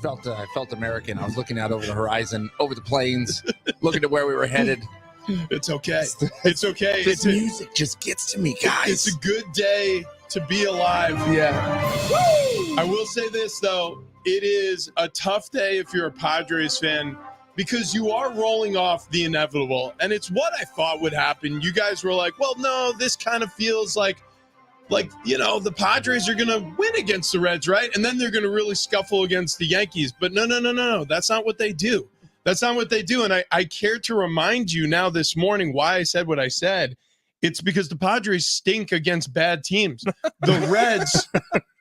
felt American. I was looking out over the horizon, over the plains, looking at where we were headed. It's okay. It's okay. This music just gets to me, guys. It's a good day to be alive. Yeah. Woo! I will say this, though. It is a tough day if you're a Padres fan because you are rolling off the inevitable. And it's what I thought would happen. You guys were like, well, no, this kind of feels like, the Padres are going to win against the Reds, right? And then they're going to really scuffle against the Yankees. But no. That's not what they do. That's not what they do. And I care to remind you now this morning why I said what I said. It's because the Padres stink against bad teams. The Reds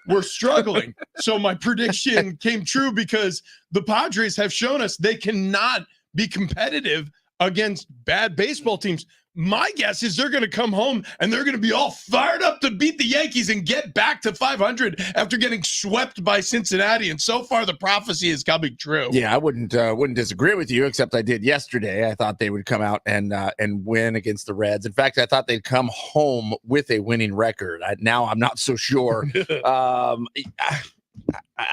were struggling. So my prediction came true because the Padres have shown us they cannot be competitive against bad baseball teams. My guess is they're going to come home and they're going to be all fired up to beat the Yankees and get back to 500 after getting swept by Cincinnati. And so far, the prophecy is coming true. Yeah, I wouldn't disagree with you, except I did yesterday. I thought they would come out and win against the Reds. In fact, I thought they'd come home with a winning record. Now I'm not so sure. I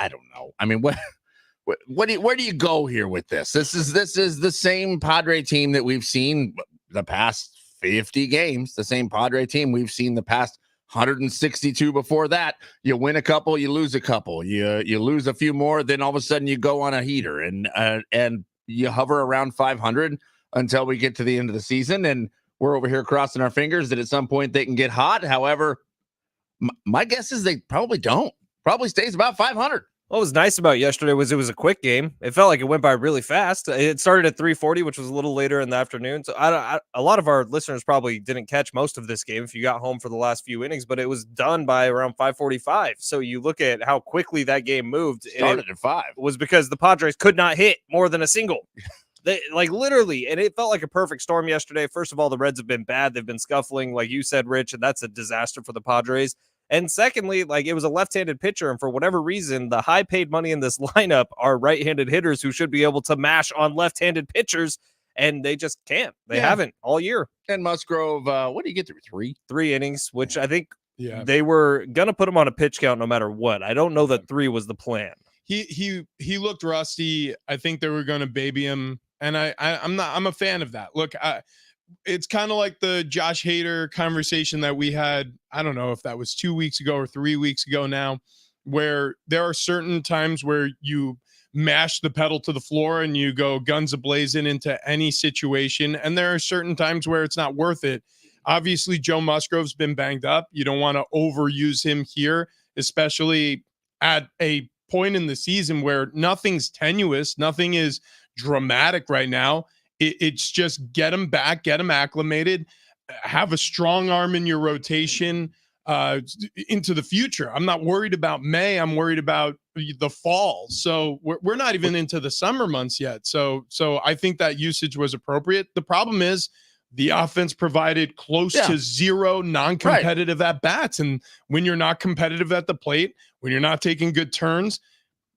don't know. I mean, where do you go here with this? This is the same Padre team that we've seen the past 50 games, the same Padre team we've seen the past 162 before that. You win a couple, you lose a couple, you lose a few more, then all of a sudden you go on a heater and you hover around 500 until we get to the end of the season. And we're over here crossing our fingers that at some point they can get hot. However, my guess is they probably don't. Probably stays about 500. What was nice about yesterday was it was a quick game. It felt like it went by really fast. It started at 3:40, which was a little later in the afternoon. So a lot of our listeners probably didn't catch most of this game if you got home for the last few innings, but it was done by around 5:45. So you look at how quickly that game moved. Started at 5. Was because the Padres could not hit more than a single. They literally, and it felt like a perfect storm yesterday. First of all, the Reds have been bad. They've been scuffling, like you said, Rich, and that's a disaster for the Padres. And secondly, it was a left-handed pitcher, and for whatever reason, the high-paid money in this lineup are right-handed hitters who should be able to mash on left-handed pitchers, and they just can't. They haven't all year. And Musgrove, what do you get through? 3 innings, which I think they were gonna put him on a pitch count no matter what. I don't know that 3 was the plan. He looked rusty. I think they were gonna baby him, and I'm a fan of that. Look, it's kind of like the Josh Hader conversation that we had. I don't know if that was 2 weeks ago or 3 weeks ago now, where there are certain times where you mash the pedal to the floor and you go guns a-blazing into any situation. And there are certain times where it's not worth it. Obviously, Joe Musgrove's been banged up. You don't want to overuse him here, especially at a point in the season where nothing's tenuous, nothing is dramatic right now. It's just get him back, get him acclimated, have a strong arm in your rotation into the future. I'm not worried about May. I'm worried about the fall. So we're not even into the summer months yet. So I think that usage was appropriate. The problem is the offense provided close to 0 non-competitive at-bats. And when you're not competitive at the plate, when you're not taking good turns,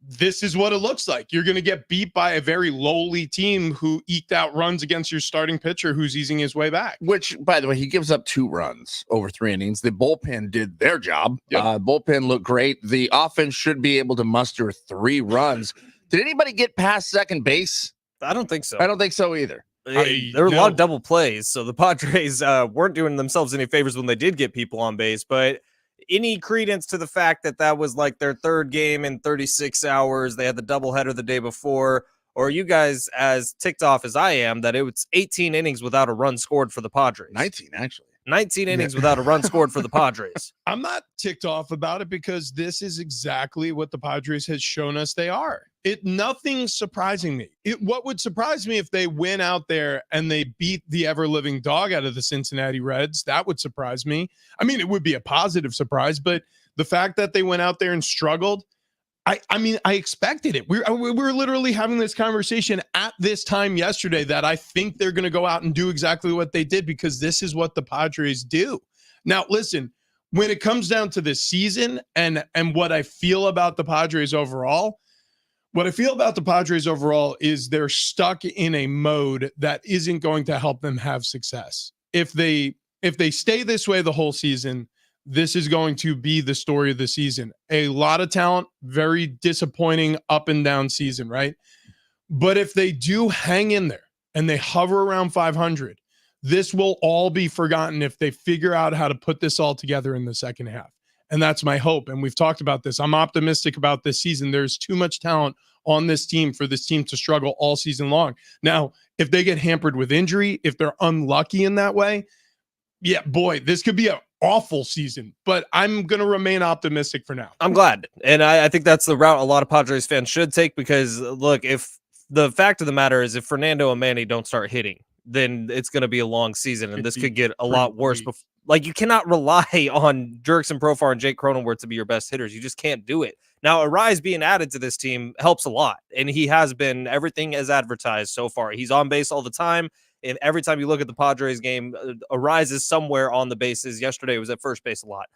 this is what it looks like. You're going to get beat by a very lowly team who eked out runs against your starting pitcher who's easing his way back. Which, by the way, he gives up 2 runs over 3 innings. The bullpen did their job. Bullpen looked great. The offense should be able to muster 3 runs. Did anybody get past second base? I don't think so. I don't think so either. There were a lot of double plays, so the Padres weren't doing themselves any favors when they did get people on base, but any credence to the fact that that was like their 3rd game in 36 hours, they had the doubleheader the day before, or you guys as ticked off as I am that it was 18 innings without a run scored for the Padres. 19, actually. 19 innings without a run scored for the Padres. I'm not ticked off about it because this is exactly what the Padres has shown us they are. Nothing's surprising me. What would surprise me if they went out there and they beat the ever-living dog out of the Cincinnati Reds. That would surprise me. I mean, it would be a positive surprise, but the fact that they went out there and struggled, I expected it. We were literally having this conversation at this time yesterday that I think they're going to go out and do exactly what they did because this is what the Padres do. Now, listen, when it comes down to this season and what I feel about the Padres overall, is they're stuck in a mode that isn't going to help them have success. If they stay this way the whole season, this is going to be the story of the season. A lot of talent, very disappointing up and down season, right? But if they do hang in there and they hover around 500, this will all be forgotten if they figure out how to put this all together in the second half. And that's my hope. And we've talked about this. I'm optimistic about this season. There's too much talent on this team for this team to struggle all season long. Now, if they get hampered with injury, if they're unlucky in that way, yeah, boy, this could be an awful season. But I'm going to remain optimistic for now. I'm glad. And I think that's the route a lot of Padres fans should take because, look, if the fact of the matter is if Fernando and Manny don't start hitting, then it's going to be a long season, and this could get a lot worse. Like, you cannot rely on Jurickson Profar and Jake Cronenworth to be your best hitters. You just can't do it. Now, Arise being added to this team helps a lot, and he has been everything as advertised so far. He's on base all the time, and every time you look at the Padres game, Arise is somewhere on the bases. Yesterday, it was at first base a lot.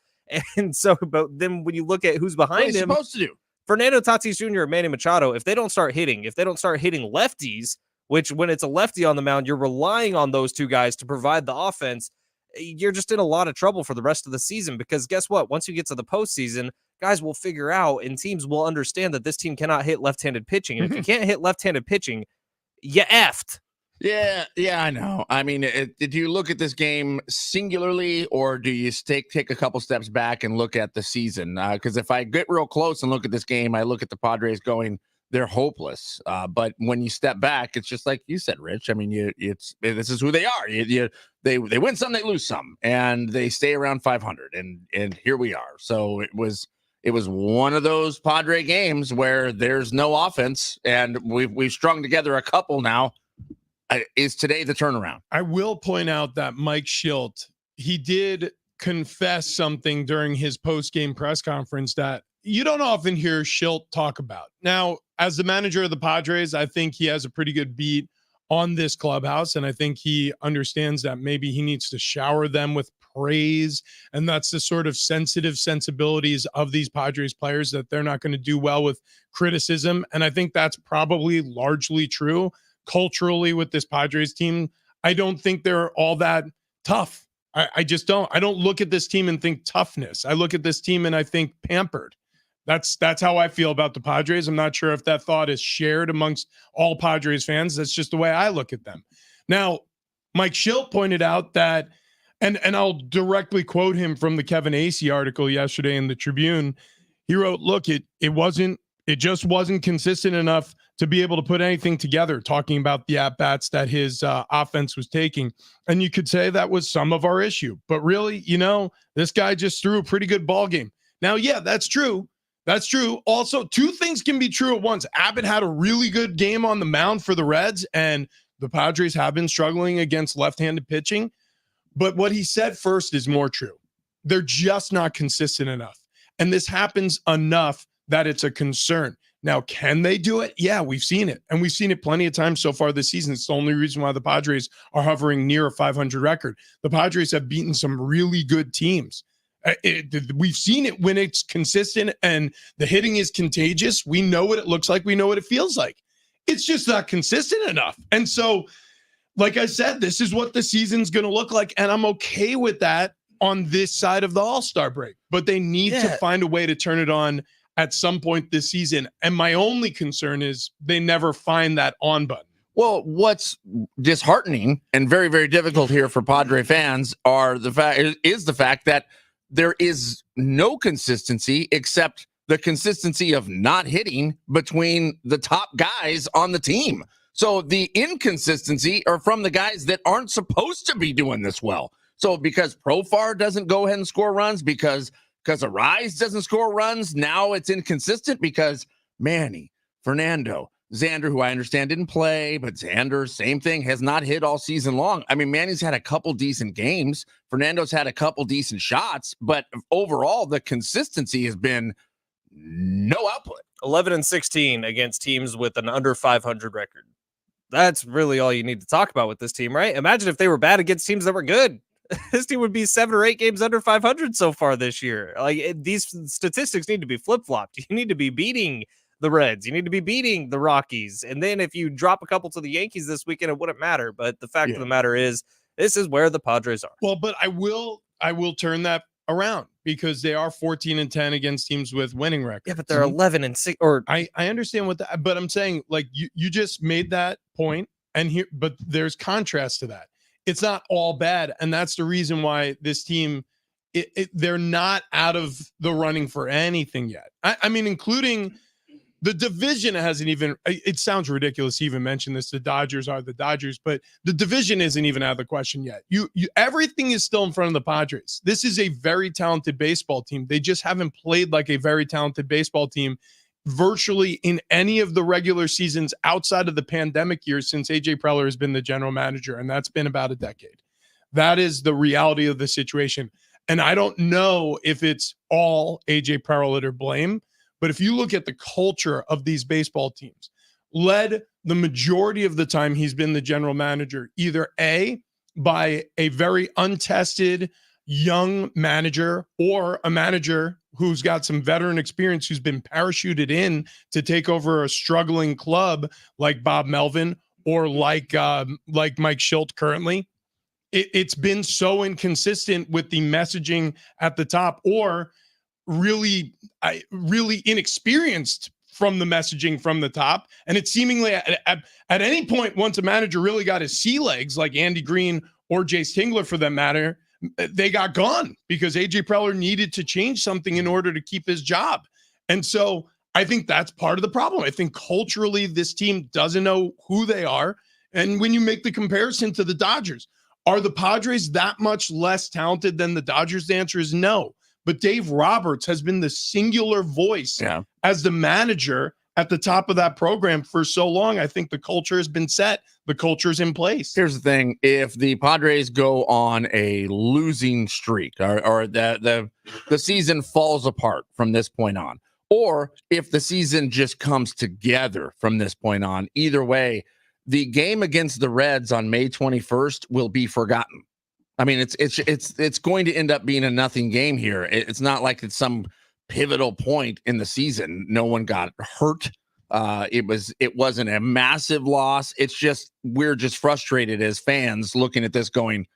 And so, but then when you look at who's behind him, supposed to do? Fernando Tatis Jr. and Manny Machado, if they don't start hitting lefties, which when it's a lefty on the mound, you're relying on those two guys to provide the offense, you're just in a lot of trouble for the rest of the season because guess what? Once you get to the postseason, guys will figure out and teams will understand that this team cannot hit left-handed pitching. And if you can't hit left-handed pitching, you effed. Yeah, I know. I mean, did you look at this game singularly, or do you take a couple steps back and look at the season? Because if I get real close and look at this game, I look at the Padres going, they're hopeless. But when you step back, it's just like you said, Rich. I mean, this is who they are. They win some, they lose some, and they stay around 500. And here we are. So it was one of those Padre games where there's no offense, and we've strung together a couple now. Is today the turnaround? I will point out that Mike Schilt, he did confess something during his post-game press conference that you don't often hear Schilt talk about. Now, as the manager of the Padres, I think he has a pretty good beat on this clubhouse, and I think he understands that maybe he needs to shower them with praise, and that's the sort of sensitive sensibilities of these Padres players that they're not going to do well with criticism, and I think that's probably largely true. Culturally with this Padres team, I don't think they're all that tough. I just don't. I don't look at this team and think toughness. I look at this team and I think pampered. That's how I feel about the Padres. I'm not sure if that thought is shared amongst all Padres fans. That's just the way I look at them. Now, Mike Schilt pointed out that, and I'll directly quote him from the Kevin Acee article yesterday in the Tribune. He wrote, "Look, it just wasn't consistent enough to be able to put anything together," talking about the at-bats that his offense was taking. And you could say that was some of our issue. But really, this guy just threw a pretty good ball game. Now, yeah, that's true. That's true. Also, two things can be true at once. Abbott had a really good game on the mound for the Reds, and the Padres have been struggling against left-handed pitching. But what he said first is more true. They're just not consistent enough. And this happens enough that it's a concern. Now, can they do it? Yeah, we've seen it. And we've seen it plenty of times so far this season. It's the only reason why the Padres are hovering near a 500 record. The Padres have beaten some really good teams. We've seen it when it's consistent and the hitting is contagious. We know what it looks like. We know what it feels like. It's just not consistent enough. And so, like I said, this is what the season's going to look like. And I'm okay with that on this side of the All-Star break. But they need to find a way to turn it on at some point this season. And my only concern is they never find that on button. Well, what's disheartening and very, very difficult here for Padre fans is the fact that there is no consistency except the consistency of not hitting between the top guys on the team. So the inconsistency are from the guys that aren't supposed to be doing this well. So because Profar doesn't go ahead and score runs, because Arise doesn't score runs, now it's inconsistent because Manny, Fernando, Xander, who I understand didn't play, but Xander, same thing, has not hit all season long. I mean, Manny's had a couple decent games. Fernando's had a couple decent shots, but overall, the consistency has been no output. 11-16 against teams with an under 500 record. That's really all you need to talk about with this team, right? Imagine if they were bad against teams that were good. This team would be 7 or 8 games under 500 so far this year. These statistics need to be flip-flopped. You need to be beating the Reds. You need to be beating the Rockies. And then if you drop a couple to the Yankees this weekend, it wouldn't matter. But the fact of the matter is, this is where the Padres are. Well, but I will turn that around because they are 14-10 against teams with winning records. Yeah, but they're 11-6. Or I understand what that, but I'm saying, like, you just made that point, and here, but there's contrast to that. It's not all bad, and that's the reason why this team, they're not out of the running for anything yet. I mean, including the division hasn't even, it sounds ridiculous to even mention this. The Dodgers are the Dodgers, but the division isn't even out of the question yet. Everything is still in front of the Padres. This is a very talented baseball team. They just haven't played like a very talented baseball team virtually in any of the regular seasons outside of the pandemic years since AJ Preller has been the general manager, and that's been about a decade. That is the reality of the situation. And I don't know if it's all AJ Preller to blame, but if you look at the culture of these baseball teams, led the majority of the time he's been the general manager, either A, by a very untested young manager, or a manager who's got some veteran experience, who's been parachuted in to take over a struggling club like Bob Melvin or like Mike Schilt currently. It's been so inconsistent with the messaging at the top, or really inexperienced from the messaging from the top. And it's seemingly at any point, once a manager really got his sea legs, like Andy Green or Jace Tingler for that matter, they got gone because AJ Preller needed to change something in order to keep his job. And so I think that's part of the problem. I think culturally this team doesn't know who they are. And when you make the comparison to the Dodgers, are the Padres that much less talented than the Dodgers? The answer is no. But Dave Roberts has been the singular voice as the manager at the top of that program for so long. I think the culture has been set. The culture is in place. Here's the thing. If the Padres go on a losing streak, or the season falls apart from this point on, or if the season just comes together from this point on, either way, the game against the Reds on May 21st will be forgotten. I mean, it's going to end up being a nothing game here. It's not like it's some pivotal point in the season. No one got hurt. It wasn't a massive loss. It's just, we're just frustrated as fans looking at this going,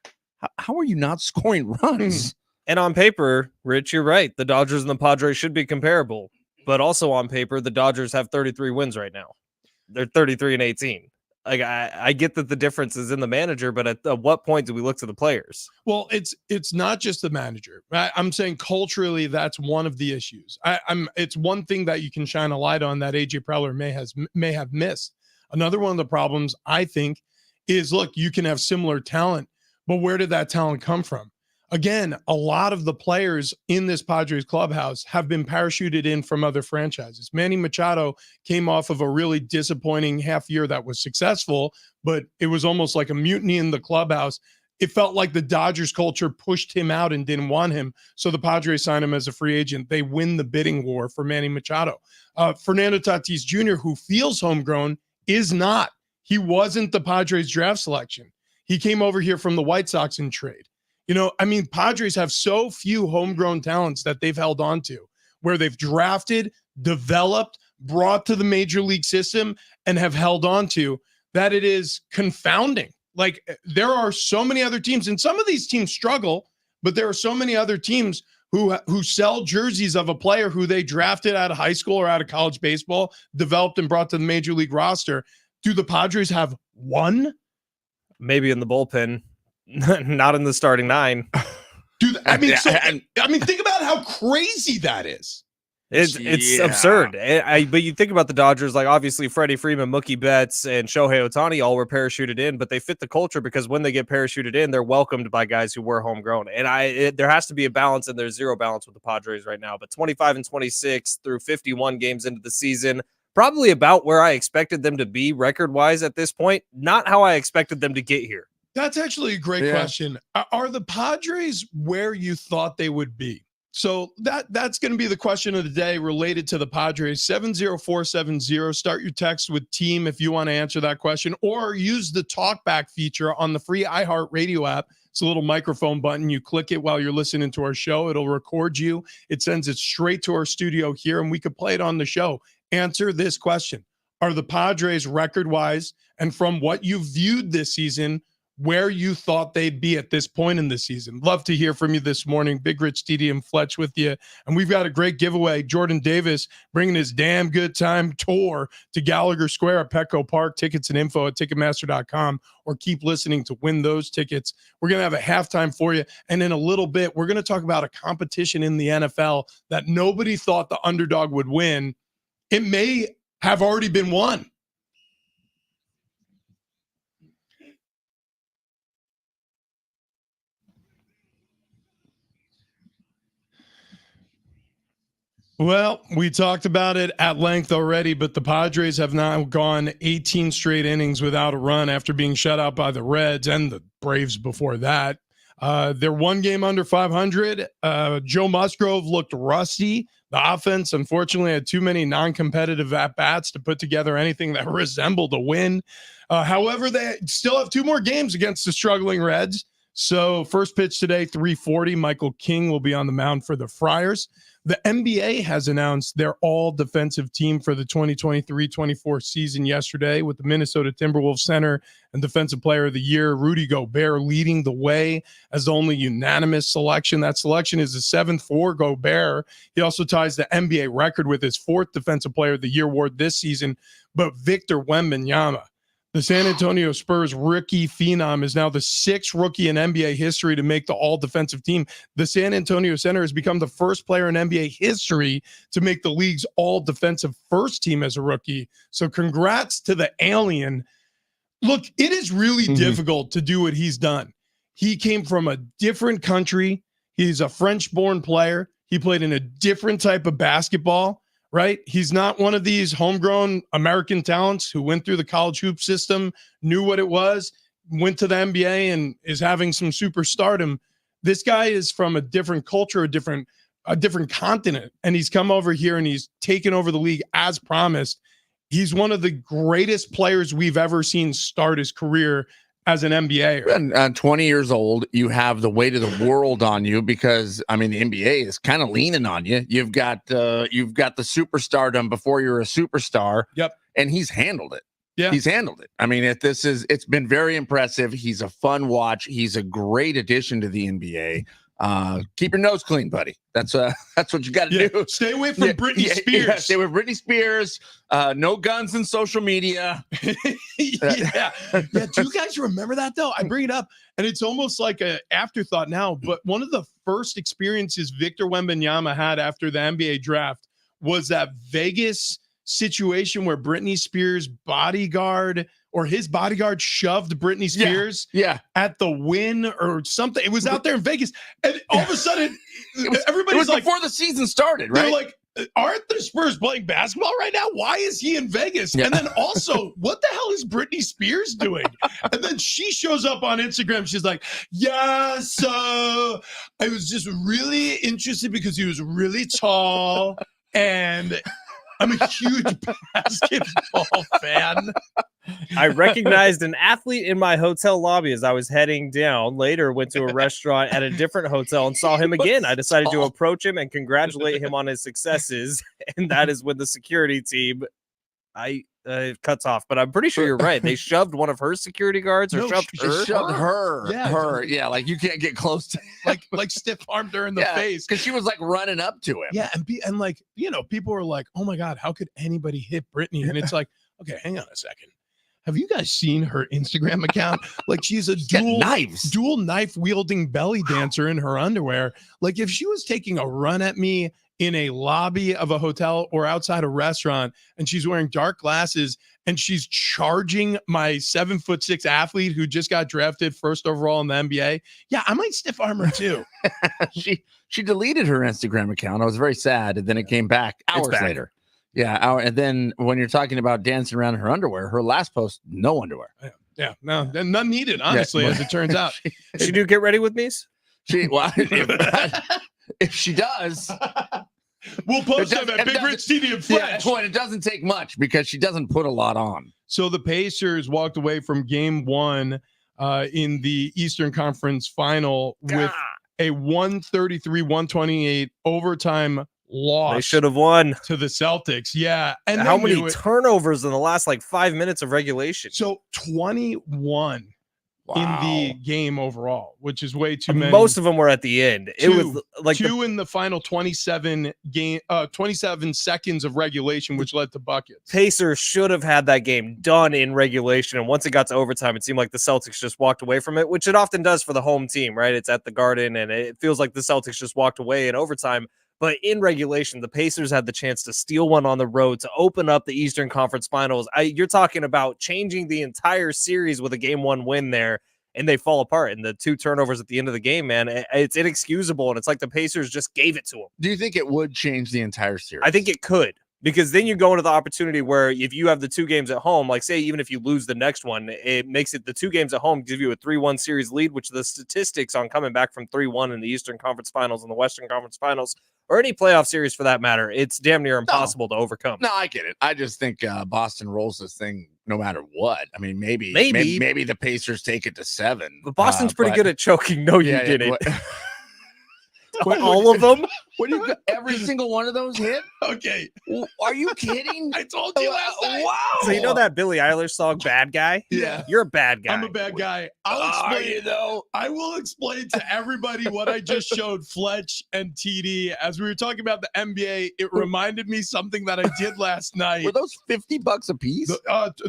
how are you not scoring runs? And on paper, Rich, you're right. The Dodgers and the Padres should be comparable, but also on paper, the Dodgers have 33 wins right now. They're 33-18. Like, I get that the difference is in the manager, but at what point do we look to the players? Well, it's not just the manager. I'm saying culturally, that's one of the issues. It's one thing that you can shine a light on that AJ Preller may have missed. Another one of the problems, I think, is, look, you can have similar talent, but where did that talent come from? Again, a lot of the players in this Padres clubhouse have been parachuted in from other franchises. Manny Machado came off of a really disappointing half year that was successful, but it was almost like a mutiny in the clubhouse. It felt like the Dodgers culture pushed him out and didn't want him. So the Padres signed him as a free agent. They win the bidding war for Manny Machado. Fernando Tatis Jr., who feels homegrown, is not. He wasn't the Padres draft selection. He came over here from the White Sox in trade. You know, I mean, Padres have so few homegrown talents that they've held on to, where they've drafted, developed, brought to the major league system, and have held on to, that it is confounding. Like, there are so many other teams, and some of these teams struggle, but there are so many other teams who sell jerseys of a player who they drafted out of high school or out of college baseball, developed and brought to the major league roster. Do the Padres have one? Maybe in the bullpen. Not in the starting nine. Dude, I mean, think about how crazy that is. It's absurd. But you think about the Dodgers, like, obviously Freddie Freeman, Mookie Betts, and Shohei Ohtani all were parachuted in, but they fit the culture because when they get parachuted in, they're welcomed by guys who were homegrown. And there has to be a balance, and there's zero balance with the Padres right now. But 25-26 through 51 games into the season, probably about where I expected them to be record-wise at this point. Not how I expected them to get here. That's actually a great question. Are the Padres where you thought they would be? So that's going to be the question of the day related to the Padres. 70470. Start your text with team if you want to answer that question, or use the talkback feature on the free iHeartRadio app. It's a little microphone button. You click it while you're listening to our show. It'll record you. It sends it straight to our studio here, and we could play it on the show. Answer this question. Are the Padres record-wise, and from what you've viewed this season, where you thought they'd be at this point in the season. Love to hear from you this morning. Big Rich, Didi, and Fletch with you. And we've got a great giveaway. Jordan Davis bringing his damn good time tour to Gallagher Square at Petco Park. Tickets and info at Ticketmaster.com, or keep listening to win those tickets. We're going to have a halftime for you. And in a little bit, we're going to talk about a competition in the NFL that nobody thought the underdog would win. It may have already been won. Well, we talked about it at length already, but the Padres have now gone 18 straight innings without a run after being shut out by the Reds and the Braves before that. They're one game under 500. Joe Musgrove looked rusty. The offense, unfortunately, had too many non-competitive at-bats to put together anything that resembled a win. However, they still have 2 more games against the struggling Reds. So first pitch today, 3:40. Michael King will be on the mound for the Friars. The NBA has announced their all-defensive team for the 2023-24 season yesterday, with the Minnesota Timberwolves center and defensive player of the year, Rudy Gobert, leading the way as the only unanimous selection. That selection is the 7th for Gobert. He also ties the NBA record with his 4th defensive player of the year award this season. But Victor Wembanyama, the San Antonio Spurs rookie phenom, is now the 6th rookie in NBA history to make the all-defensive team. The San Antonio center has become the first player in NBA history to make the league's all-defensive first team as a rookie. So congrats to the alien. Look, it is really difficult to do what he's done. He came from a different country. He's a French-born player. He played in a different type of basketball. Right? He's not one of these homegrown American talents who went through the college hoop system, knew what it was, went to the NBA, and is having some superstardom. This guy is from a different culture, a different continent, and he's come over here and he's taken over the league as promised. He's one of the greatest players we've ever seen start his career as an NBA. And 20 years old, you have the weight of the world on you because, I mean, the NBA is kind of leaning on you. You've got the superstardom before you're a superstar. Yep. And he's handled it. Yeah. He's handled it. I mean, it's been very impressive. He's a fun watch. He's a great addition to the NBA. Keep your nose clean, buddy. That's what you got to do. Stay away from Britney Spears. Yeah, stay with Britney Spears. No guns in social media. Yeah. Do you guys remember that though? I bring it up, and it's almost like an afterthought now. But one of the first experiences Victor Wembanyama had after the NBA draft was that Vegas situation where Britney Spears' bodyguard or his bodyguard shoved Britney Spears at the Wynn or something. It was out there in Vegas. And all of a sudden, everybody was like, before the season started, right? They're like, aren't the Spurs playing basketball right now? Why is he in Vegas? Yeah. And then also, what the hell is Britney Spears doing? And then she shows up on Instagram. She's like, yeah, so I was just really interested because he was really tall and I'm a huge basketball fan. I recognized an athlete in my hotel lobby as I was heading down. Later, went to a restaurant at a different hotel and saw him again. I decided to approach him and congratulate him on his successes. And that is when the security team, it cuts off. But I'm pretty sure you're right. They shoved one of her security guards, or shoved her. Her. Yeah, like you can't get close to, like stiff armed her in the face because she was like running up to him. Yeah, and like, you know, people were like, "Oh my God, how could anybody hit Britney?" And it's like, okay, hang on a second. Have you guys seen her Instagram account? Like, she's a dual knife wielding belly dancer in her underwear. Like, if she was taking a run at me in a lobby of a hotel or outside a restaurant, and she's wearing dark glasses and she's charging my 7'6" athlete who just got drafted first overall in the NBA, yeah, I might stiff arm her too. She deleted her Instagram account. I was very sad, and then it came back hours later. Yeah, and then when you're talking about dancing around in her underwear, her last post, no underwear. Yeah, no, none needed, honestly, as it turns out. Did she do Get Ready With Me's? If she does, we'll post them at Big Rich, Didi, and Fletch. Yeah, it doesn't take much because she doesn't put a lot on. So the Pacers walked away from game 1 in the Eastern Conference final with a 133-128 overtime loss. They should have won to the Celtics. Yeah. And how many turnovers in the last 5 minutes of regulation? So 21. in the game overall, which is way too many. Most of them were at the end. It was like two in the final 27 seconds of regulation, which led to buckets. Pacers should have had that game done in regulation, and once it got to overtime, it seemed like the Celtics just walked away from it, which it often does for the home team, right? It's at the Garden, and it feels like the Celtics just walked away in overtime. But in regulation, the Pacers had the chance to steal one on the road to open up the Eastern Conference Finals. You're talking about changing the entire series with a Game 1 win there, and they fall apart. And the 2 turnovers at the end of the game, man, it's inexcusable. And it's like the Pacers just gave it to them. Do you think it would change the entire series? I think it could. Because then you go into the opportunity where if you have the 2 games at home, like say even if you lose the next one, it makes it the 2 games at home give you a 3-1 series lead, which the statistics on coming back from 3-1 in the Eastern Conference Finals and the Western Conference Finals, or any playoff series for that matter, it's damn near impossible to overcome. No, I get it. I just think Boston rolls this thing no matter what. I mean, maybe the Pacers take it to 7. But Boston's pretty good at choking. No, you didn't. All of them? What do you? Every single one of those hit? Okay. Are you kidding? I told you last night. Wow. So you know that Billie Eilish song, "Bad Guy"? Yeah. You're a bad guy. I'm a bad guy. I'll explain. I will explain to everybody what I just showed Fletch and TD as we were talking about the NBA. It reminded me something that I did last night. Were those $50 a piece?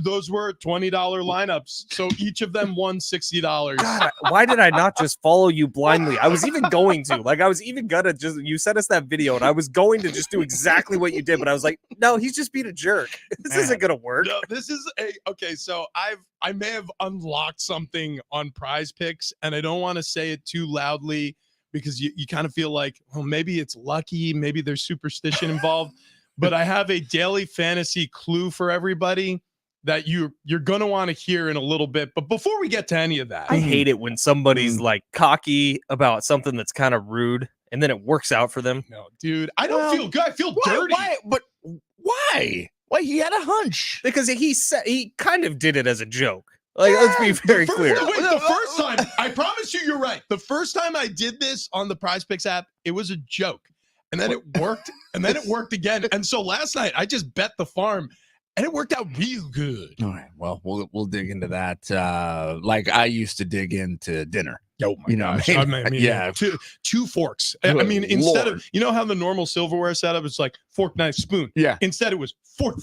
Those were $20 lineups. So each of them won $60. God, why did I not just follow you blindly? I was even going to. I was even gonna just. You sent us that video, and I was going to just do exactly what you did, but I was like, no, he's just being a jerk. This isn't gonna work. No, this is okay. So I may have unlocked something on Prize Picks, and I don't want to say it too loudly because you kind of feel like, well, maybe it's lucky, maybe there's superstition involved. But I have a daily fantasy clue for everybody that you're gonna want to hear in a little bit. But before we get to any of that, I hate it when somebody's like cocky about something that's kind of rude, and then it works out for them. No, dude, I don't feel good. I feel dirty. Why? But why? Why he had a hunch? Because he kind of did it as a joke. Like, let's be very clear. Wait, the first time, I promise you're right. The first time I did this on the Prize Picks app, it was a joke. And then it worked, and then it worked again. And so last night, I just bet the farm, and it worked out real good. All right. Well, we'll dig into that. Like I used to dig into dinner. Oh my gosh. I mean, yeah. Two forks. I mean, instead of, you know how the normal silverware setup is like fork, knife, spoon. Yeah. Instead it was fork.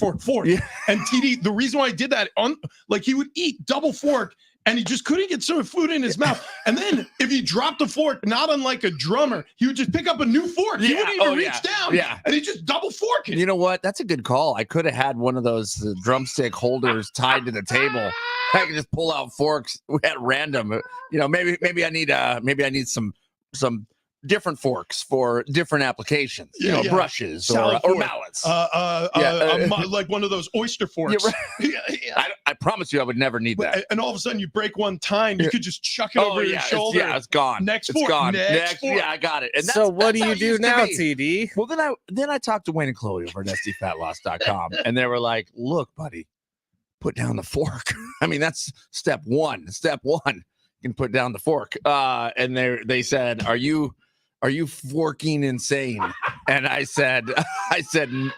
Yeah. And TD, the reason why I did that he would eat double fork and he just couldn't get some food in his mouth. And then if he dropped a fork, not unlike a drummer, he would just pick up a new fork. He wouldn't even reach down. Yeah. And he just double fork it. You know what? That's a good call. I could have had one of those drumstick holders tied to the table. I could just pull out forks at random. You know, maybe I need some different forks for different applications. Brushes or mallets. Like one of those oyster forks. I promise you, I would never need that. And all of a sudden, you break one tine, you could just chuck it over your shoulder. Yeah, it's gone. Next it's fork. Gone. Next fork. Yeah, I got it. And so what do you do now, TD? Well, then I talked to Wayne and Chloe over at SDFatLoss.com, and they were like, "Look, buddy, put down the fork." I mean, that's step one. You can put down the fork. And they said, Are you forking insane? And I said,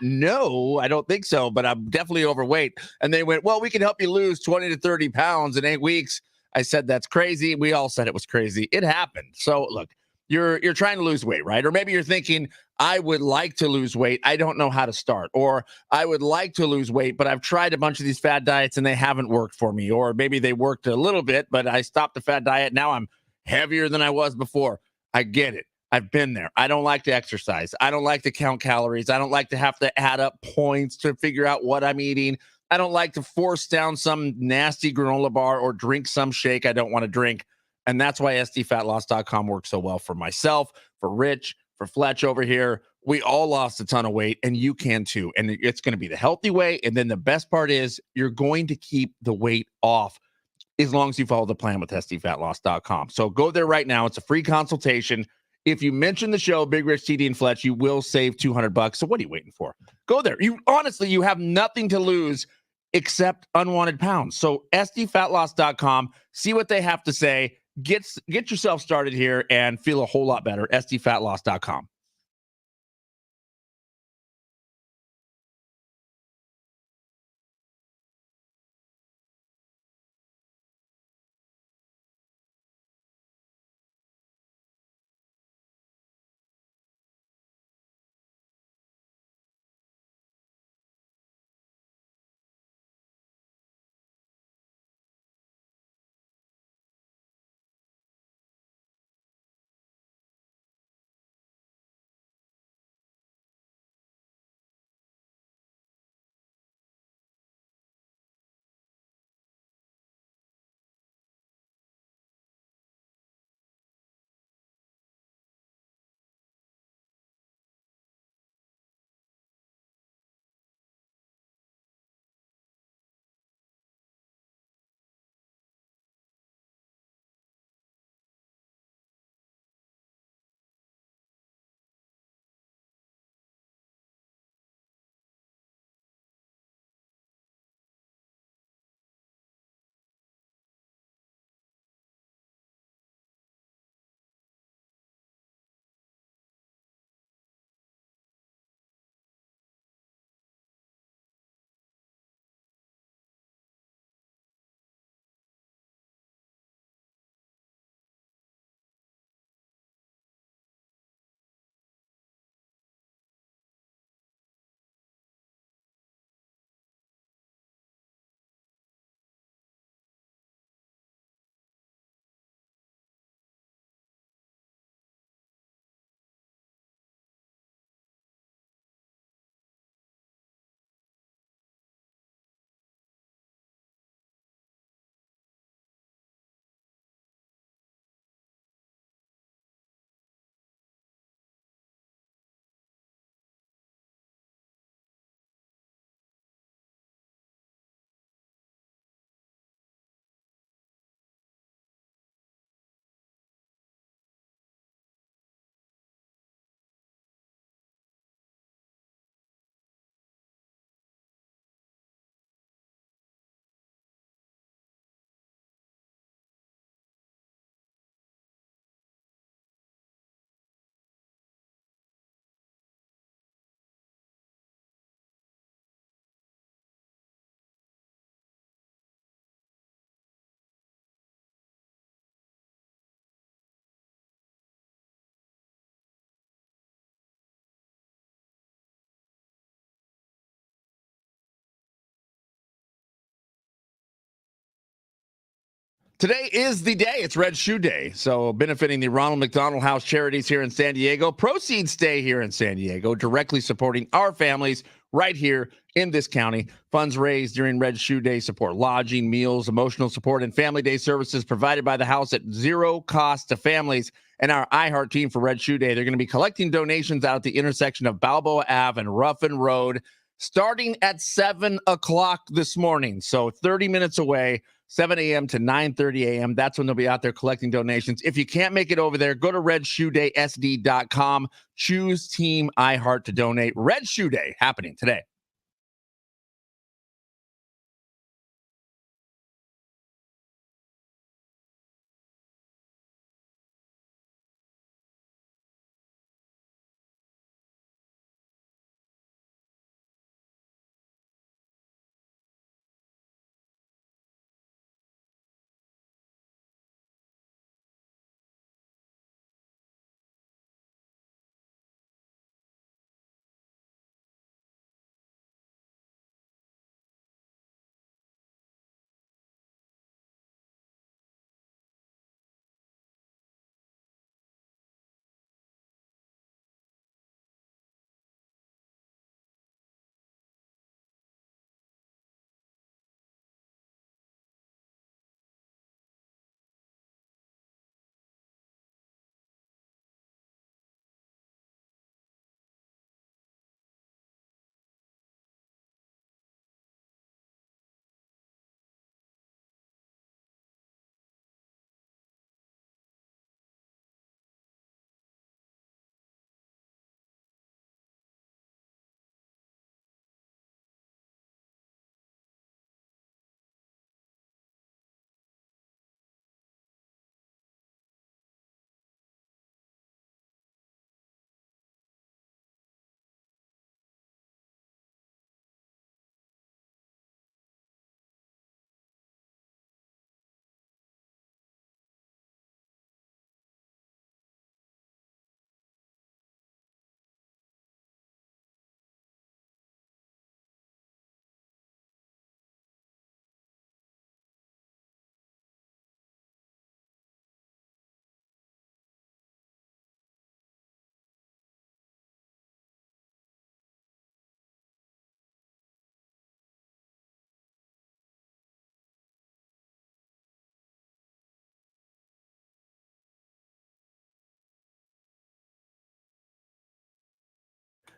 no, I don't think so, but I'm definitely overweight. And they went, well, we can help you lose 20 to 30 pounds in 8 weeks. I said, that's crazy. We all said it was crazy. It happened. So look, you're trying to lose weight, right? Or maybe you're thinking, I would like to lose weight. I don't know how to start. Or I would like to lose weight, but I've tried a bunch of these fad diets and they haven't worked for me. Or maybe they worked a little bit, but I stopped the fad diet. Now I'm heavier than I was before. I get it. I've been there. I don't like to exercise. I don't like to count calories. I don't like to have to add up points to figure out what I'm eating. I don't like to force down some nasty granola bar or drink some shake I don't want to drink. And that's why SDFatLoss.com works so well for myself, for Rich, for Fletch over here. We all lost a ton of weight, and you can too. And it's going to be the healthy way. And then the best part is you're going to keep the weight off as long as you follow the plan with SDFatLoss.com. So go there right now. It's a free consultation. If you mention the show, Big Rich, TD, and Fletch, you will save $200. So what are you waiting for? Go there. You have nothing to lose except unwanted pounds. So SDFatLoss.com, see what they have to say. Get yourself started here and feel a whole lot better. SDFatLoss.com. Today is the day. It's Red Shoe Day. So benefiting the Ronald McDonald House Charities here in San Diego. Proceeds stay here in San Diego, directly supporting our families right here in this county. Funds raised during Red Shoe Day support lodging, meals, emotional support, and family day services provided by the house at zero cost to families. And our iHeart team for Red Shoe Day, they're going to be collecting donations out at the intersection of Balboa Ave and Ruffin Road starting at 7 o'clock this morning. So 30 minutes away. 7 a.m. to 9:30 a.m. That's when they'll be out there collecting donations. If you can't make it over there, go to redshoedaysd.com. Choose Team iHeart to donate. Red Shoe Day happening today.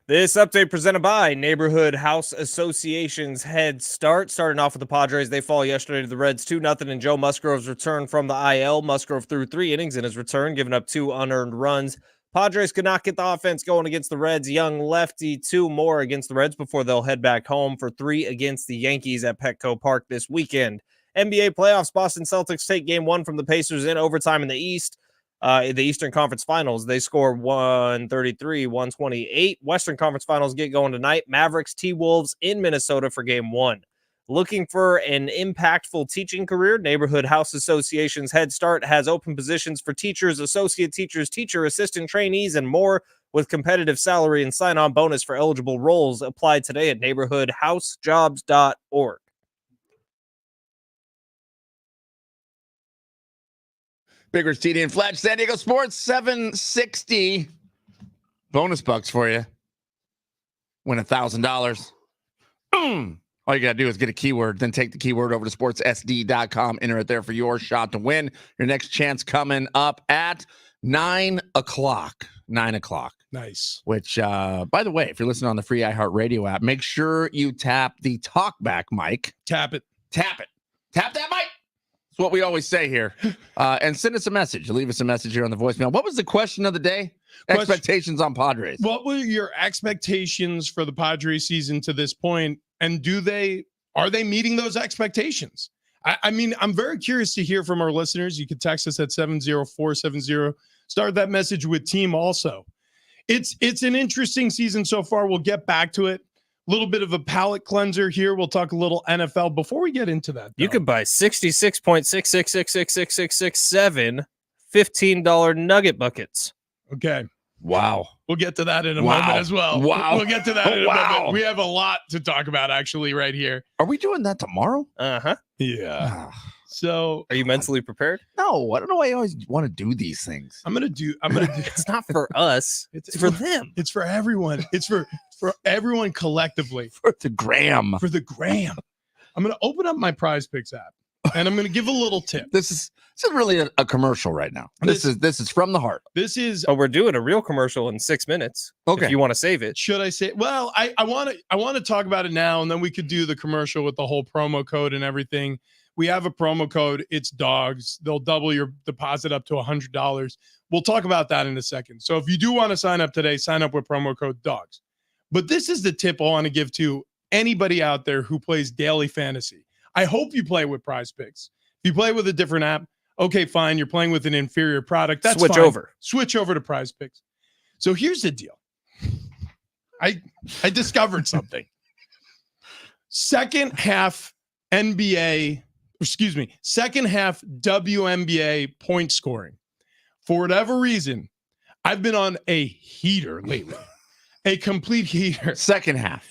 This update presented by Neighborhood House Association's Head Start. Starting off with the Padres, they fall yesterday to the Reds 2-0 in Joe Musgrove's return from the IL. Musgrove threw 3 innings in his return, giving up 2 unearned runs. Padres could not get the offense going against the Reds. Young lefty, 2 more against the Reds before they'll head back home for 3 against the Yankees at Petco Park this weekend. NBA playoffs, Boston Celtics take game 1 from the Pacers in overtime in the East. In the Eastern Conference Finals, they score 133-128. Western Conference Finals get going tonight. Mavericks, T-Wolves in Minnesota for game 1. Looking for an impactful teaching career? Neighborhood House Association's Head Start has open positions for teachers, associate teachers, teacher assistant trainees, and more with competitive salary and sign-on bonus for eligible roles. Apply today at neighborhoodhousejobs.org. Big Rich TD and Fletch, San Diego Sports 760. Bonus bucks for you. Win $1,000. All you got to do is get a keyword, then take the keyword over to sportsSD.com. Enter it there for your shot to win. Your next chance coming up at 9 o'clock. 9 o'clock. Nice. Which, by the way, if you're listening on the free iHeartRadio app, make sure you tap the talkback mic. Tap it. Tap it. Tap that mic. That's what we always say here. And send us a message. Leave us a message here on the voicemail. What was the question of the day? Expectations on Padres. What were your expectations for the Padres season to this point? And are they meeting those expectations? I mean, I'm very curious to hear from our listeners. You can text us at 70470. Start that message with team also. It's an interesting season so far. We'll get back to it. A little bit of a palate cleanser here. We'll talk a little NFL. Before we get into that, you could buy 66.6666667 $15 nugget buckets. Okay. Wow. We'll get to that in a moment as well. Wow. We'll get to that in a moment. We have a lot to talk about actually right here. Are we doing that tomorrow? Uh-huh. Yeah. So Are you mentally prepared? No, I don't know why I always want to do these things. I'm gonna do. It's not for us. It's for them. It's for everyone. It's for everyone collectively. For the gram. For the gram. I'm gonna open up my Prize Picks app and I'm gonna give a little tip. This is really a commercial right now. This is from the heart. This is. Oh, we're doing a real commercial in 6 minutes. Okay. If you want to save it. Should I say? Well, I want to talk about it now, and then we could do the commercial with the whole promo code and everything. We have a promo code. It's dogs. They'll double your deposit up to $100. We'll talk about that in a second. So if you do want to sign up today, sign up with promo code dogs. But this is the tip I want to give to anybody out there who plays daily fantasy. I hope you play with Prize Picks. If you play with a different app, okay, fine. You're playing with an inferior product. That's Switch fine. over. Switch over to Prize Picks. So here's the deal. I discovered something. Second half WNBA point scoring. For whatever reason, I've been on a heater lately. A complete heater. Second half.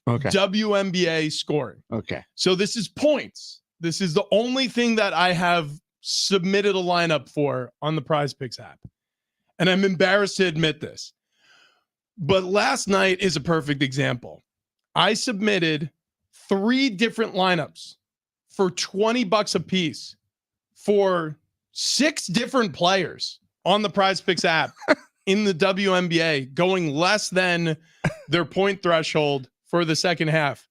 Okay. WNBA scoring. Okay. So this is points. This is the only thing that I have submitted a lineup for on the Prize Picks app. And I'm embarrassed to admit this. But last night is a perfect example. I submitted 3 different lineups for $20 a piece for 6 different players on the Prize Picks app in the WNBA, going less than their point threshold for the second half.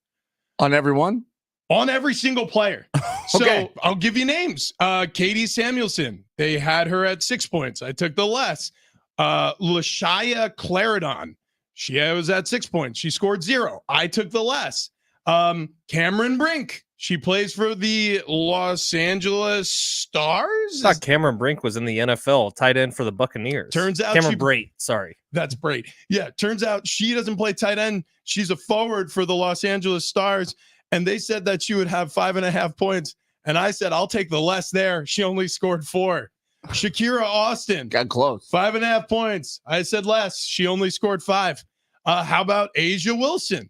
On everyone? On every single player. So Okay. I'll give you names. Katie Samuelson. They had her at 6 points. I took the less. Lashaya Claridon. She was at 6 points. She scored 0. I took the less. Cameron Brink. She plays for the Los Angeles Stars. I thought Cameron Brink was in the NFL, tight end for the Buccaneers. Turns out Cameron Brate. Sorry. That's Brate. Yeah, turns out she doesn't play tight end. She's a forward for the Los Angeles Stars. And they said that she would have 5.5 points. And I said, I'll take the less there. She only scored 4. Shakira Austin. Got close. 5.5 points. I said less. She only scored 5. How about Asia Wilson?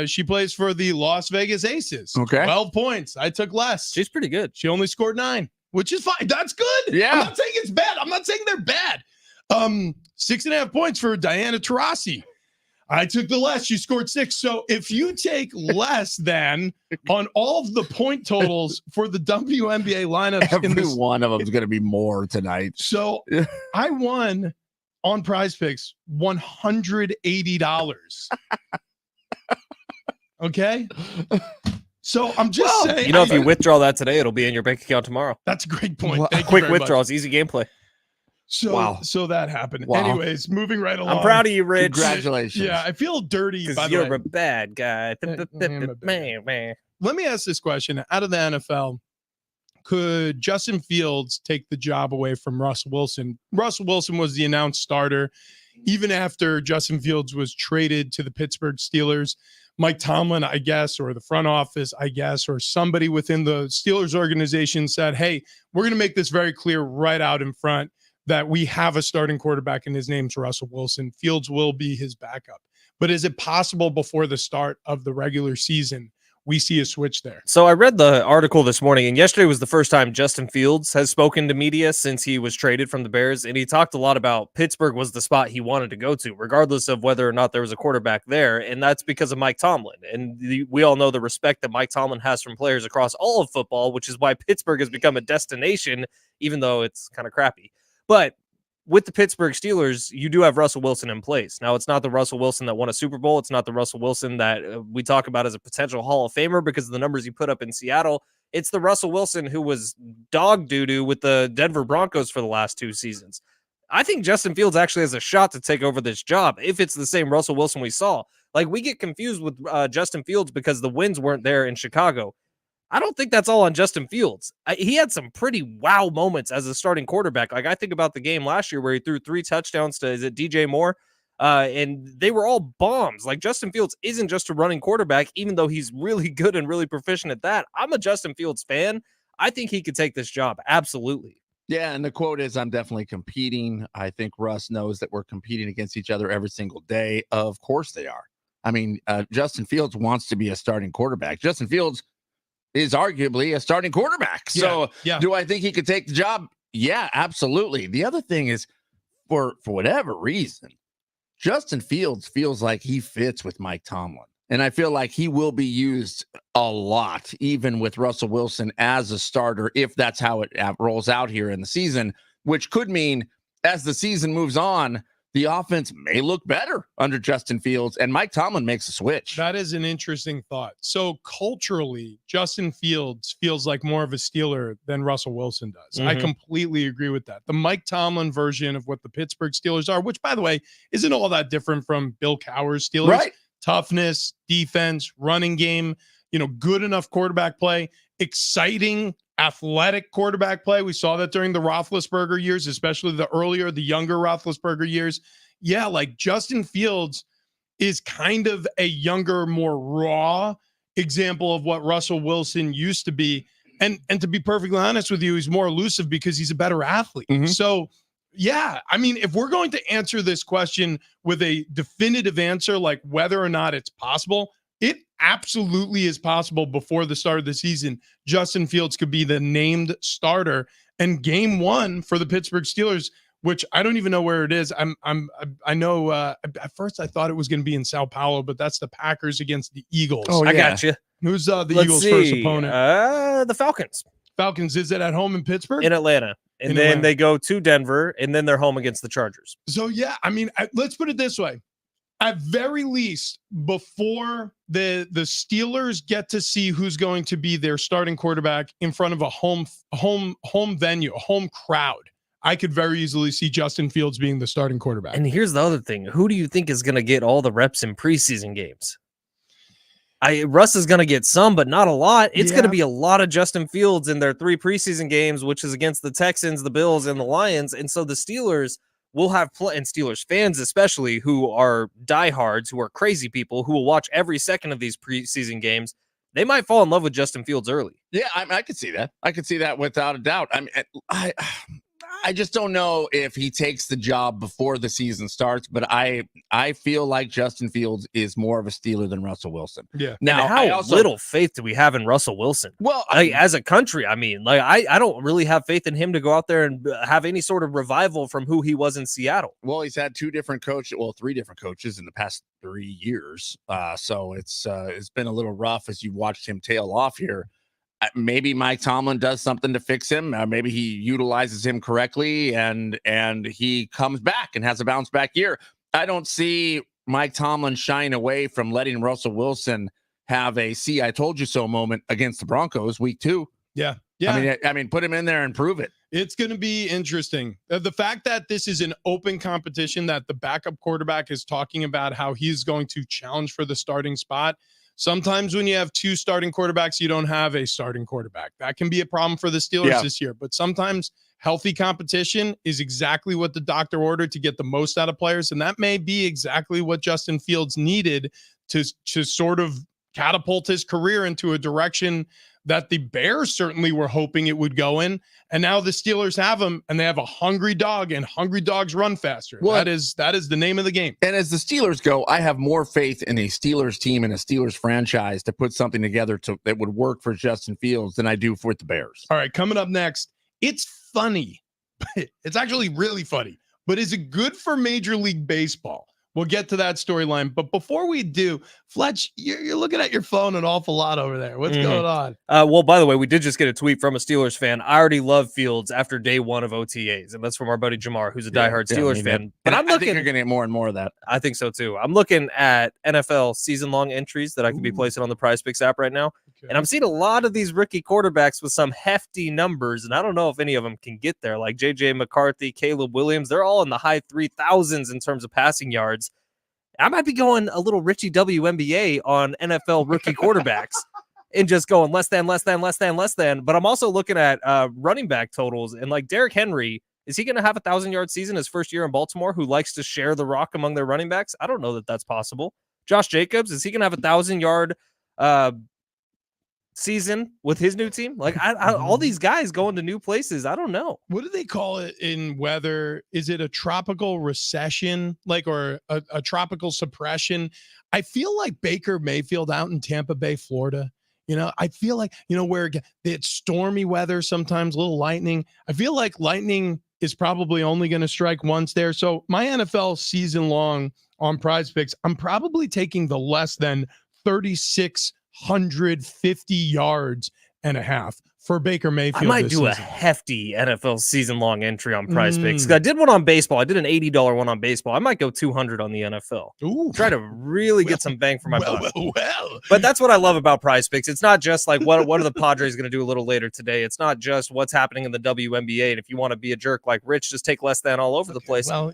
She plays for the Las Vegas Aces. Okay. 12 points. I took less. She's pretty good. She only scored 9, which is fine. That's good. Yeah. I'm not saying it's bad. I'm not saying they're bad. 6.5 points for Diana Taurasi. I took the less. She scored 6. So if you take less than on all of the point totals for the WNBA lineups, Every one of them is going to be more tonight. So I won on Prize Picks $180. Okay. So I'm just saying. You know, if you withdraw that today, it'll be in your bank account tomorrow. That's a great point. Thank you Quick very much. withdrawals, easy gameplay. So, so that happened. Wow. Anyways, moving right along. I'm proud of you, Rich. Congratulations. Yeah, I feel dirty. By Because the way. you're a bad guy. Man. Let me ask this question. Out of the NFL, could Justin Fields take the job away from Russell Wilson? Russell Wilson was the announced starter. Even after Justin Fields was traded to the Pittsburgh Steelers, Mike Tomlin, I guess, or the front office, I guess, or somebody within the Steelers organization said, hey, we're going to make this very clear right out in front that we have a starting quarterback and his name's Russell Wilson. Fields will be his backup. But is it possible before the start of the regular season we see a switch there? So I read the article this morning, and yesterday was the first time Justin Fields has spoken to media since he was traded from the Bears, and he talked a lot about Pittsburgh was the spot he wanted to go to, regardless of whether or not there was a quarterback there, and that's because of Mike Tomlin. And we all know the respect that Mike Tomlin has from players across all of football, which is why Pittsburgh has become a destination, even though it's kind of crappy. But with the Pittsburgh Steelers, you do have Russell Wilson in place. Now, it's not the Russell Wilson that won a Super Bowl. It's not the Russell Wilson that we talk about as a potential Hall of Famer because of the numbers he put up in Seattle. It's the Russell Wilson who was dog doo-doo with the Denver Broncos for the last 2 seasons. I think Justin Fields actually has a shot to take over this job if it's the same Russell Wilson we saw. Like, we get confused with Justin Fields because the wins weren't there in Chicago. I don't think that's all on Justin Fields. He had some pretty wow moments as a starting quarterback. Like, I think about the game last year where he threw 3 touchdowns to, is it DJ Moore? And they were all bombs. Like, Justin Fields isn't just a running quarterback, even though he's really good and really proficient at that. I'm a Justin Fields fan. I think he could take this job. Absolutely. Yeah, and the quote is, I'm definitely competing. I think Russ knows that we're competing against each other every single day. Of course they are. I mean, Justin Fields wants to be a starting quarterback. Justin Fields is arguably a starting quarterback. So do I think he could take the job? Yeah, absolutely. The other thing is, for whatever reason, Justin Fields feels like he fits with Mike Tomlin. And I feel like he will be used a lot, even with Russell Wilson as a starter, if that's how it rolls out here in the season, which could mean as the season moves on, the offense may look better under Justin Fields, and Mike Tomlin makes a switch. That is an interesting thought. So culturally, Justin Fields feels like more of a Steeler than Russell Wilson does. I completely agree with that. The Mike Tomlin version of what the Pittsburgh Steelers are, which, by the way, isn't all that different from Bill Cowher's Steelers. Right. Toughness, defense, running game, good enough quarterback play, exciting, athletic quarterback play. We saw that during the Roethlisberger years, especially the younger Roethlisberger years. Yeah, like Justin Fields is kind of a younger, more raw example of what Russell Wilson used to be. And to be perfectly honest with you, he's more elusive because he's a better athlete. So, yeah, I mean, if we're going to answer this question with a definitive answer, like whether or not it's possible, it absolutely is possible before the start of the season. Justin Fields could be the named starter. And game one for the Pittsburgh Steelers, which I don't even know where it is. I know at first I thought it was going to be in Sao Paulo, but that's the Packers against the Eagles. Oh, I got you. Who's the Eagles' first opponent? The Falcons. Falcons. Is it at home in Pittsburgh? In Atlanta. And then they go to Denver, and then they're home against the Chargers. So, yeah, I mean, let's put it this way. At very least, before the Steelers get to see who's going to be their starting quarterback in front of a home venue, a home crowd, I could very easily see Justin Fields being the starting quarterback. And here's the other thing. Who do you think is going to get all the reps in preseason games? Russ is going to get some, but not a lot. It's going to be a lot of Justin Fields in their 3 preseason games, which is against the Texans, the Bills, and the Lions. And so the Steelers will have and Steelers fans especially, who are diehards, who are crazy people, who will watch every second of these preseason games. They might fall in love with Justin Fields early. Yeah, I could see that. I could see that without a doubt. I mean, I just don't know if he takes the job before the season starts, but I feel like Justin Fields is more of a Steeler than Russell Wilson. Yeah. Now, how little faith do we have in Russell Wilson? Well, as a country, I mean, I don't really have faith in him to go out there and have any sort of revival from who he was in Seattle. Well, he's had 3 different coaches in the past 3 years. So it's been a little rough as you watched him tail off here. Maybe Mike Tomlin does something to fix him. Maybe he utilizes him correctly and he comes back and has a bounce back year. I don't see Mike Tomlin shying away from letting Russell Wilson have a "see, I told you so" moment against the Broncos week 2. Yeah. I mean, put him in there and prove it. It's going to be interesting. The fact that this is an open competition, that the backup quarterback is talking about how he's going to challenge for the starting spot. Sometimes when you have 2 starting quarterbacks, you don't have a starting quarterback. That can be a problem for the Steelers this year. But sometimes healthy competition is exactly what the doctor ordered to get the most out of players. And that may be exactly what Justin Fields needed to sort of catapult his career into a direction that the Bears certainly were hoping it would go in. And now the Steelers have him, and they have a hungry dog, and hungry dogs run faster. Well, that is the name of the game. And as the Steelers go, I have more faith in a Steelers team and a Steelers franchise to put something together that would work for Justin Fields than I do for the Bears. All right, coming up next, it's funny. It's actually really funny. But is it good for Major League Baseball? We'll get to that storyline. But before we do, Fletch, you're looking at your phone an awful lot over there. What's going on? Well, by the way, we did just get a tweet from a Steelers fan. I already love Fields after day 1 of OTAs. And that's from our buddy Jamar, who's a diehard Steelers fan. But I think you're going to get more and more of that. I think so, too. I'm looking at NFL season-long entries that I could be placing on the Prize Picks app right now. Okay. And I'm seeing a lot of these rookie quarterbacks with some hefty numbers. And I don't know if any of them can get there. Like J.J. McCarthy, Caleb Williams. They're all in the high 3,000s in terms of passing yards. I might be going a little Richie WNBA on NFL rookie quarterbacks and just going less than. But I'm also looking at running back totals, and like Derrick Henry, is he going to have 1,000-yard season his first year in Baltimore, who likes to share the rock among their running backs? I don't know that that's possible. Josh Jacobs, is he going to have 1,000-yard season with his new team? Like all these guys going to new places. I don't know. What do they call it in weather? Is it a tropical recession, or a tropical suppression? I feel like Baker Mayfield out in Tampa Bay, Florida, I feel like, where it's stormy weather, sometimes a little lightning. I feel like lightning is probably only going to strike once there. So my NFL season long on Prize Picks, I'm probably taking the less than 3,650 yards and a half for Baker Mayfield. I might this do a season. hefty NFL season long entry on Prize Picks. I did one on baseball. I did an $80 one on baseball. I might go 200 on the NFL. Ooh. Try to really get some bang for my buck. Well. But that's what I love about Prize Picks. It's not just like what are the Padres going to do a little later today. It's not just what's happening in the WNBA. And if you want to be a jerk like Rich, just take less than all over the place. Well,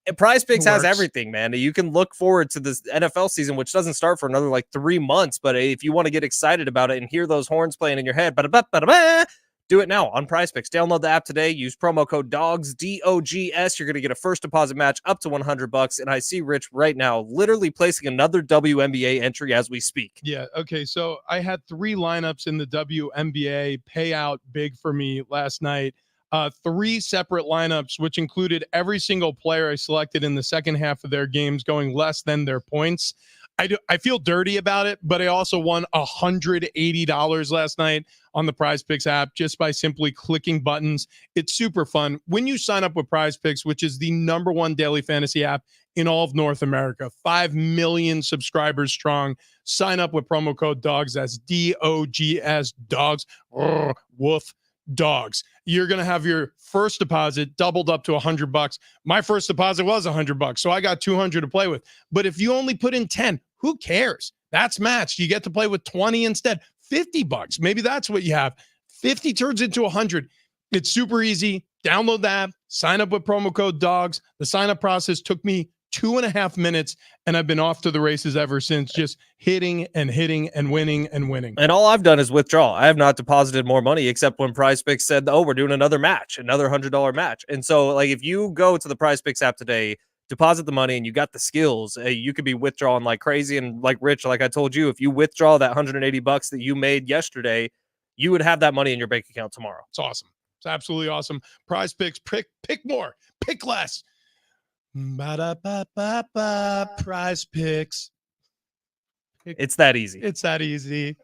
And Prize Picks has works. everything, man. You can look forward to this NFL season, which doesn't start for another like 3 months. But if you want to get excited about it and hear those horns playing in your head, do it now on Prize Picks. Download the app today. Use promo code DOGS, DOGS. You're going to get a first deposit match up to $100. And I see Rich right now literally placing another WNBA entry as we speak. Yeah. Okay. So I had 3 lineups in the WNBA payout big for me last night. 3 separate lineups, which included every single player I selected in the second half of their games going less than their points. I feel dirty about it, but I also won $180 last night on the Prize Picks app just by simply clicking buttons. It's super fun. When you sign up with Prize Picks, which is the #1 daily fantasy app in all of North America, 5 million subscribers strong, sign up with promo code DOGS. That's DOGS, dogs, woof, dogs. You're going to have your first deposit doubled up to $100. My first deposit was $100, so I got 200 to play with. But if you only put in 10, who cares? That's matched. You get to play with 20 instead. $50. Maybe that's what you have. 50 turns into 100. It's super easy. Download the app, sign up with promo code DOGS. The sign-up process took me 2.5 minutes, and I've been off to the races ever since, just hitting and winning and winning. And all I've done is withdraw. I have not deposited more money except when Prize Picks said, oh, we're doing another match, another $100 match. And so, like, if you go to the Prize Picks app today, deposit the money, and you got the skills, you could be withdrawing like crazy. And like Rich, like I told you, if you withdraw that $180 that you made yesterday, you would have that money in your bank account tomorrow. It's awesome. It's absolutely awesome. Prize Picks, pick more, pick less. Ba-da-ba-ba-ba, Prize Picks. It's that easy. It's that easy.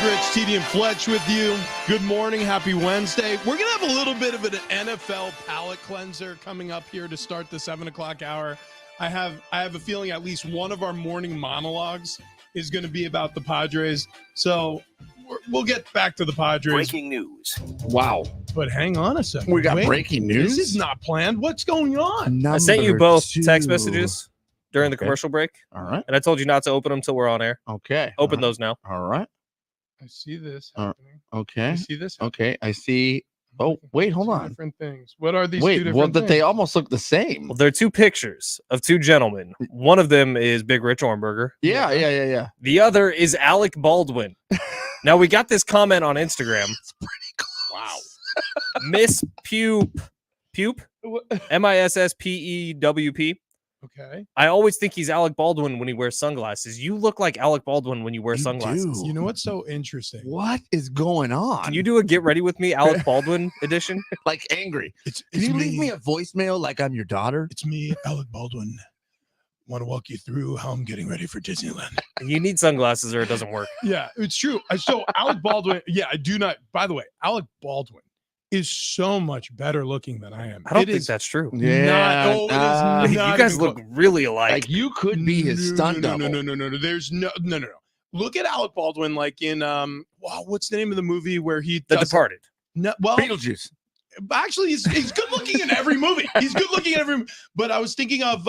Rich, TD, and Fletch with you. Good morning. Happy Wednesday. We're going to have a little bit of an NFL palate cleanser coming up here to start the 7 o'clock hour. I have a feeling at least one of our morning monologues is going to be about the Padres. So we'll get back to the Padres. Breaking news. Wow. But hang on a second. We got breaking news? This is not planned. What's going on? I sent you both Two. text messages during the commercial break, All right. and I told you not to open them till we're on air. Okay. Open those now. All right. I see this Uh, happening. Okay. I see this happening. Okay. I see. Oh, wait, hold Two on. Different things. What are these two Wait, different well, that things? they almost look the same. Well, there are two pictures of two gentlemen. One of them is Big Rich Ornberger. Yeah. The other is Alec Baldwin. Now, we got this comment on Instagram. It's pretty close. Wow. Miss Pupe. MISSPEWP. Okay. I always think he's Alec Baldwin when he wears sunglasses. You look like Alec Baldwin when you wear You sunglasses. do. You know what's so interesting? What is going on? Can you do a Get Ready With Me Alec Baldwin edition? like angry? It's Can you leave me a voicemail like I'm your daughter? It's me, Alec Baldwin. Want to walk you through how I'm getting ready for Disneyland. You need sunglasses or it doesn't work. Yeah, it's true. So Alec Baldwin, I do not. By the way, Alec Baldwin is so much better looking than I am. I don't It think is that's true. it is not You guys even look close. really alike. Like you could be his stunt double. No. There's no. Look at Alec Baldwin, like in what's the name of the movie where he The does Departed. No, well, Beetlejuice. actually, he's good looking in every movie. He's good looking in every. But I was thinking of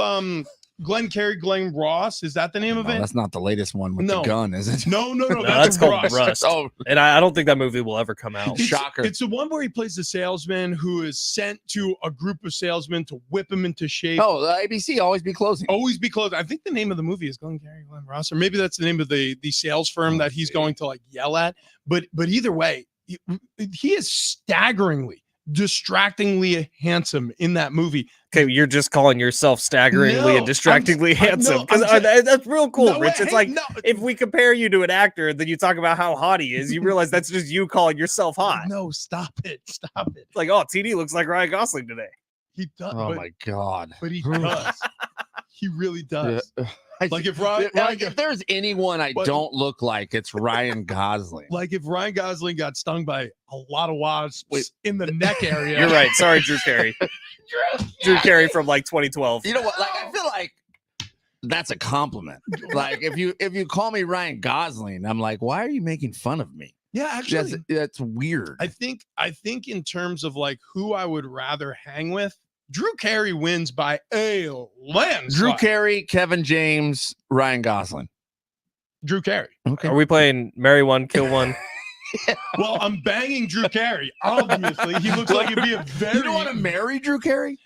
Glenn Ross. Is that the name of No, it? that's not the latest one with No. the gun, is it? No, that's called Rust. Rust. Oh, And I don't think that movie will ever come out. Shocker. It's the one where he plays the salesman who is sent to a group of salesmen to whip him into shape. oh, the ABC always be closing. Always be close. I think the name of the movie is Glenn Ross, or maybe that's the name of the sales firm that he's going to like yell at. But either way, he is staggeringly, distractingly handsome in that movie. Okay, you're just calling yourself staggeringly and distractingly handsome. Because that's real cool, No, Rich. hey, It's like no. if we compare you to an actor, then you talk about how hot he is. You realize that's just you calling yourself hot. No, stop it. Stop it. It's like, oh, TD looks like Ryan Gosling today. He does. Oh but, my God. but he does. He really does. Like if Ryan, if there's anyone I But- don't look like, it's Ryan Gosling. like if Ryan Gosling got stung by a lot of wasps Wait. in the neck area. You're right. Sorry, Drew Carey. Drew Carey from like 2012. You know what? Like I feel like that's a compliment. Like if you call me Ryan Gosling, I'm like, why are you making fun of me? Yeah, actually, That's weird. I think in terms of like who I would rather hang with, Drew Carey wins by a landslide. Drew Carey, Kevin James, Ryan Gosling. Drew Carey. Okay. Are we playing Marry One, Kill One? Well, I'm banging Drew Carey. Obviously, he looks like he'd be a very. You don't want to marry Drew Carey?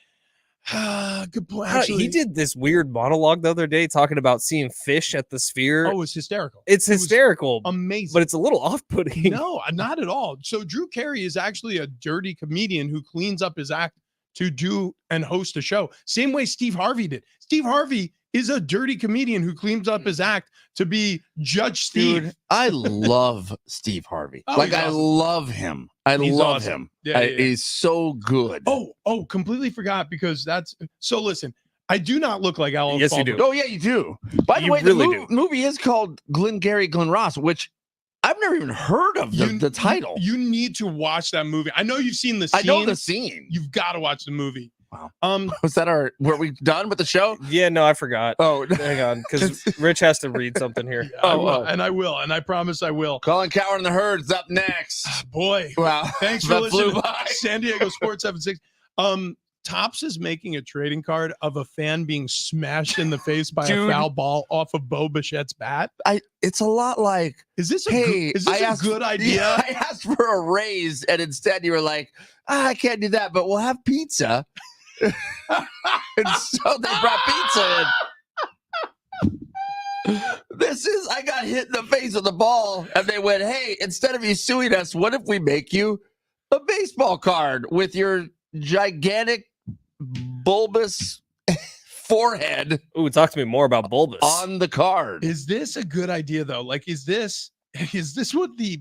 Good point. He Actually, did this weird monologue the other day talking about seeing fish at the Sphere. Oh, it's hysterical. It's It was hysterical, amazing. but it's a little off-putting. No, not at all. So Drew Carey is actually a dirty comedian who cleans up his act to do and host a show. Same way Steve Harvey did. Steve Harvey is a dirty comedian who cleans up his act to be Judge Steve. Dude, I love Steve Harvey. Oh, like he's I awesome. love him. I He's love awesome. him. Yeah. He's so good. Oh, completely forgot because that's so. Listen, I do not look like Alec Yes, you Baldwin. do. Oh yeah, you do. By the You way, really the movie is called Glengarry Glen Ross, which I've never even heard of the title. You need to watch that movie. I know you've seen the scene. I know the scene. You've got to watch the movie. Wow. Was that were we done with the show? Yeah, no, I forgot. Oh, Hang on, because Rich has to read something here. I will, and I promise I will. Colin Coward and the Herd's up next. Boy, Wow. thanks for That flew listening. by. San Diego Sports 76. Topps is making a trading card of a fan being smashed in the face by a Dude. foul ball off of Bo Bichette's bat. It's a lot like, Is this hey, a good idea? Yeah, I asked for a raise, and instead you were like, I can't do that, but we'll have pizza. And so they brought pizza in. I got hit in the face with the ball, and they went, hey, instead of you suing us, what if we make you a baseball card with your gigantic bulbous forehead Ooh, talk to me more about Bulbous. on the card? Is this a good idea though? Like, is this what the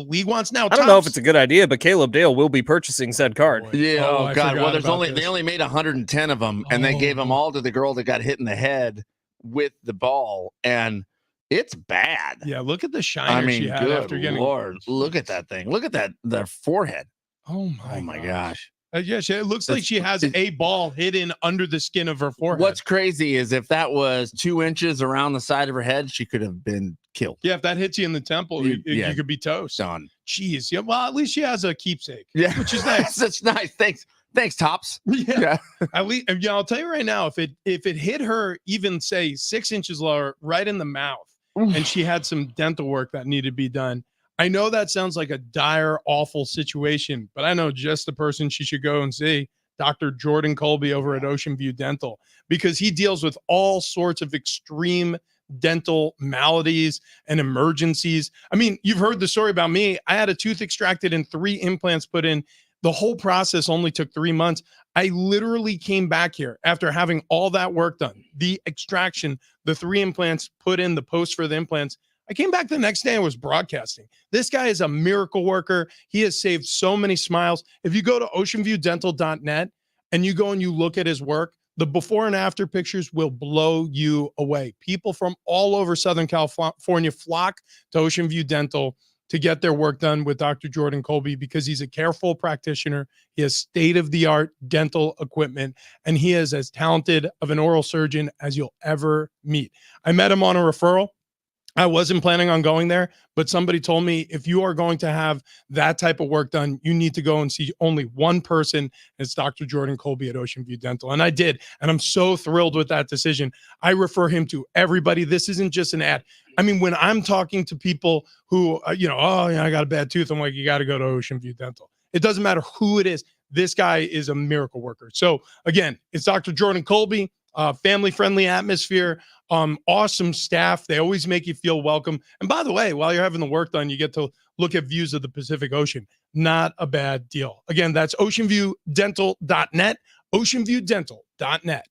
league wants now? I don't know if it's a good idea, but Caleb Dale will be purchasing said card. Yeah. Oh, Oh, I God. forgot Well, about they this. only made 110 of them, and they gave them Oh. all to the girl that got hit in the head with the ball. And It's bad. Yeah, look at the shiner she had good after getting. Lord. Look at that thing. Look at that. The forehead. Oh my gosh. Yeah, it looks like she has a ball hidden under the skin of her forehead. What's crazy is if that was 2 inches around the side of her head, she could have been killed. Yeah, if that hits you in the temple, you could be toast. Done. Jeez. Yeah. Well, at least she has a keepsake. Yeah, which is nice. That's nice. Thanks, Tops. Yeah. At least, yeah. I'll tell you right now, if it hit her even say 6 inches lower, right in the mouth, and she had some dental work that needed to be done. I know that sounds like a dire, awful situation, but I know just the person she should go and see. Dr. Jordan Colby over at Ocean View Dental, because he deals with all sorts of extreme dental maladies and emergencies. I mean, you've heard the story about me. I had a tooth extracted and 3 implants put in. The whole process only took 3 months. I literally came back here after having all that work done, the extraction, the 3 implants put in, the post for the implants. I came back the next day and was broadcasting. This guy is a miracle worker. He has saved so many smiles. If you go to oceanviewdental.net and you go and you look at his work, the before and after pictures will blow you away. People from all over Southern California flock to Ocean View Dental to get their work done with Dr. Jordan Colby because he's a careful practitioner. He has state-of-the-art dental equipment, and he is as talented of an oral surgeon as you'll ever meet. I met him on a referral. I wasn't planning on going there, but somebody told me if you are going to have that type of work done, you need to go and see only one person. It's Dr. Jordan Colby at Ocean View Dental. And I did. And I'm so thrilled with that decision. I refer him to everybody. This isn't just an ad. I mean, when I'm talking to people who, I got a bad tooth, I'm like, you got to go to Ocean View Dental. It doesn't matter who it is. This guy is a miracle worker. So again, it's Dr. Jordan Colby. Family-friendly atmosphere, awesome staff. They always make you feel welcome. And by the way, while you're having the work done, you get to look at views of the Pacific Ocean. Not a bad deal. Again, that's oceanviewdental.net, oceanviewdental.net.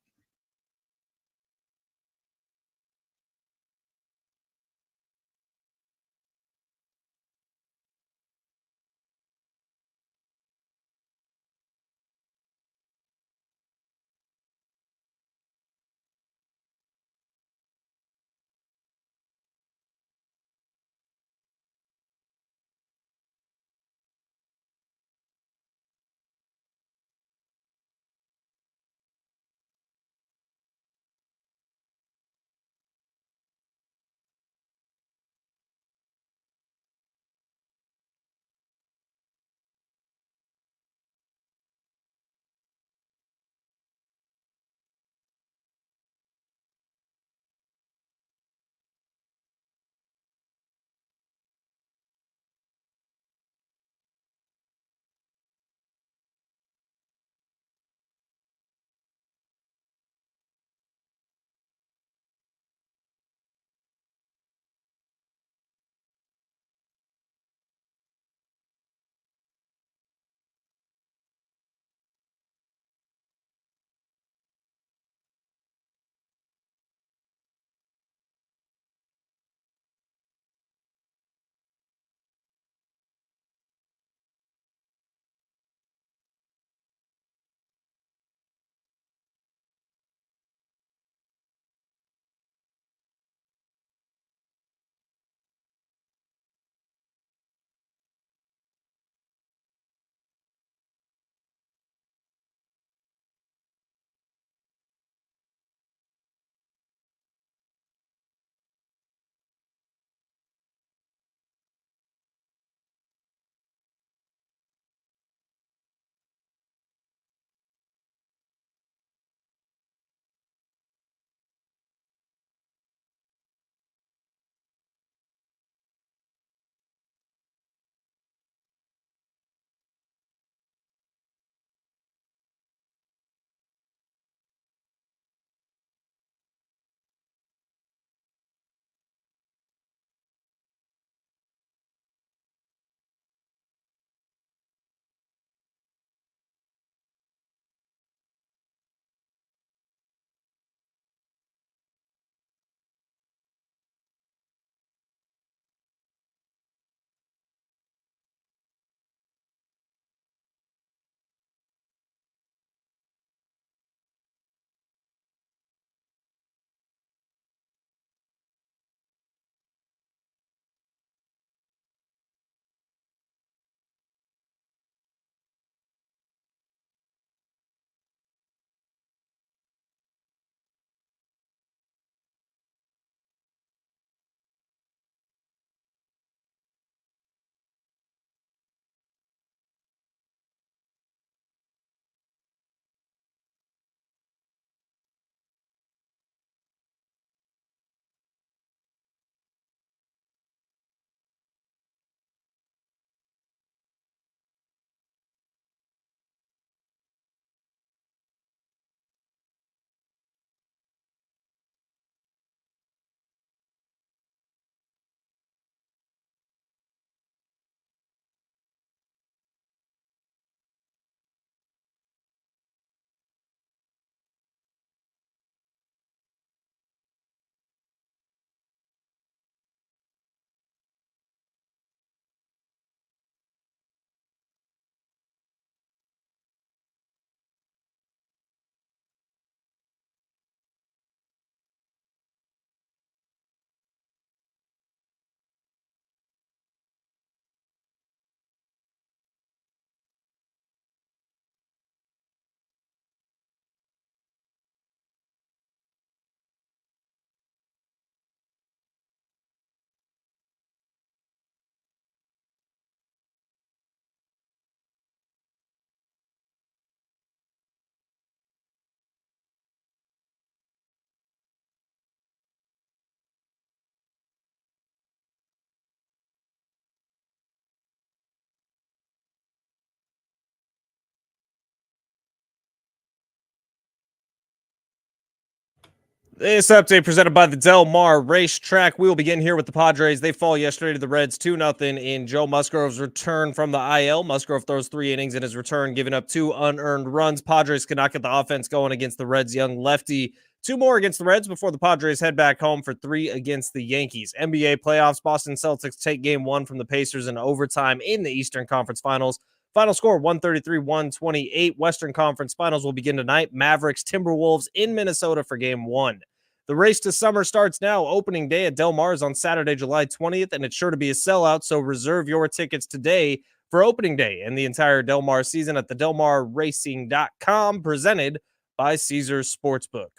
This update presented by the Del Mar Racetrack. We will begin here with the Padres. They fall yesterday to the Reds 2-0 in Joe Musgrove's return from the IL. Musgrove throws 3 innings in his return, giving up 2 unearned runs. Padres could not get the offense going against the Reds' young lefty. 2 more against the Reds before the Padres head back home for 3 against the Yankees. NBA playoffs, Boston Celtics take game 1 from the Pacers in overtime in the Eastern Conference Finals. Final score, 133-128. Western Conference Finals will begin tonight. Mavericks, Timberwolves in Minnesota for game 1. The race to summer starts now. Opening day at Del Mar is on Saturday, July 20th, and it's sure to be a sellout, so reserve your tickets today for opening day and the entire Del Mar season at the delmarracing.com, presented by Caesars Sportsbook.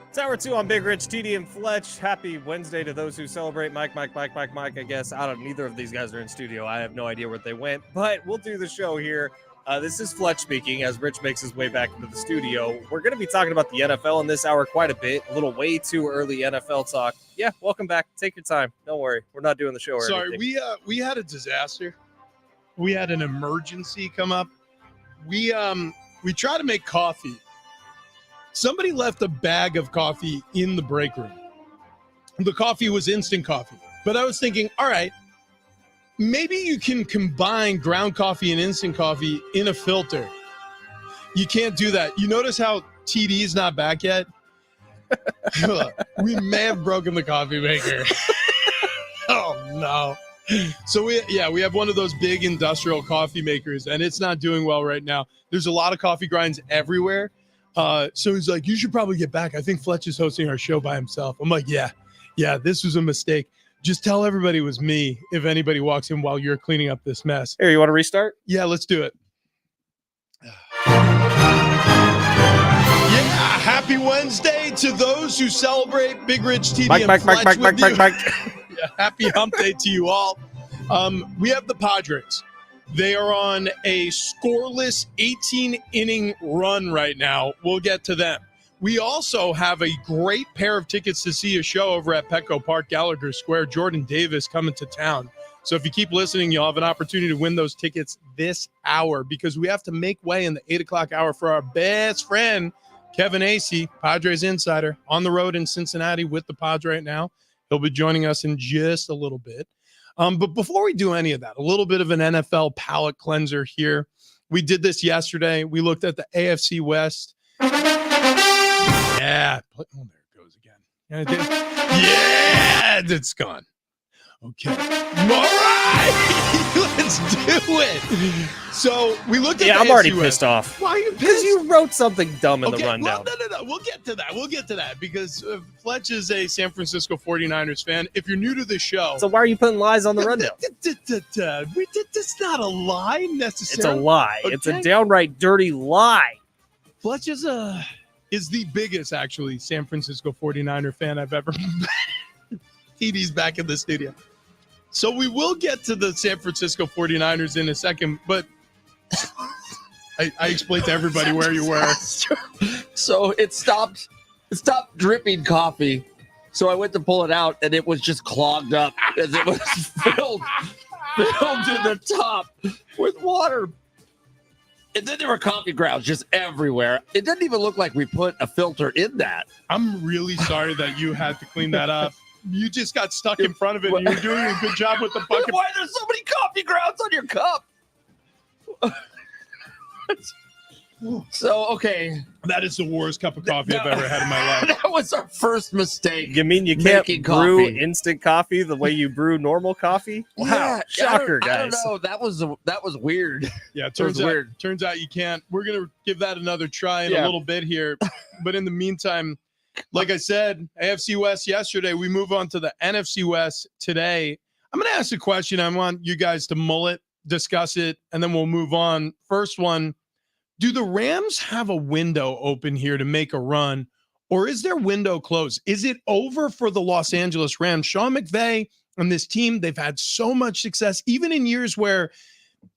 It's hour 2 on Big Rich, TD, and Fletch. Happy Wednesday to those who celebrate. Mike, I guess. Neither of these guys are in studio. I have no idea where they went, but we'll do the show here. This is Fletch speaking as Rich makes his way back into the studio. We're going to be talking about the NFL in this hour quite a bit. A little way too early NFL talk. Yeah, welcome back. Take your time. Don't worry. We're not doing the show. Sorry, we had a disaster. We had an emergency come up. We tried to make coffee. Somebody left a bag of coffee in the break room. The coffee was instant coffee. But I was thinking, all right, maybe you can combine ground coffee and instant coffee in a filter. You can't do that. You notice how TD is not back yet? We may have broken the coffee maker. Oh, no. So we have one of those big industrial coffee makers, and it's not doing well right now. There's a lot of coffee grinds everywhere. So he's like, you should probably get back. I think Fletch is hosting our show by himself. I'm like, yeah, this was a mistake. Just tell everybody it was me if anybody walks in while you're cleaning up this mess. Here, you want to restart? Yeah, let's do it. Yeah, happy Wednesday to those who celebrate Big Rich TD and Fletch with you. Yeah, happy hump day to you all. We have the Padres. They are on a scoreless 18-inning run right now. We'll get to them. We also have a great pair of tickets to see a show over at Petco Park, Gallagher Square. Jordan Davis coming to town. So if you keep listening, you'll have an opportunity to win those tickets this hour because we have to make way in the 8 o'clock hour for our best friend, Kevin Acey, Padres insider, on the road in Cincinnati with the Padres right now. He'll be joining us in just a little bit. But before we do any of that, a little bit of an NFL palate cleanser here. We did this yesterday. We looked at the AFC West. Yeah. Oh, there it goes again. Yeah, it's gone. Okay. All right. Let's do it. So we looked at the I'm AFC already West. pissed off. Why are you pissed? Because you wrote something dumb in the rundown. Well, no. We'll get to that because Fletch is a San Francisco 49ers fan. If you're new to the show. So why are you putting lies on the rundown? That's not a lie necessarily. It's a lie. Okay. It's a downright dirty lie. Fletch is the biggest, actually, San Francisco 49er fan I've ever met. TD's back in the studio. So we will get to the San Francisco 49ers in a second, but I explained to everybody where you were. So it stopped dripping coffee. So I went to pull it out, and it was just clogged up as it was filled to the top with water. And then there were coffee grounds just everywhere. It didn't even look like we put a filter in that. I'm really sorry that you had to clean that up. You just got stuck in front of it, and you were doing a good job with the bucket. Why are there so many coffee grounds on your cup? So, okay. That is the worst cup of coffee I've ever had in my life. That was our first mistake. You mean you can't making brew coffee. instant coffee the way you brew normal coffee? Wow, Yeah, shocker, I guys. don't know. That was weird. Yeah, Turns turns out you can't. We're going to give that another try in a little bit here. But in the meantime, like I said, AFC West yesterday, we move on to the NFC West today. I'm going to ask a question. I want you guys to mull it, discuss it, and then we'll move on. First one, do the Rams have a window open here to make a run, or is their window closed? Is it over for the Los Angeles Rams? Sean McVay and this team, they've had so much success, even in years where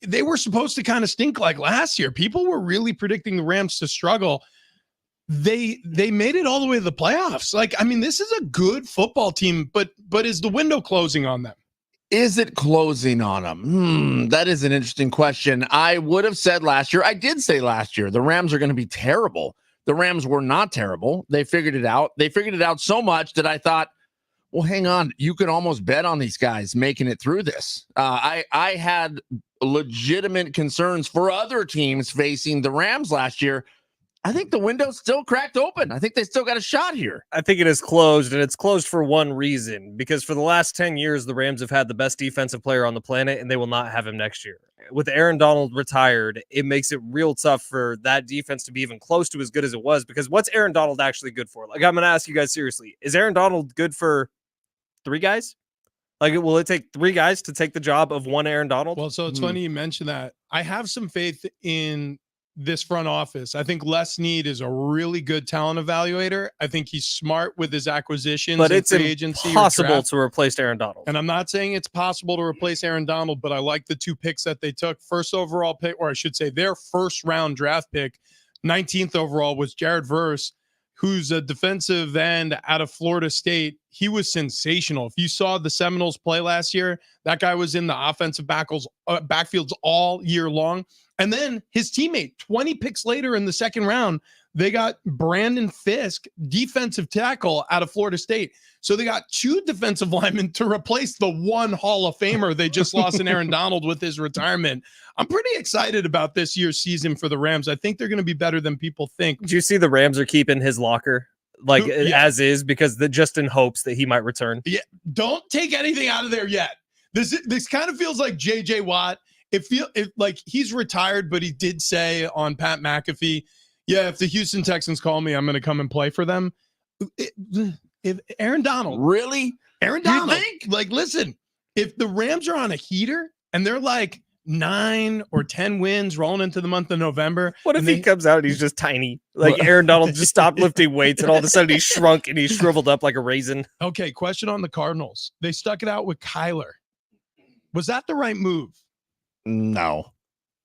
they were supposed to kind of stink like last year. People were really predicting the Rams to struggle. they made it all the way to the playoffs. Like, I mean, this is a good football team, but is the window closing on them? Is it closing on them? That is an interesting question. I would have said last year, I did say last year, the Rams are going to be terrible. The Rams were not terrible. They figured it out. They figured it out so much that I thought, well, hang on, you could almost bet on these guys making it through this. I had legitimate concerns for other teams facing the Rams last year. I think the window's still cracked open. I think they still got a shot here. I think it is closed, and it's closed for one reason, because for the last 10 years, the Rams have had the best defensive player on the planet, and they will not have him next year. With Aaron Donald retired, it makes it real tough for that defense to be even close to as good as it was, because what's Aaron Donald actually good for? Like, I'm going to ask you guys seriously. Is Aaron Donald good for 3 guys? Like, will it take 3 guys to take the job of one Aaron Donald? Well, so it's funny you mentioned that. I have some faith in this front office. I think Les Snead is a really good talent evaluator. I think he's smart with his acquisitions, but it's impossible to replace Aaron Donald. And I'm not saying it's possible to replace Aaron Donald, but I like the 2 picks that they took. First overall pick, or I should say their first round draft pick, 19th overall, was Jared Verse, who's a defensive end out of Florida State. He was sensational. If you saw the Seminoles play last year, that guy was in the offensive backfields all year long. And then his teammate, 20 picks later in the second round, they got Brandon Fisk, defensive tackle out of Florida State. So they got 2 defensive linemen to replace the one Hall of Famer they just lost in Aaron Donald with his retirement. I'm pretty excited about this year's season for the Rams. I think they're going to be better than people think. Do you see the Rams are keeping his locker as is, because just in hopes that he might return? Yeah, don't take anything out of there yet. This kind of feels like J.J. Watt. It like he's retired, but he did say on Pat McAfee, yeah, if the Houston Texans call me, I'm going to come and play for them. If Aaron Donald. Really? Aaron Donald. You think? Like, listen, if the Rams are on a heater and they're like 9 or 10 wins rolling into the month of November. What if he comes out and he's just tiny? Like Aaron Donald just stopped lifting weights and all of a sudden he's shrunk and he's shriveled up like a raisin. Okay, question on the Cardinals. They stuck it out with Kyler. Was that the right move? No.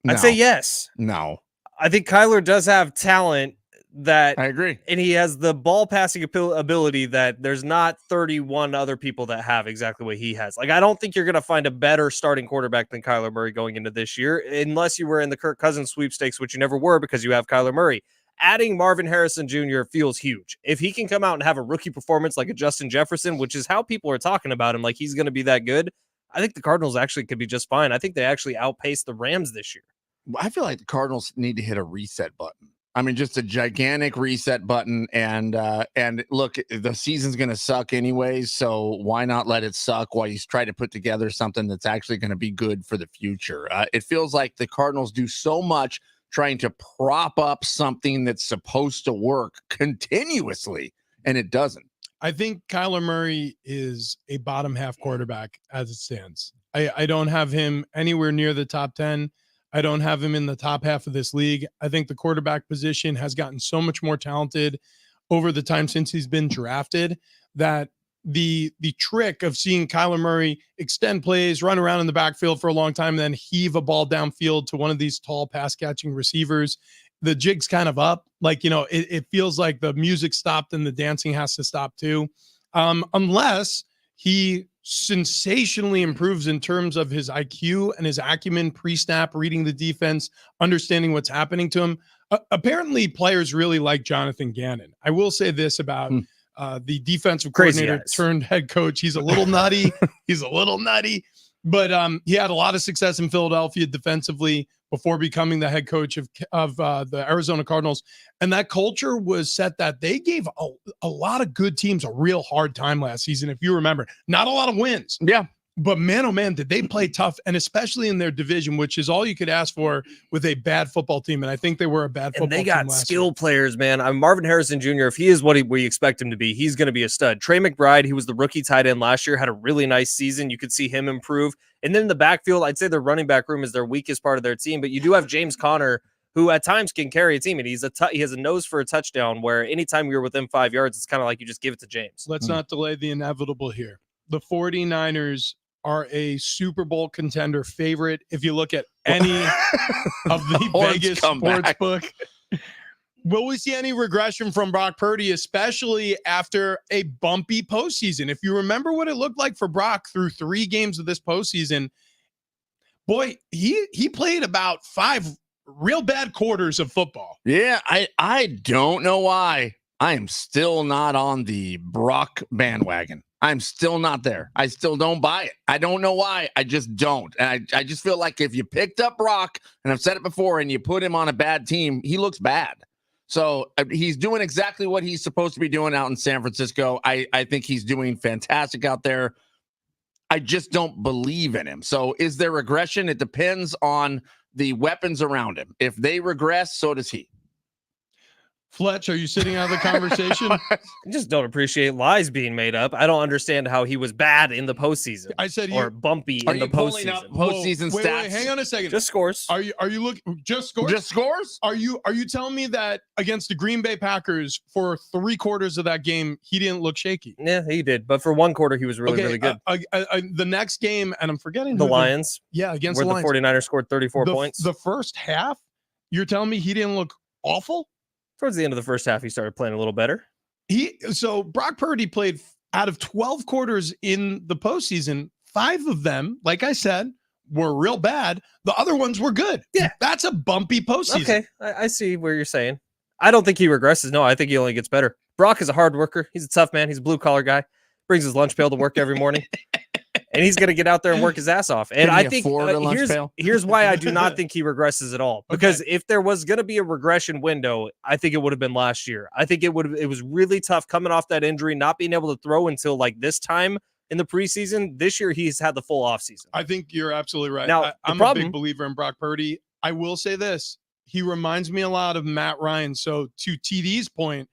I'd say yes. No. I think Kyler does have talent that I agree. And he has the ball passing ability that there's not 31 other people that have exactly what he has. Like, I don't think you're going to find a better starting quarterback than Kyler Murray going into this year, unless you were in the Kirk Cousins sweepstakes, which you never were because you have Kyler Murray. Adding Marvin Harrison Jr. feels huge. If he can come out and have a rookie performance like a Justin Jefferson, which is how people are talking about him, like he's going to be that good, I think the Cardinals actually could be just fine. I think they actually outpaced the Rams this year. I feel like the Cardinals need to hit a reset button. I mean, just a gigantic reset button. And look, the season's going to suck anyways, so why not let it suck while you try to put together something that's actually going to be good for the future? It feels like the Cardinals do so much trying to prop up something that's supposed to work continuously, and it doesn't. I think Kyler Murray is a bottom half quarterback as it stands. I don't have him anywhere near the top 10. I don't have him in the top half of this league. I think the quarterback position has gotten so much more talented over the time since he's been drafted that the trick of seeing Kyler Murray extend plays, run around in the backfield for a long time, and then heave a ball downfield to one of these tall pass catching receivers, the jig's kind of up. Like, it feels like the music stopped and the dancing has to stop too. Unless he sensationally improves in terms of his IQ and his acumen, pre-snap, reading the defense, understanding what's happening to him. Apparently players really like Jonathan Gannon. I will say this about the defensive coordinator turned head coach. He's a little nutty. But he had a lot of success in Philadelphia defensively before becoming the head coach of the Arizona Cardinals. And that culture was set that they gave a lot of good teams a real hard time last season. If you remember, not a lot of wins. Yeah. But man, oh man, did they play tough, and especially in their division, which is all you could ask for with a bad football team. And I think they were a bad football team. And they got skill players, man. Marvin Harrison Jr., if he is what we expect him to be, he's going to be a stud. Trey McBride, he was the rookie tight end last year, had a really nice season. You could see him improve. And then in the backfield, I'd say their running back room is their weakest part of their team. But you do have James Conner, who at times can carry a team, and he has a nose for a touchdown where anytime you're within 5 yards, it's kind of like you just give it to James. Let's not delay the inevitable here. The 49ers are a Super Bowl contender favorite. If you look at any of the Vegas sports book, Will we see any regression from Brock Purdy, especially after a bumpy postseason? If you remember what it looked like for Brock through 3 games of this postseason, boy, he played about 5 real bad quarters of football. Yeah, I don't know why. I am still not on the Brock bandwagon. I'm still not there. I still don't buy it. I don't know why. I just don't. And I just feel like if you picked up Brock, and I've said it before, and you put him on a bad team, he looks bad. So he's doing exactly what he's supposed to be doing out in San Francisco. I think he's doing fantastic out there. I just don't believe in him. So is there regression? It depends on the weapons around him. If they regress, so does he. Fletch, are you sitting out of the conversation? I just don't appreciate lies being made up. I don't understand how he was bad in the postseason. I said or bumpy Are in you the pulling up postseason. postseason Wait, stats? hang on a second. Just scores. Are you looking just scores? Just scores? Are you telling me that against the Green Bay Packers for 3 quarters of that game he didn't look shaky? Yeah, he did. But for 1 quarter, he was really good. The next game, and I'm forgetting The who Lions, against where the Lions. the 49ers scored 34 points. The first half, you're telling me he didn't look awful? Towards the end of the first half, he started playing a little better. So Brock Purdy played out of 12 quarters in the postseason. 5 of them, like I said, were real bad. The other ones were good. Yeah. That's a bumpy postseason. Okay, I see where you're saying. I don't think he regresses. No, I think he only gets better. Brock is a hard worker. He's a tough man. He's a blue-collar guy. Brings his lunch pail to work every morning. And he's going to get out there and work his ass off. And I think here's why I do not think he regresses at all. Because if there was going to be a regression window, I think it would have been last year. I think it was really tough coming off that injury, not being able to throw until like this time in the preseason. This year, he's had the full offseason. I think you're absolutely right. Now, I'm a big believer in Brock Purdy. I will say this. He reminds me a lot of Matt Ryan. So to TD's point,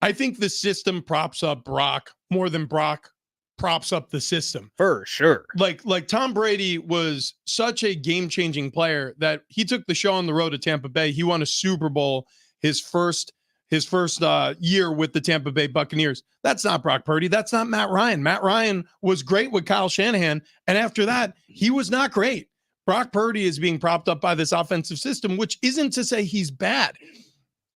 I think the system props up Brock more than Brock props up the system. For sure. Like Tom Brady was such a game-changing player that he took the show on the road to Tampa Bay. He won a Super Bowl his first year with the Tampa Bay Buccaneers. That's not Brock Purdy. That's not Matt Ryan. Matt Ryan was great with Kyle Shanahan, and after that, he was not great. Brock Purdy is being propped up by this offensive system, which isn't to say he's bad.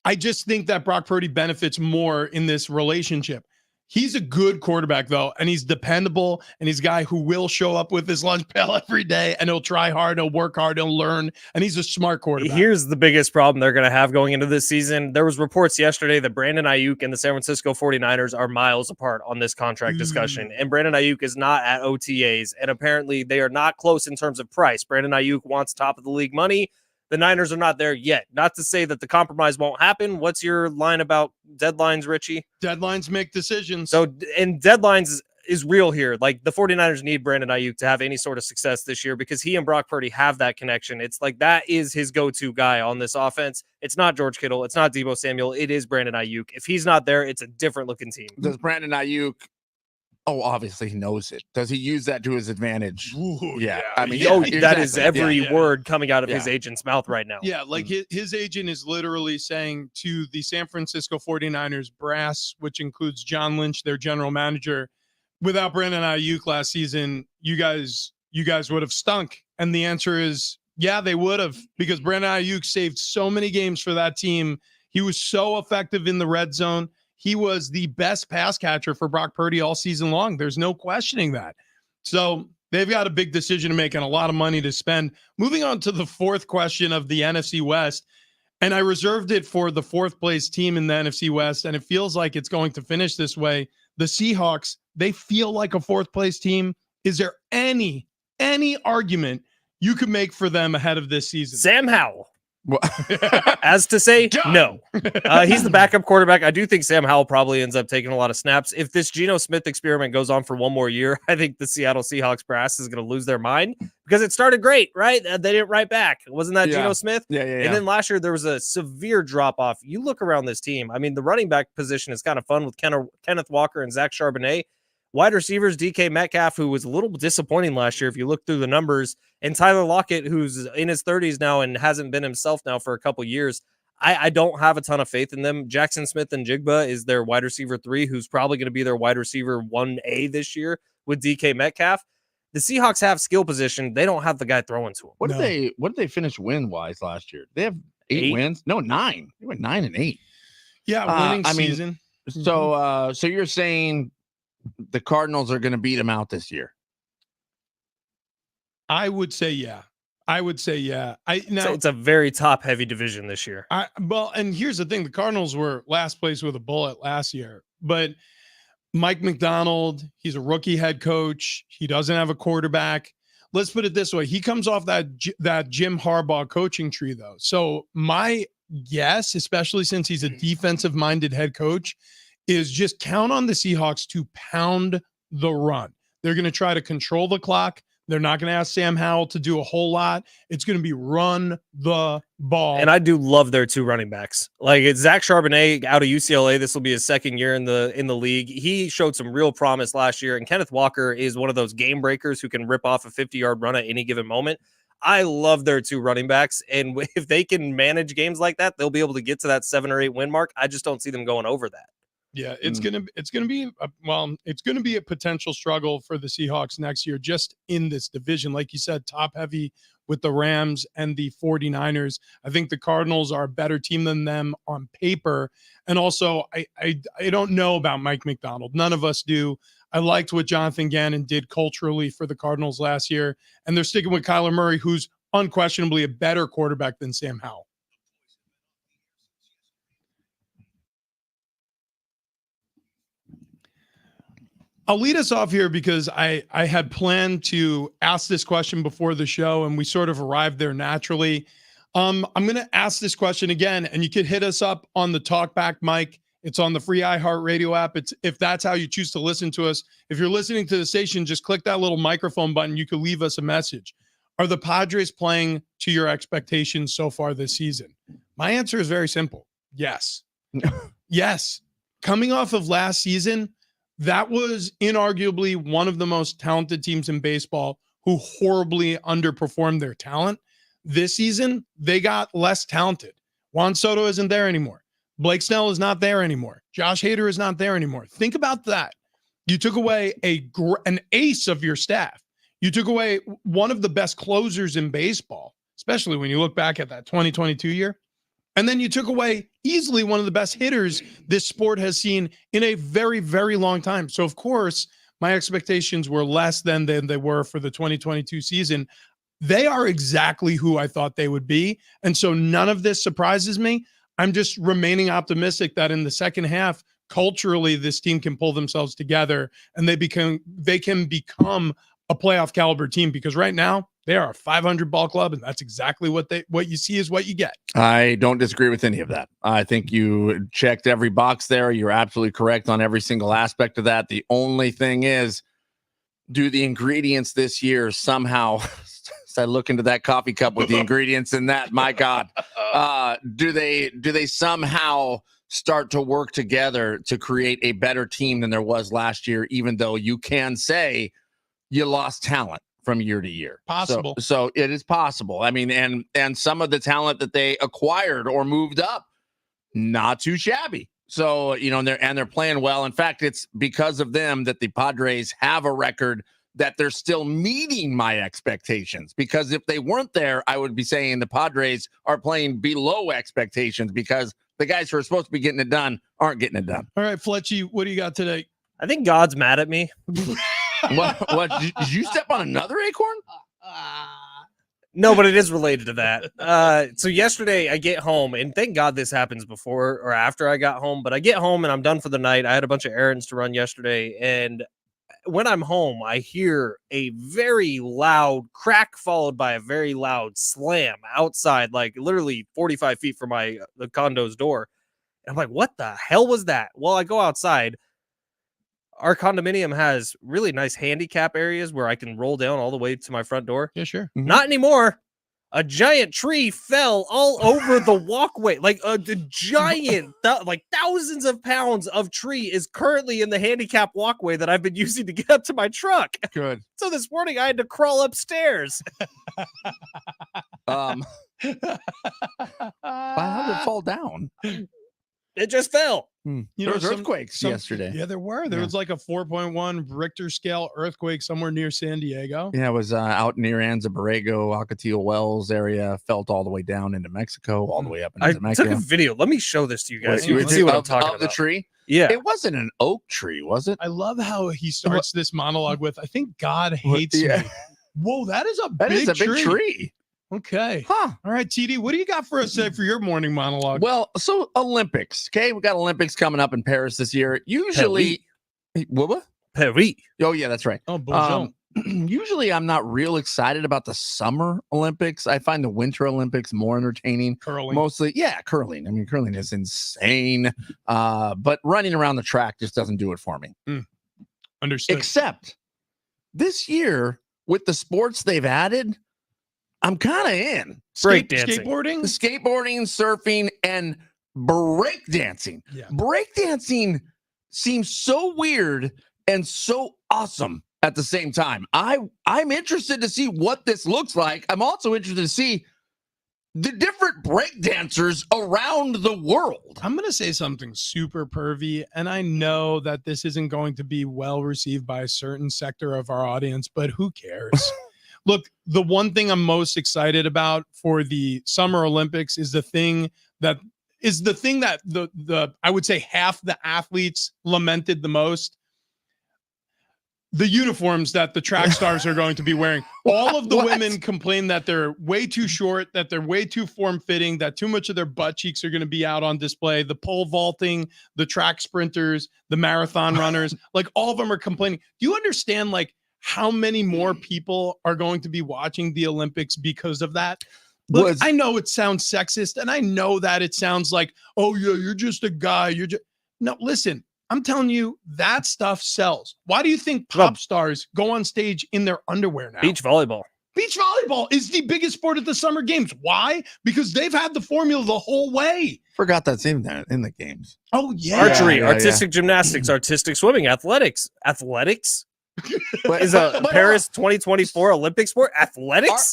I just think that Brock Purdy benefits more in this relationship. He's a good quarterback, though, and he's dependable, and he's a guy who will show up with his lunch pail every day, and he'll try hard, he'll work hard, he'll learn, and he's a smart quarterback. Here's the biggest problem they're going to have going into this season. There was reports yesterday that Brandon Ayuk and the San Francisco 49ers are miles apart on this contract discussion, and Brandon Ayuk is not at OTAs, and apparently they are not close in terms of price. Brandon Ayuk wants top-of-the-league money. The Niners are not there yet. Not to say that the compromise won't happen. What's your line about deadlines, Richie? Deadlines make decisions. So, and deadlines is real here. Like the 49ers need Brandon Ayuk to have any sort of success this year because he and Brock Purdy have that connection. It's like that is his go-to guy on this offense. It's not George Kittle. It's not Deebo Samuel. It is Brandon Ayuk. If he's not there, it's a different looking team. Does Brandon Ayuk... Oh, obviously he knows it. Does he use that to his advantage? Ooh, yeah. I mean, exactly. That is every word coming out of his agent's mouth right now. Yeah, like his agent is literally saying to the San Francisco 49ers brass, which includes John Lynch, their general manager, without Brandon Ayuk last season, you guys would have stunk. And the answer is, yeah, they would have, because Brandon Ayuk saved so many games for that team. He was so effective in the red zone. He was the best pass catcher for Brock Purdy all season long. There's no questioning that. So they've got a big decision to make and a lot of money to spend. Moving on to the 4th question of the NFC West, and I reserved it for the 4th place team in the NFC West, and it feels like it's going to finish this way. The Seahawks, they feel like a 4th place team. Is there any argument you could make for them ahead of this season? Sam Howell. As to say, no. He's the backup quarterback. I do think Sam Howell probably ends up taking a lot of snaps. If this Geno Smith experiment goes on for one more year, I think the Seattle Seahawks brass is going to lose their mind because it started great, right? They didn't write back. Wasn't that Geno Smith? Yeah. And then last year, there was a severe drop-off. You look around this team. I mean, the running back position is kind of fun with Kenneth Walker and Zach Charbonnet. Wide receivers, DK Metcalf, who was a little disappointing last year if you look through the numbers, and Tyler Lockett, who's in his 30s now and hasn't been himself now for a couple years. I don't have a ton of faith in them. Jackson Smith and Jigba is their wide receiver 3, who's probably going to be their wide receiver 1A this year with DK Metcalf. The Seahawks have skill position. They don't have the guy throwing to them. What did they finish win-wise last year? They have 8 8? wins? No, 9. They went 9-8. Yeah, winning I mean, season. So you're saying the Cardinals are going to beat them out this year? I would say yeah. It's a very top-heavy division this year. And here's the thing: the Cardinals were last place with a bullet last year, but Mike McDonald, he's a rookie head coach. He doesn't have a quarterback. Let's put it this way: he comes off that Jim Harbaugh coaching tree, though. So my guess, especially since he's a defensive-minded head coach, is just count on the Seahawks to pound the run. They're going to try to control the clock. They're not going to ask Sam Howell to do a whole lot. It's going to be run the ball. And I do love their 2 running backs. Like, it's Zach Charbonnet out of UCLA. This will be his second year in the league. He showed some real promise last year. And Kenneth Walker is one of those game breakers who can rip off a 50-yard run at any given moment. I love their 2 running backs. And if they can manage games like that, they'll be able to get to that 7 or 8 win mark. I just don't see them going over that. Yeah, it's gonna be a potential struggle for the Seahawks next year, just in this division. Like you said, top heavy with the Rams and the 49ers. I think the Cardinals are a better team than them on paper. And also, I don't know about Mike McDonald. None of us do. I liked what Jonathan Gannon did culturally for the Cardinals last year, and they're sticking with Kyler Murray, who's unquestionably a better quarterback than Sam Howell. I'll lead us off here because I had planned to ask this question before the show, and we sort of arrived there naturally. I'm going to ask this question again, and you could hit us up on the Talkback mic. It's on the free iHeartRadio app. It's if that's how you choose to listen to us. If you're listening to the station, just click that little microphone button. You could leave us a message. Are the Padres playing to your expectations so far this season? My answer is very simple. Yes. Yes. Coming off of last season, that was inarguably one of the most talented teams in baseball who horribly underperformed their talent. This season, they got less talented. Juan Soto isn't there anymore. Blake Snell is not there anymore. Josh Hader is not there anymore. Think about that. You took away an ace of your staff. You took away one of the best closers in baseball, especially when you look back at that 2022 year. And then you took away easily one of the best hitters this sport has seen in a very, very long time. So, of course, my expectations were less than they were for the 2022 season. They are exactly who I thought they would be. And so none of this surprises me. I'm just remaining optimistic that in the second half, culturally, this team can pull themselves together and they can become a playoff caliber team, because right now they are a 500 ball club, and that's exactly what you see is what you get. I don't disagree with any of that. I think you checked every box there. You're absolutely correct on every single aspect of that. The only thing is, do the ingredients this year somehow, as I look into that coffee cup with the ingredients in that, my God, do they somehow start to work together to create a better team than there was last year, even though you can say you lost talent from year to year? Possible. So it is possible. I mean, and some of the talent that they acquired or moved up, not too shabby. So, they're playing well. In fact, it's because of them that the Padres have a record that they're still meeting my expectations. Because if they weren't there, I would be saying the Padres are playing below expectations because the guys who are supposed to be getting it done aren't getting it done. All right, Fletchy, what do you got today? I think God's mad at me. What did you step on another acorn? No, but it is related to that. So yesterday I get home, and thank God this happens before or after I got home, but I get home and I'm done for the night. I had a bunch of errands to run yesterday, and when I'm home, I hear a very loud crack followed by a very loud slam outside, like literally 45 feet from the condo's door. And I'm like, what the hell was that? Well, I go outside. Our condominium has really nice handicap areas where I can roll down all the way to my front door. Yeah, sure. Mm-hmm. Not anymore. A giant tree fell all over the walkway. Like the giant, like thousands of pounds of tree is currently in the handicap walkway that I've been using to get up to my truck. Good. So this morning I had to crawl upstairs. How did it fall down? It just fell. You There know, was earthquakes yesterday. Yeah, there were. There Yeah. was like a 4.1 Richter scale earthquake somewhere near San Diego. Yeah, it was out near Anza Borrego, Ocotillo Wells area, felt all the way down into Mexico, all the way up into I Mexico. took a video. Let me show this to you guys. Wait, You can see what I'm talking of about. the tree. Yeah. It wasn't an oak tree, was it? I love how he starts this monologue with, I think God hates Yeah. me. Whoa, that is a That big is a big tree. Okay. Huh. All right, TD, what do you got for us for your morning monologue? Well, so Olympics. Okay, we got Olympics coming up in Paris this year. Usually, what? Paris. Oh yeah, that's right. Oh, bonjour. Usually, I'm not real excited about the Summer Olympics. I find the Winter Olympics more entertaining. Curling. Mostly, yeah, curling. I mean, curling is insane. But running around the track just doesn't do it for me. Understood. Except this year, with the sports they've added, I'm kind of in. Breakdancing. Skateboarding? Skateboarding, surfing, and breakdancing. Yeah. Breakdancing seems so weird and so awesome at the same time. I'm interested to see what this looks like. I'm also interested to see the different breakdancers around the world. I'm going to say something super pervy, and I know that this isn't going to be well received by a certain sector of our audience, but who cares? Look, the one thing I'm most excited about for the Summer Olympics is the thing that the I would say half the athletes lamented the most. The uniforms that the track stars are going to be wearing. All of the women complain that they're way too short, that they're way too form-fitting, that too much of their butt cheeks are going to be out on display. The pole vaulting, the track sprinters, the marathon runners, like all of them are complaining. Do you understand like how many more people are going to be watching the Olympics because of that? Look, I know it sounds sexist, and I know that it sounds like, oh yeah, you're just a guy. No, listen. I'm telling you, that stuff sells. Why do you think pop stars go on stage in their underwear now? Beach volleyball. Beach volleyball is the biggest sport at the Summer Games. Why? Because they've had the formula the whole way. Forgot that's in the games. Oh, yeah. Archery, artistic gymnastics, artistic swimming, athletics. Athletics? Is a Paris 2024 Olympic sport? Athletics?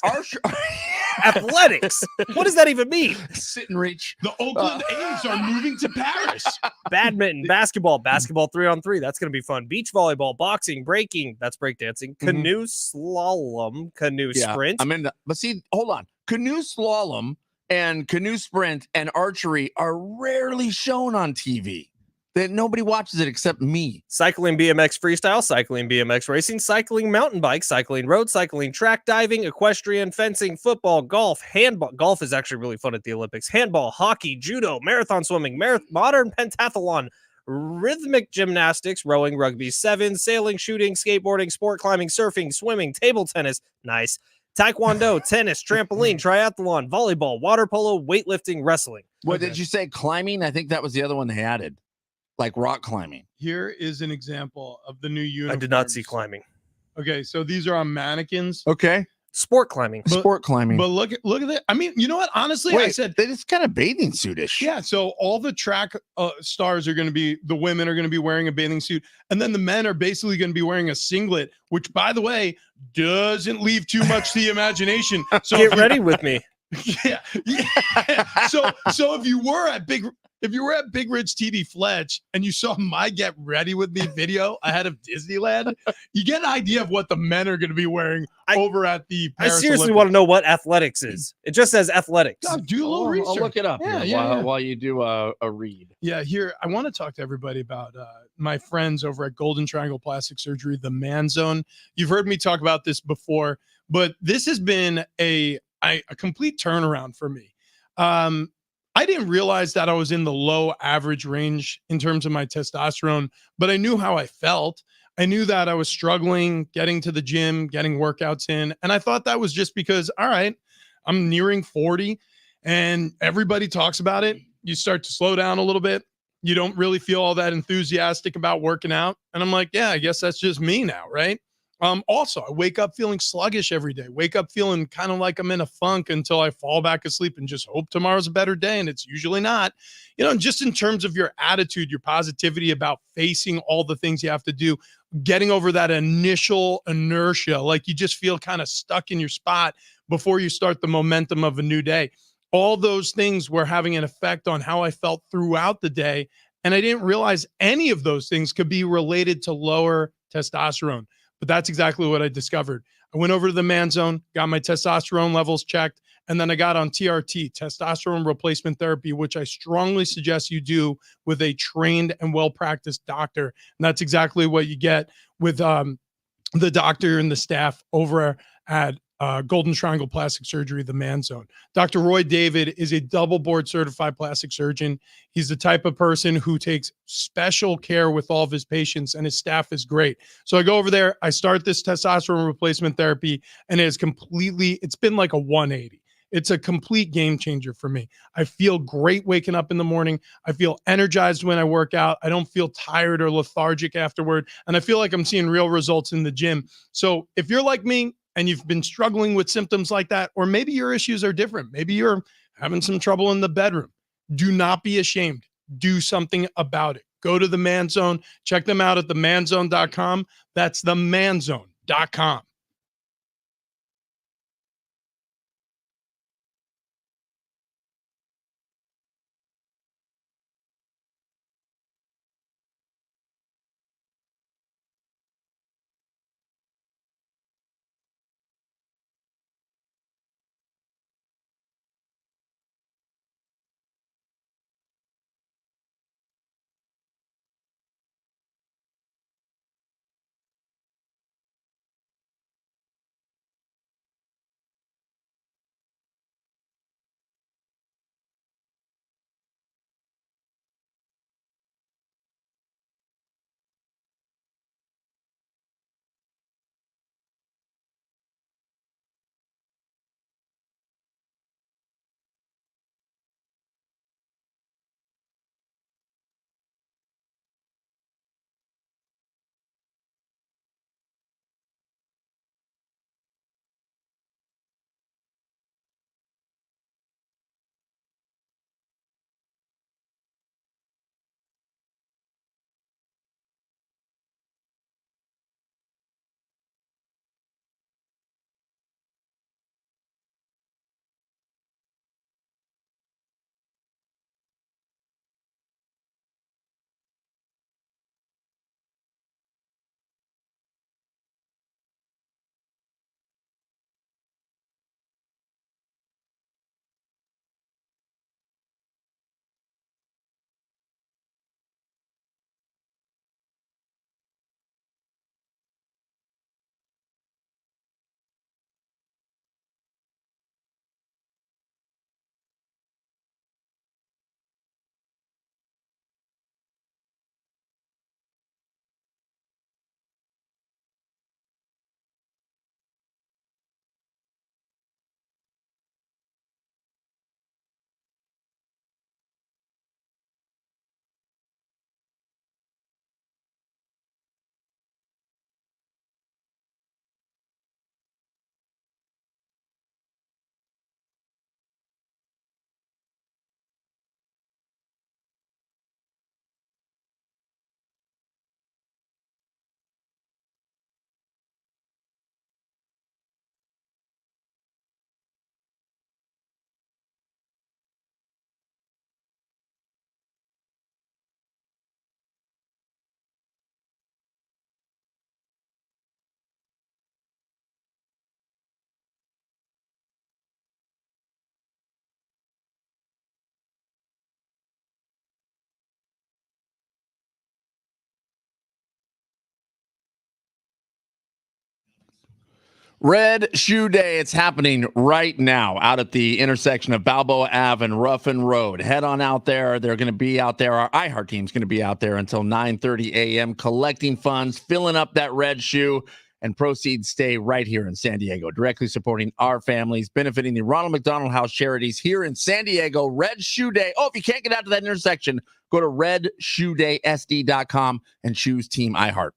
Athletics. What does that even mean? Sit and reach. The Oakland A's are moving to Paris. Badminton, basketball 3-on-3. That's going to be fun. Beach volleyball, boxing, breaking. That's breakdancing. Canoe slalom, canoe sprint. I'm in. But see, hold on. Canoe slalom and canoe sprint and archery are rarely shown on TV. That nobody watches it except me. Cycling, BMX freestyle, cycling, BMX racing, cycling, mountain bike, cycling, road cycling, track diving, equestrian, fencing, football, golf, handball. Golf is actually really fun at the Olympics. Handball, hockey, judo, marathon swimming, modern pentathlon, rhythmic gymnastics, rowing, rugby, sevens, sailing, shooting, skateboarding, sport climbing, surfing, swimming, table tennis. Nice. Taekwondo, tennis, trampoline, triathlon, volleyball, water polo, weightlifting, wrestling. What did you say? Climbing? I think that was the other one they added. Like rock climbing. Here is an example of the new uniforms. I did not see climbing. Okay, so these are on mannequins. Okay. Sport climbing. Sport climbing. But look at that. I mean, you know what? Honestly, Wait, I said it's kind of bathing suitish. Yeah, so all the track stars are going to be, the women are going to be wearing a bathing suit, and then the men are basically going to be wearing a singlet, which, by the way, doesn't leave too much to the imagination. So get ready with me. Yeah. So if you were at Big Ridge TD Fletch and you saw my Get Ready With Me video ahead of Disneyland, you get an idea of what the men are going to be wearing over at the Paris I seriously Olympics. want to know what athletics is. It just says athletics. Do a little research. I'll look it up while you do a read. Yeah, here, I want to talk to everybody about my friends over at Golden Triangle Plastic Surgery, the Man Zone. You've heard me talk about this before, but this has been a complete turnaround for me. I didn't realize that I was in the low average range in terms of my testosterone, but I knew how I felt. I knew that I was struggling getting to the gym, getting workouts in. And I thought that was just because, all right, I'm nearing 40 and everybody talks about it. You start to slow down a little bit. You don't really feel all that enthusiastic about working out. And I'm like, yeah, I guess that's just me now, right? Also, I wake up feeling sluggish every day, wake up feeling kind of like I'm in a funk until I fall back asleep and just hope tomorrow's a better day. And it's usually not, just in terms of your attitude, your positivity about facing all the things you have to do, getting over that initial inertia, like you just feel kind of stuck in your spot before you start the momentum of a new day. all those things were having an effect on how I felt throughout the day. And I didn't realize any of those things could be related to lower testosterone. But that's exactly what I discovered. I went over to the Man Zone, got my testosterone levels checked, and then I got on TRT, testosterone replacement therapy, which I strongly suggest you do with a trained and well-practiced doctor. And that's exactly what you get with the doctor and the staff over at Golden Triangle Plastic Surgery, the Man Zone. Dr. Roy David is a double board certified plastic surgeon. He's the type of person who takes special care with all of his patients, and his staff is great. So I go over there, I start this testosterone replacement therapy, and it's been like a 180. It's a complete game changer for me. I feel great waking up in the morning. I feel energized when I work out. I don't feel tired or lethargic afterward. And I feel like I'm seeing real results in the gym. So if you're like me and you've been struggling with symptoms like that, or maybe your issues are different, maybe you're having some trouble in the bedroom, do not be ashamed. Do something about it. Go to the Man Zone. Check them out at themanzone.com. That's themanzone.com. Red Shoe Day. It's happening right now out at the intersection of Balboa Ave and Ruffin Road. Head on out there. They're going to be out there. Our iHeart team's going to be out there until 9:30 a.m. collecting funds, filling up that red shoe, and proceeds stay right here in San Diego, directly supporting our families, benefiting the Ronald McDonald House Charities here in San Diego. Red Shoe Day. Oh, if you can't get out to that intersection, go to redshoedaysd.com and choose Team iHeart.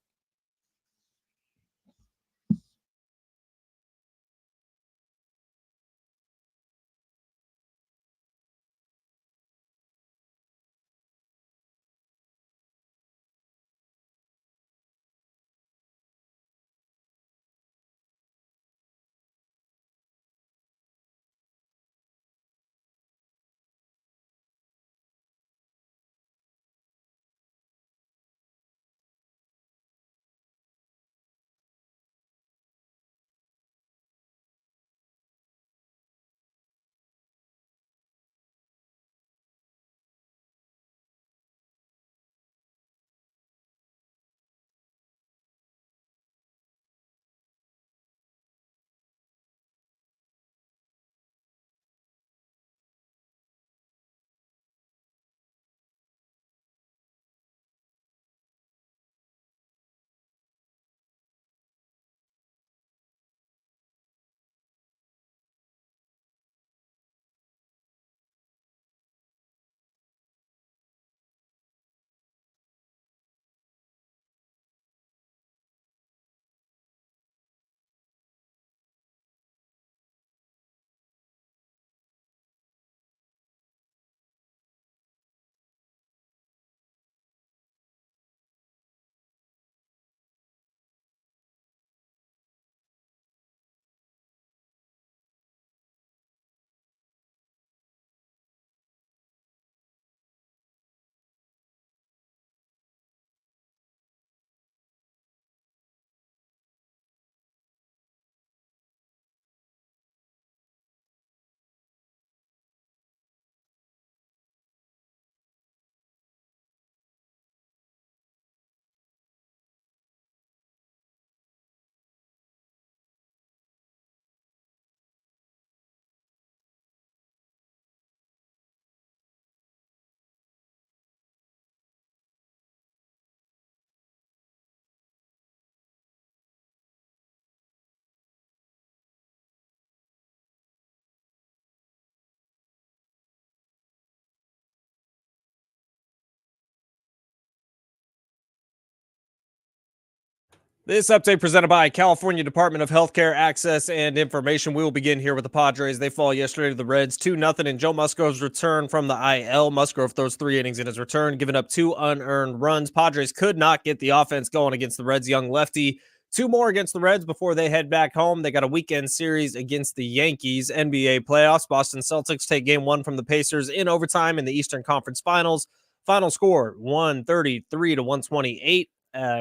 This update presented by California Department of Healthcare Access and Information. We will begin here with the Padres. They fall yesterday to the Reds 2-0 in Joe Musgrove's return from the IL. Musgrove throws 3 innings in his return, giving up 2 unearned runs. Padres could not get the offense going against the Reds' young lefty. 2 more against the Reds before they head back home. They got a weekend series against the Yankees. NBA playoffs. Boston Celtics take game 1 from the Pacers in overtime in the Eastern Conference Finals. Final score 133-128.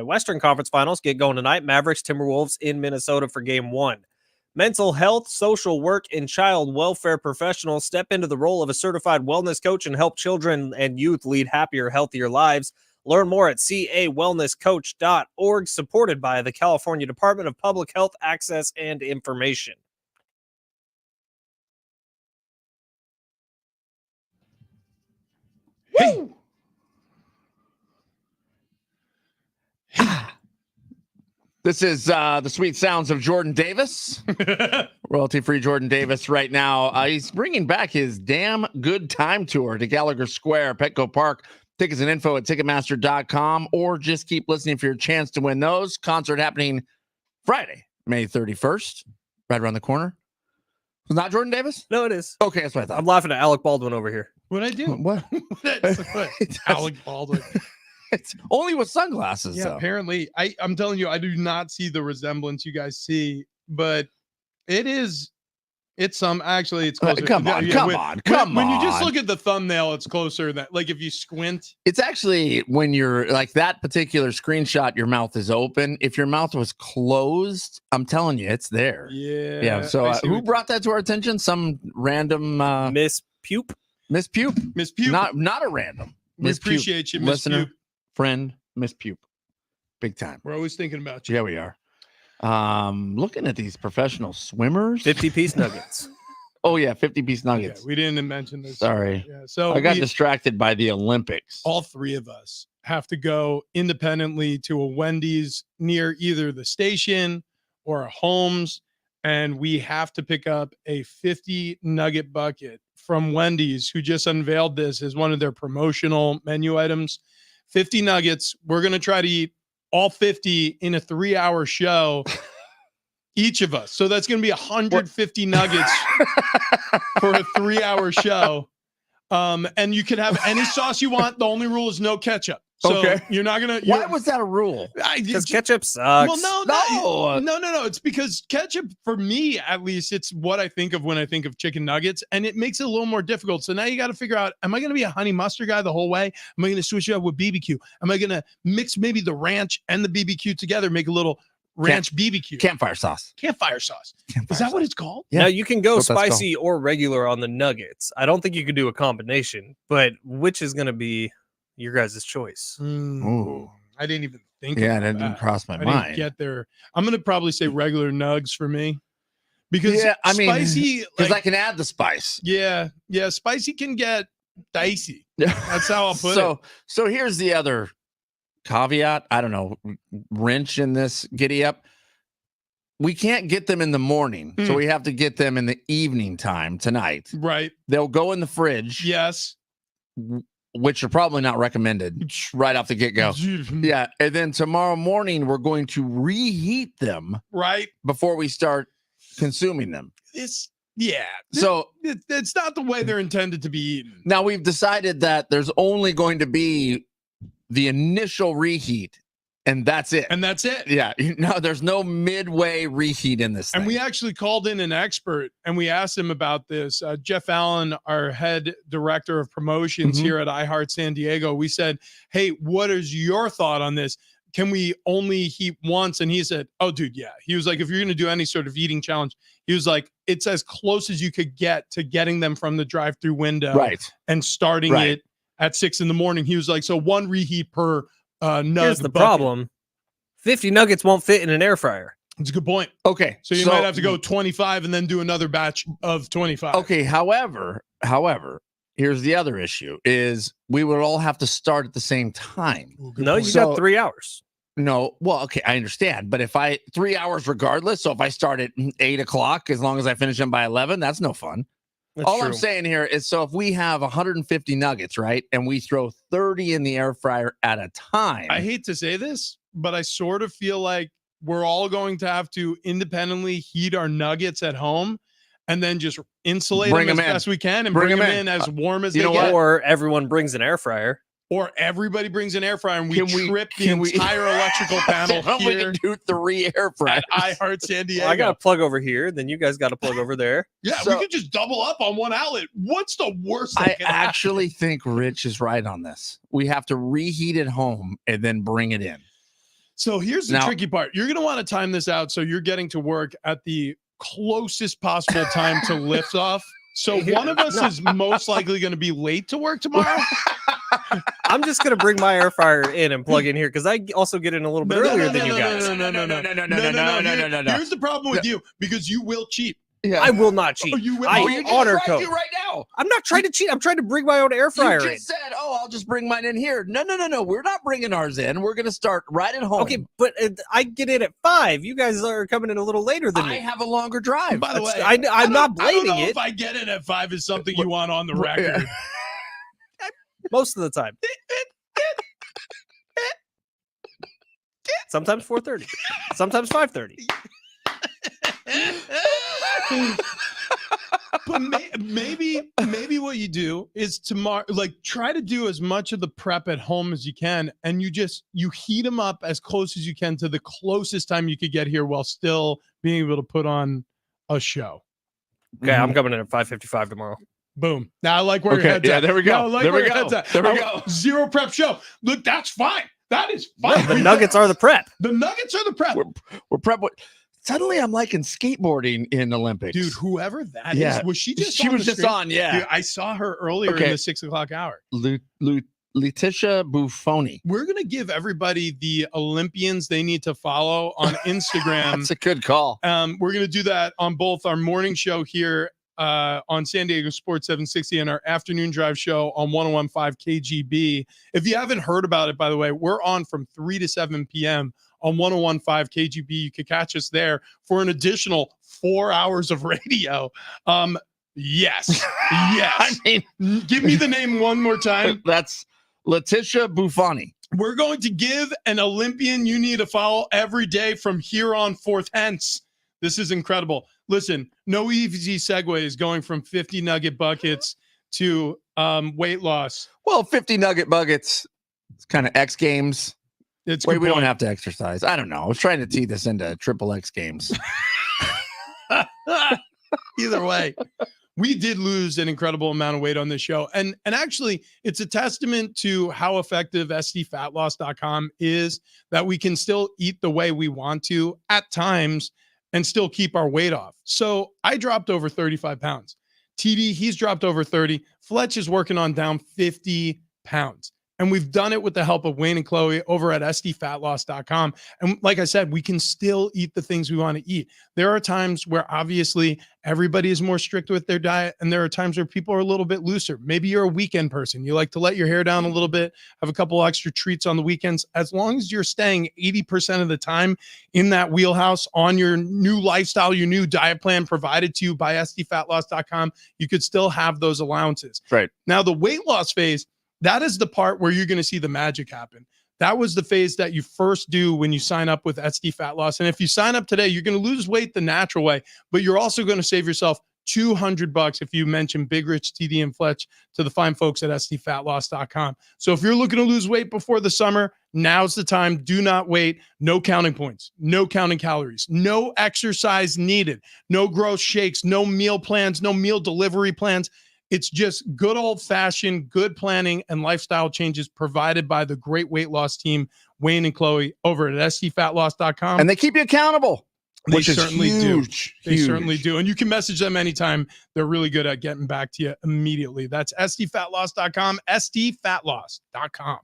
Western Conference Finals get going tonight. Mavericks, Timberwolves in Minnesota for game 1. Mental health, social work, and child welfare professionals step into the role of a certified wellness coach and help children and youth lead happier, healthier lives. Learn more at cawellnesscoach.org, supported by the California Department of Public Health Access and Information. Hey. This is the sweet sounds of Jordan Davis. Royalty-free Jordan Davis right now. He's bringing back his Damn Good Time Tour to Gallagher Square, Petco Park. Tickets and info at Ticketmaster.com, or just keep listening for your chance to win those. Concert happening Friday, May 31st, right around the corner. Was not Jordan Davis? No, it is. Okay, that's what I thought. I'm laughing at Alec Baldwin over here. What'd I do? What? What? Alec Baldwin. It's only with sunglasses. Yeah, though. apparently. I'm telling you, I do not see the resemblance you guys see, but it's actually it's closer. Come on. When you just look at the thumbnail, it's closer than, like, if you squint. It's actually when you're like that particular screenshot, your mouth is open. If your mouth was closed, I'm telling you, it's there. Yeah. Yeah. So who brought that to our attention? Some random Miss Pupe. Miss Pupe. Miss Pupe. Not a random. We appreciate you, Miss listener, Pupe. friend, Miss Pupe. Big time. We're always thinking about you. Yeah, we are. Looking at these professional swimmers. 50-piece nuggets. Oh yeah, 50-piece nuggets. Okay, we didn't mention this. Sorry. Yeah, so I got distracted by the Olympics. all 3 of us have to go independently to a Wendy's near either the station or our homes, and we have to pick up a 50 nugget bucket from Wendy's, who just unveiled this as one of their promotional menu items. 50 nuggets. We're going to try to eat all 50 in a 3-hour show, each of us. So that's going to be 150 nuggets for a 3-hour show. And you can have any sauce you want. The only rule is no ketchup. So Okay. you're not going to. Why was that a rule? Because ketchup sucks. Well, no. It's because ketchup, for me at least, it's what I think of when I think of chicken nuggets, and it makes it a little more difficult. So now you got to figure out: am I going to be a honey mustard guy the whole way? Am I going to switch it up with BBQ? Am I going to mix maybe the ranch and the BBQ together, make a little ranch BBQ? Campfire sauce. Campfire sauce. Campfire Is that sauce. what it's called? Yeah. Now, you can go That's what that's spicy or regular on the nuggets. I don't think you could do a combination, but which is going to be your guys' choice? Ooh. I didn't even think Yeah, about that didn't cross my I mind. didn't get there. I'm going to probably say regular nugs for me. Because Yeah, I mean, spicy, because like, I can add the spice. yeah, spicy can get dicey. That's how I'll put it. So here's the other caveat. I don't know, wrench in this giddy up. We can't get them in the morning, so we have to get them in the evening time tonight. Right. They'll go in the fridge, Yes. which are probably not recommended right off the get-go. Yeah, and then tomorrow morning we're going to reheat them Right. before we start consuming them. So It's not the way they're intended to be eaten. now we've decided that there's only going to be the initial reheat, and that's it. And that's it. Yeah, no, there's no midway reheat in this thing. And we actually called in an expert and we asked him about this. Jeff Allen, our head director of promotions here at iHeart San Diego, we said, hey, what is your thought on this? Can we only heat once? And he said, oh, dude, yeah. He was like, if you're going to do any sort of eating challenge, he was like, it's as close as you could get to getting them from the drive-through window and starting it at 6 a.m. He was like, so one reheat per nug. Here's the bucket. problem. 50 nuggets won't fit in an air fryer. It's a good point. Okay. So you might have to go 25 and then do another batch of 25. Okay. However, here's the other issue is we would all have to start at the same time. Ooh, good No, point. you got 3 hours. No, well, okay, I understand. But if 3 hours regardless, so if I start at 8 o'clock, as long as I finish them by 11, that's no fun. That's All true. I'm saying here is, so if we have 150 nuggets, right, and we throw 30 in the air fryer at a time. I hate to say this, but I sort of feel like we're all going to have to independently heat our nuggets at home and then just insulate Bring them as them in. best we can and Bring bring them them in in. as warm as you they know get. what? Or everyone brings an air fryer. Or everybody brings an air fryer and we trip the can we- entire electrical panel Well, we here can do 3 air fryers. at iHeart San Diego. Well, I got a plug over here. Then you guys got a plug over there. Yeah, So- we could just double up on one outlet. What's the worst that I can happen? actually think Rich is right on this. We have to reheat it home and then bring it in. So here's the Now- tricky part. You're going to want to time this out so you're getting to work at the closest possible time to lift off. So one of us is most likely going to be late to work tomorrow. I'm just gonna bring my air fryer in and plug in here because I also get in a little bit earlier than you guys. No. Here's the problem with you because you will cheat. Yeah. I will not cheat. Oh, you will. I Oh, you just honor tried code. to right now. I'm not trying to cheat. I'm trying to bring my own air fryer You in. just said, "Oh, I'll just bring mine in here." No. We're not bringing ours in. We're going to start right at home. Okay, but I get in at 5. You guys are coming in a little later than I me. have a longer drive. By the way, I'm not I don't blaming know it if I get in at 5 is something you want on the record. most of the time. Sometimes 4:30. Sometimes 5:30. But maybe what you do is tomorrow, like try to do as much of the prep at home as you can, and you heat them up as close as you can to the closest time you could get here while still being able to put on a show. Okay, I'm coming in at 5:55 tomorrow. Boom. Now I like where your head's at. there we go. Now I like there where we your go. head's at. There we go. Zero prep show. Look, that's fine. That is fine. The nuggets are the prep. The nuggets are the prep. We're prep. Suddenly, I'm liking skateboarding in Olympics. Dude, whoever that is, Yeah. was she just she on was the just screen? on. Yeah. Dude, I saw her earlier Okay. in the 6 o'clock hour. Letitia Buffoni. We're going to give everybody the Olympians they need to follow on Instagram. That's a good call. We're going to do that on both our morning show here on San Diego Sports 760 and our afternoon drive show on 1015 KGB. If you haven't heard about it, by the way, we're on from 3 to 7 p.m. on 1015 KGB. You could catch us there for an additional 4 hours of radio. Yes. I mean, Give me the name one more time. that's Letitia Buffoni. We're going to give an Olympian you need to follow every day from here on forth. Hence, this is incredible. Listen, no easy segues going from 50 nugget buckets to weight loss. Well, 50 nugget buckets. It's kind of X Games. It's Wait, we don't have to exercise. I don't know. I was trying to tee this into triple X Games. Either way, we did lose an incredible amount of weight on this show. And actually, it's a testament to how effective sdfatloss.com is that we can still eat the way we want to at times and still keep our weight off. So I dropped over 35 pounds. TD, he's dropped over 30. Fletch is working on down 50 pounds. And we've done it with the help of Wayne and Chloe over at sdfatloss.com. And like I said, we can still eat the things we want to eat. There are times where obviously everybody is more strict with their diet. And there are times where people are a little bit looser. Maybe you're a weekend person. You like to let your hair down a little bit, have a couple extra treats on the weekends. As long as you're staying 80% of the time in that wheelhouse on your new lifestyle, your new diet plan provided to you by sdfatloss.com, you could still have those allowances. Right. Now, the weight loss phase, that is the part where you're going to see the magic happen. That was the phase that you first do when you sign up with SD Fat Loss. And if you sign up today, you're going to lose weight the natural way, but you're also going to save yourself $200 if you mention Big Rich, TD, and Fletch to the fine folks at sdfatloss.com. So if you're looking to lose weight before the summer, now's the time. Do not wait. No counting points, no counting calories, no exercise needed, no gross shakes, no meal plans, no meal delivery plans. It's just good old-fashioned, good planning and lifestyle changes provided by the great weight loss team, Wayne and Chloe, over at sdfatloss.com. And they keep you accountable. They Which is certainly huge, do. They huge. certainly do. And you can message them anytime. They're really good at getting back to you immediately. That's sdfatloss.com, sdfatloss.com.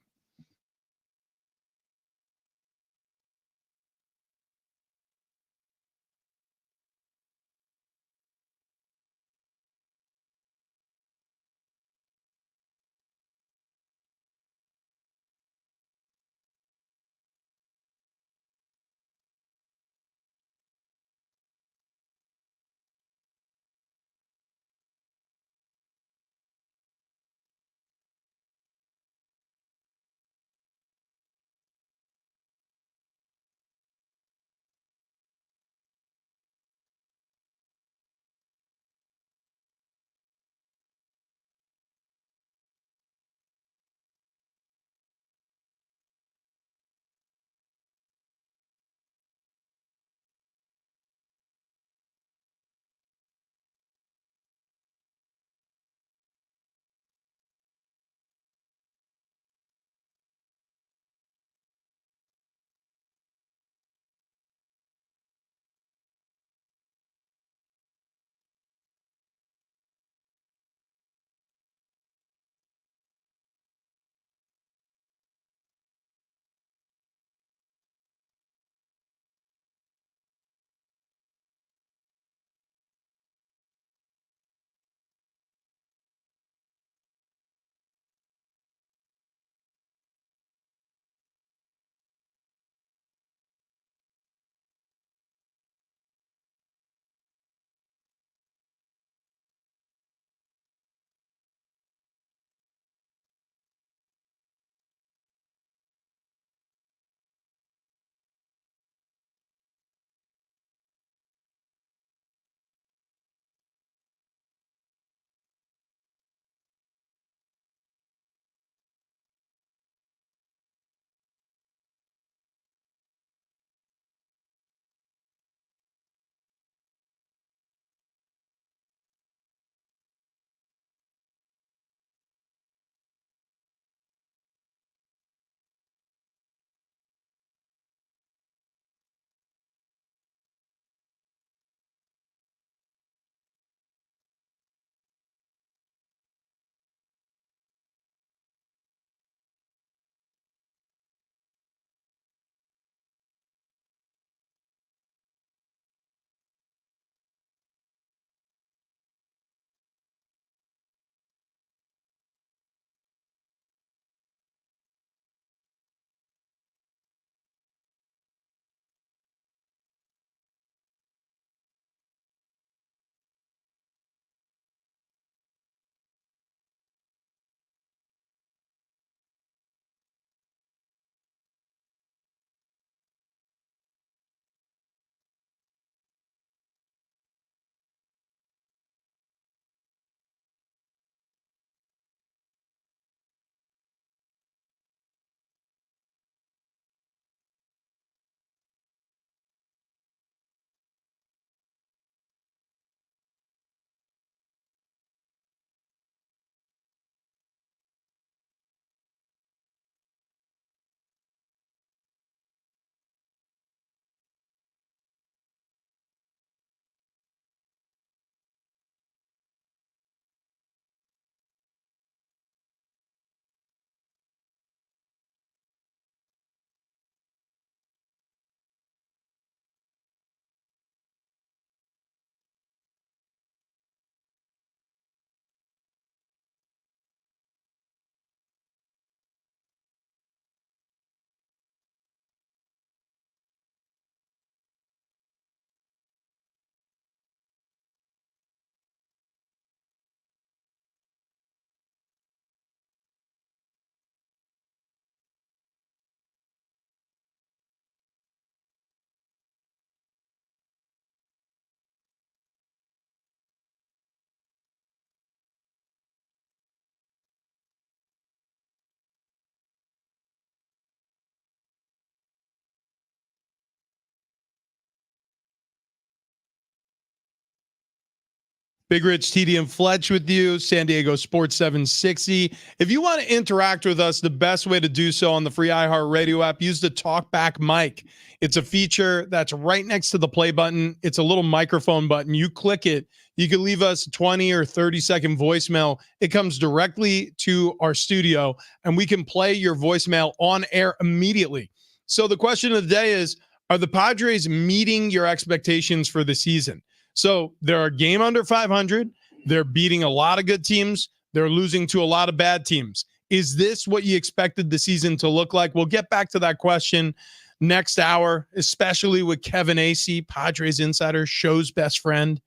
Big Rich, TD, and Fletch with you, San Diego Sports 760. If you want to interact with us, the best way to do so on the free iHeartRadio app, use the TalkBack mic. It's a feature that's right next to the play button. It's a little microphone button. You click it. You can leave us a 20 or 30-second voicemail. It comes directly to our studio, and we can play your voicemail on air immediately. So the question of the day is, are the Padres meeting your expectations for the season? So they're a game under 500. They're beating a lot of good teams. They're losing to a lot of bad teams. Is this what you expected the season to look like? We'll get back to that question next hour, especially with Kevin Acee, Padres insider, show's best friend.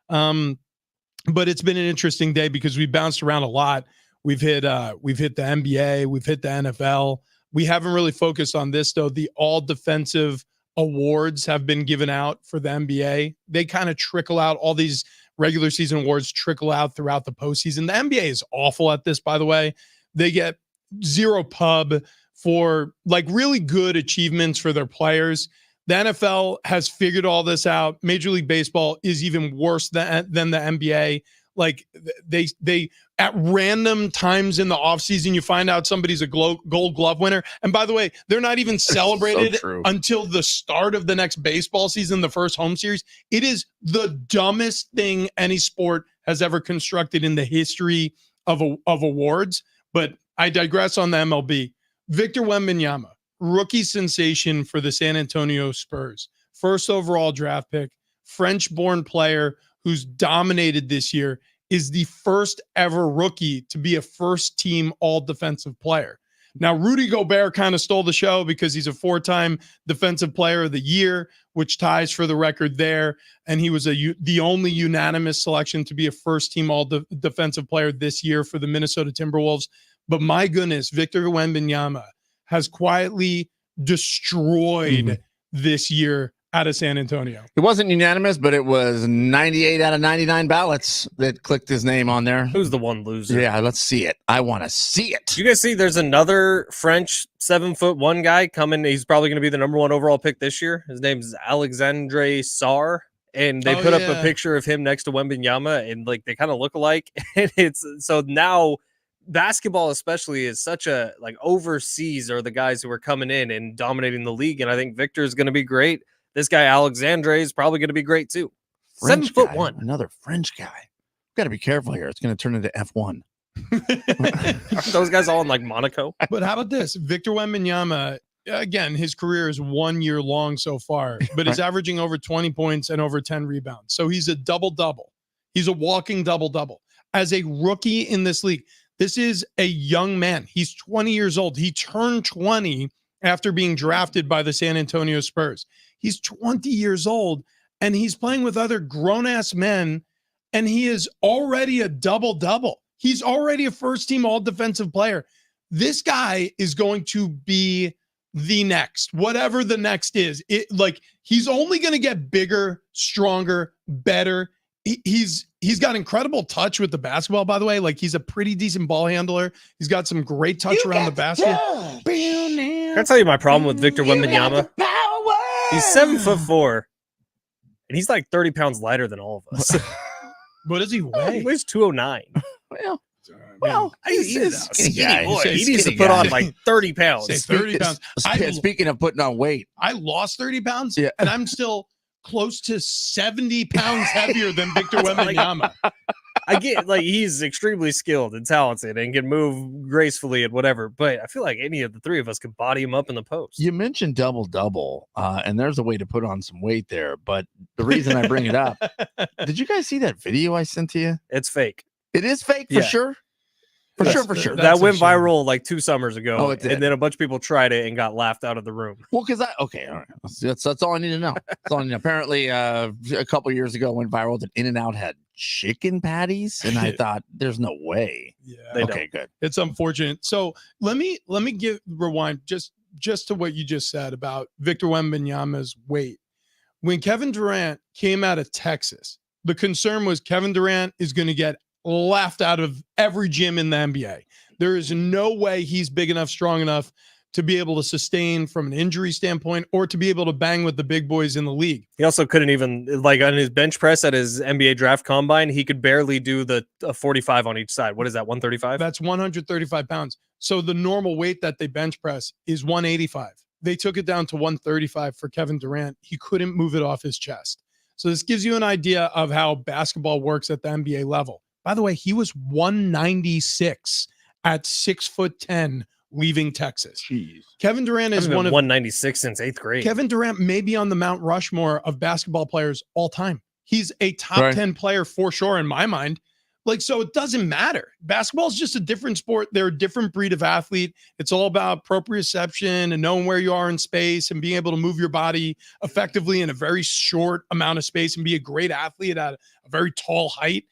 But it's been an interesting day because we bounced around a lot. We've hit the NBA, we've hit the NFL. We haven't really focused on this though. The all defensive awards have been given out for the NBA. They kind of trickle out. All these regular season awards trickle out throughout the postseason. The NBA is awful at this, by the way. They get zero pub for like really good achievements for their players. The NFL has figured all this out. Major League Baseball is even worse than the NBA. Like they at random times in the offseason, you find out somebody's a gold glove winner. And by the way, they're not even celebrated until the start of the next baseball season, the first home series. It is the dumbest thing any sport has ever constructed in the history of awards. But I digress on the MLB. Victor Wembanyama, rookie sensation for the San Antonio Spurs. First overall draft pick, French-born player who's dominated this year, is the first ever rookie to be a first-team all-defensive player. Now, Rudy Gobert kind of stole the show because he's a 4-time Defensive Player of the Year, which ties for the record there, and he was the only unanimous selection to be a first-team all-defensive player this year for the Minnesota Timberwolves. But my goodness, Victor Wembanyama has quietly destroyed this year out of San Antonio. It wasn't unanimous, but it was 98 out of 99 ballots that clicked his name on there. Who's the one loser? Yeah, let's see it. I want to see it. You guys see there's another French 7'1" guy coming. He's probably going to be the number 1 overall pick this year. His name is Alexandre Sarr. And they put up a picture of him next to Wembanyama, and like they kind of look alike. And it's so now basketball especially is such a like overseas are the guys who are coming in and dominating the league. And I think Victor is going to be great. This guy, Alexandre, is probably going to be great, too. French 7'1". Another French guy. Got to be careful here. It's going to turn into F1. Aren't those guys all in, like, Monaco? But how about this? Victor Wembanyama, again, his career is 1 year long so far, but he's averaging over 20 points and over 10 rebounds. So he's a double-double. He's a walking double-double. As a rookie in this league, this is a young man. He's 20 years old. He turned 20 after being drafted by the San Antonio Spurs. He's 20 years old, and he's playing with other grown-ass men, and he is already a double-double. He's already a first-team all-defensive player. This guy is going to be the next, whatever the next is. He's only going to get bigger, stronger, better. He's got incredible touch with the basketball, by the way. Like, he's a pretty decent ball handler. He's got some great touch around the basket. Can I tell you my problem with Victor Wembanyama? He's 7'4", and he's like 30 pounds lighter than all of us. What does he weigh? He weighs 209. Well, he's a skinny boy. He needs to put on like 30 pounds. Say 30 pounds. Speaking of putting on weight, I lost 30 pounds, and I'm still close to 70 pounds heavier than Victor Wembanyama. I get like he's extremely skilled and talented and can move gracefully and whatever, but I feel like any of the three of us could body him up in the post. You mentioned double-double, and there's a way to put on some weight there, but the reason I bring it up, did you guys see that video I sent to you? It's fake. It is fake for sure? For sure. That went viral like 2 summers ago. Oh, it did. And then a bunch of people tried it and got laughed out of the room. Well, because all right. That's all I need to know. That's all I need to know. Apparently, a couple years ago, it went viral that In-N-Out had chicken patties, and I thought, there's no way. Yeah. Okay, good. It's unfortunate. So let me rewind just to what you just said about Victor Wembanyama's weight. When Kevin Durant came out of Texas, the concern was Kevin Durant is going to get laughed out of every gym in the NBA. There is no way he's big enough, strong enough to be able to sustain from an injury standpoint or to be able to bang with the big boys in the league. He also couldn't even, like on his bench press at his NBA draft combine, he could barely do the 45 on each side. What is that, 135? That's 135 pounds. So the normal weight that they bench press is 185. They took it down to 135 for Kevin Durant. He couldn't move it off his chest. So this gives you an idea of how basketball works at the NBA level. By the way, he was 196 at 6'10", leaving Texas. Jeez. Kevin Durant is one of 196 since 8th grade. Kevin Durant may be on the Mount Rushmore of basketball players all time. He's a top 10 player for sure in my mind. Like, so it doesn't matter. Basketball is just a different sport. They're a different breed of athlete. It's all about proprioception and knowing where you are in space and being able to move your body effectively in a very short amount of space and be a great athlete at a very tall height.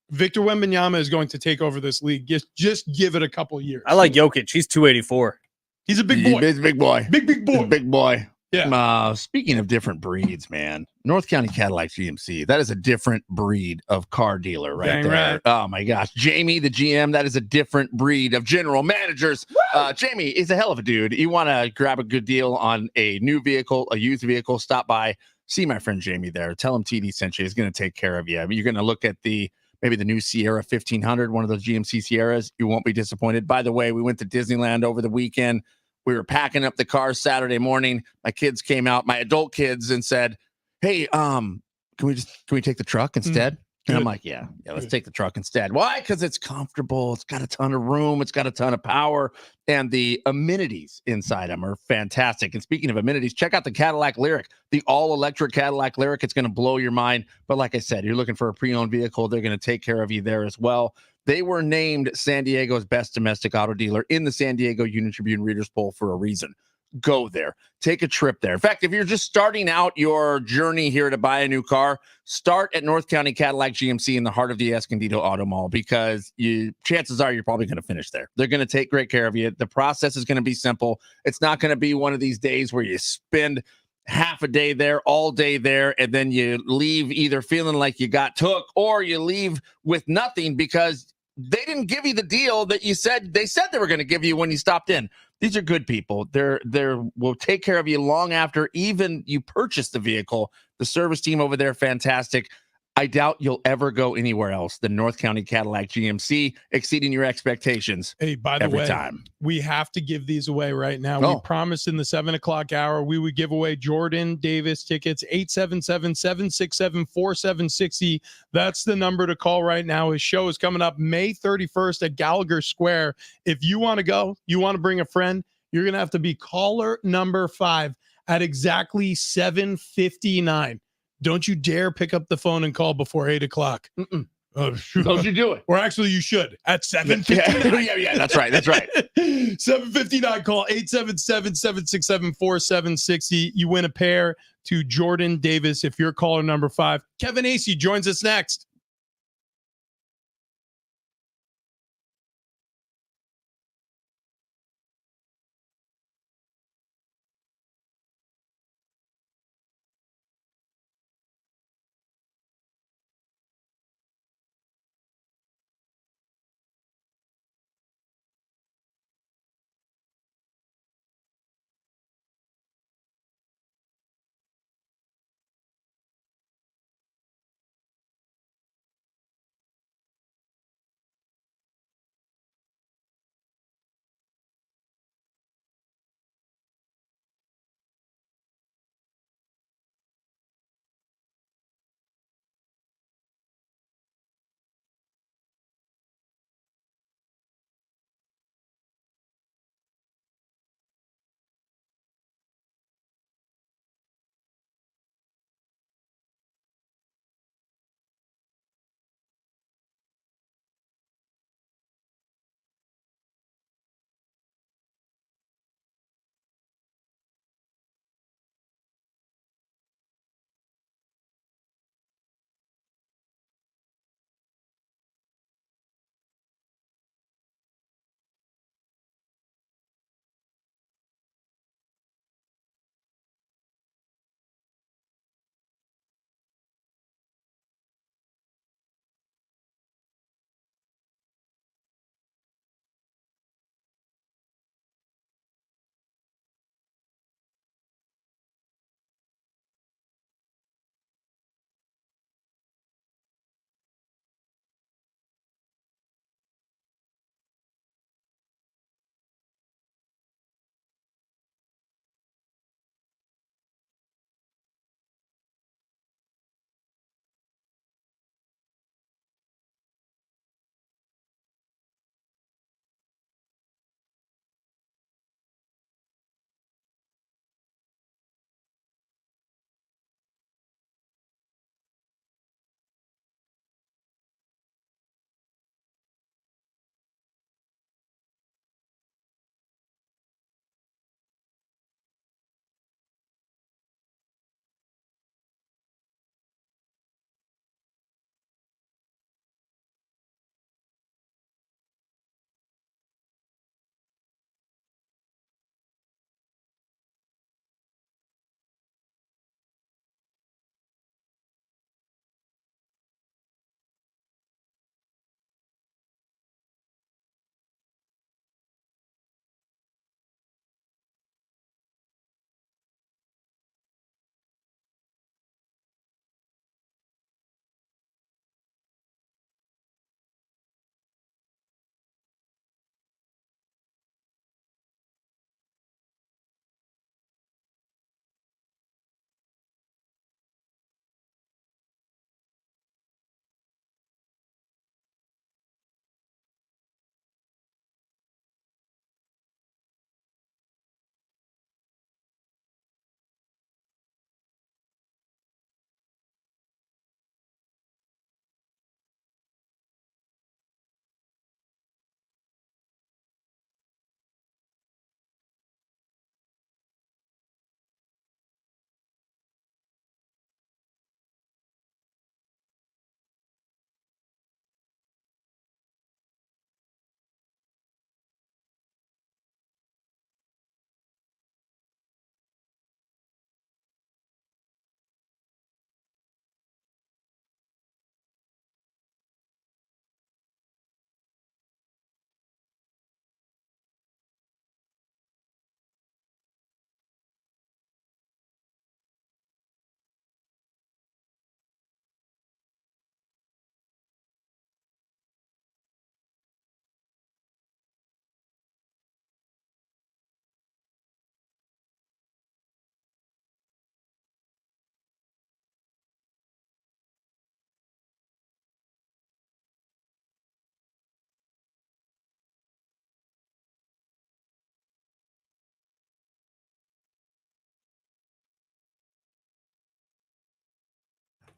Victor Wembanyama is going to take over this league. Just give it a couple of years. I like Jokic. He's 284. He's a big boy. He's a big boy. Big boy. He's a big boy. Yeah. Speaking of different breeds, man, North County Cadillac GMC, that is a different breed of car dealer right Dang there. right. Oh my gosh. Jamie, the GM, that is a different breed of general managers. Jamie is a hell of a dude. You want to grab a good deal on a new vehicle, a used vehicle, stop by, see my friend Jamie there. Tell him TD sent you. He's going to take care of you. I mean, you're going to look at maybe the new Sierra 1500, one of those GMC Sierras. You won't be disappointed. By the way, we went to Disneyland over the weekend. We were packing up the car Saturday morning. My kids came out, my adult kids, and said, "Hey, can we take the truck instead?" And I'm like, yeah, let's take the truck instead. Why? Because it's comfortable. It's got a ton of room. It's got a ton of power. And the amenities inside them are fantastic. And speaking of amenities, check out the Cadillac Lyric, the all-electric Cadillac Lyric. It's going to blow your mind. But like I said, you're looking for a pre-owned vehicle. They're going to take care of you there as well. They were named San Diego's best domestic auto dealer in the San Diego Union-Tribune Readers Poll for a reason. Go there. Take a trip there. In fact, if you're just starting out your journey here to buy a new car, start at North County Cadillac GMC in the heart of the Escondido Auto Mall, because chances are you're probably going to finish there. They're going to take great care of you. The process is going to be simple. It's not going to be one of these days where you spend half a day there, all day there, and then you leave either feeling like you got took or you leave with nothing because they didn't give you the deal that they said they were going to give you when you stopped in. These are good people. They will take care of you long after even you purchase the vehicle. The service team over there, fantastic. I doubt you'll ever go anywhere else than North County Cadillac GMC, exceeding your expectations. Hey, by the way, we have to give these away right now. We promised in the 7 o'clock hour we would give away Jordan Davis tickets, 877-767-4760. That's the number to call right now. His show is coming up May 31st at Gallagher Square. If you want to go, you want to bring a friend, you're going to have to be caller number 5 at exactly 7:59. Don't you dare pick up the phone and call before 8 o'clock. Don't you do it. Or actually, you should at 7:59. Yeah, that's right. 7:59, call 877-767-4760. You win a pair to Jordan Davis if you're caller number 5. Kevin Acey joins us next.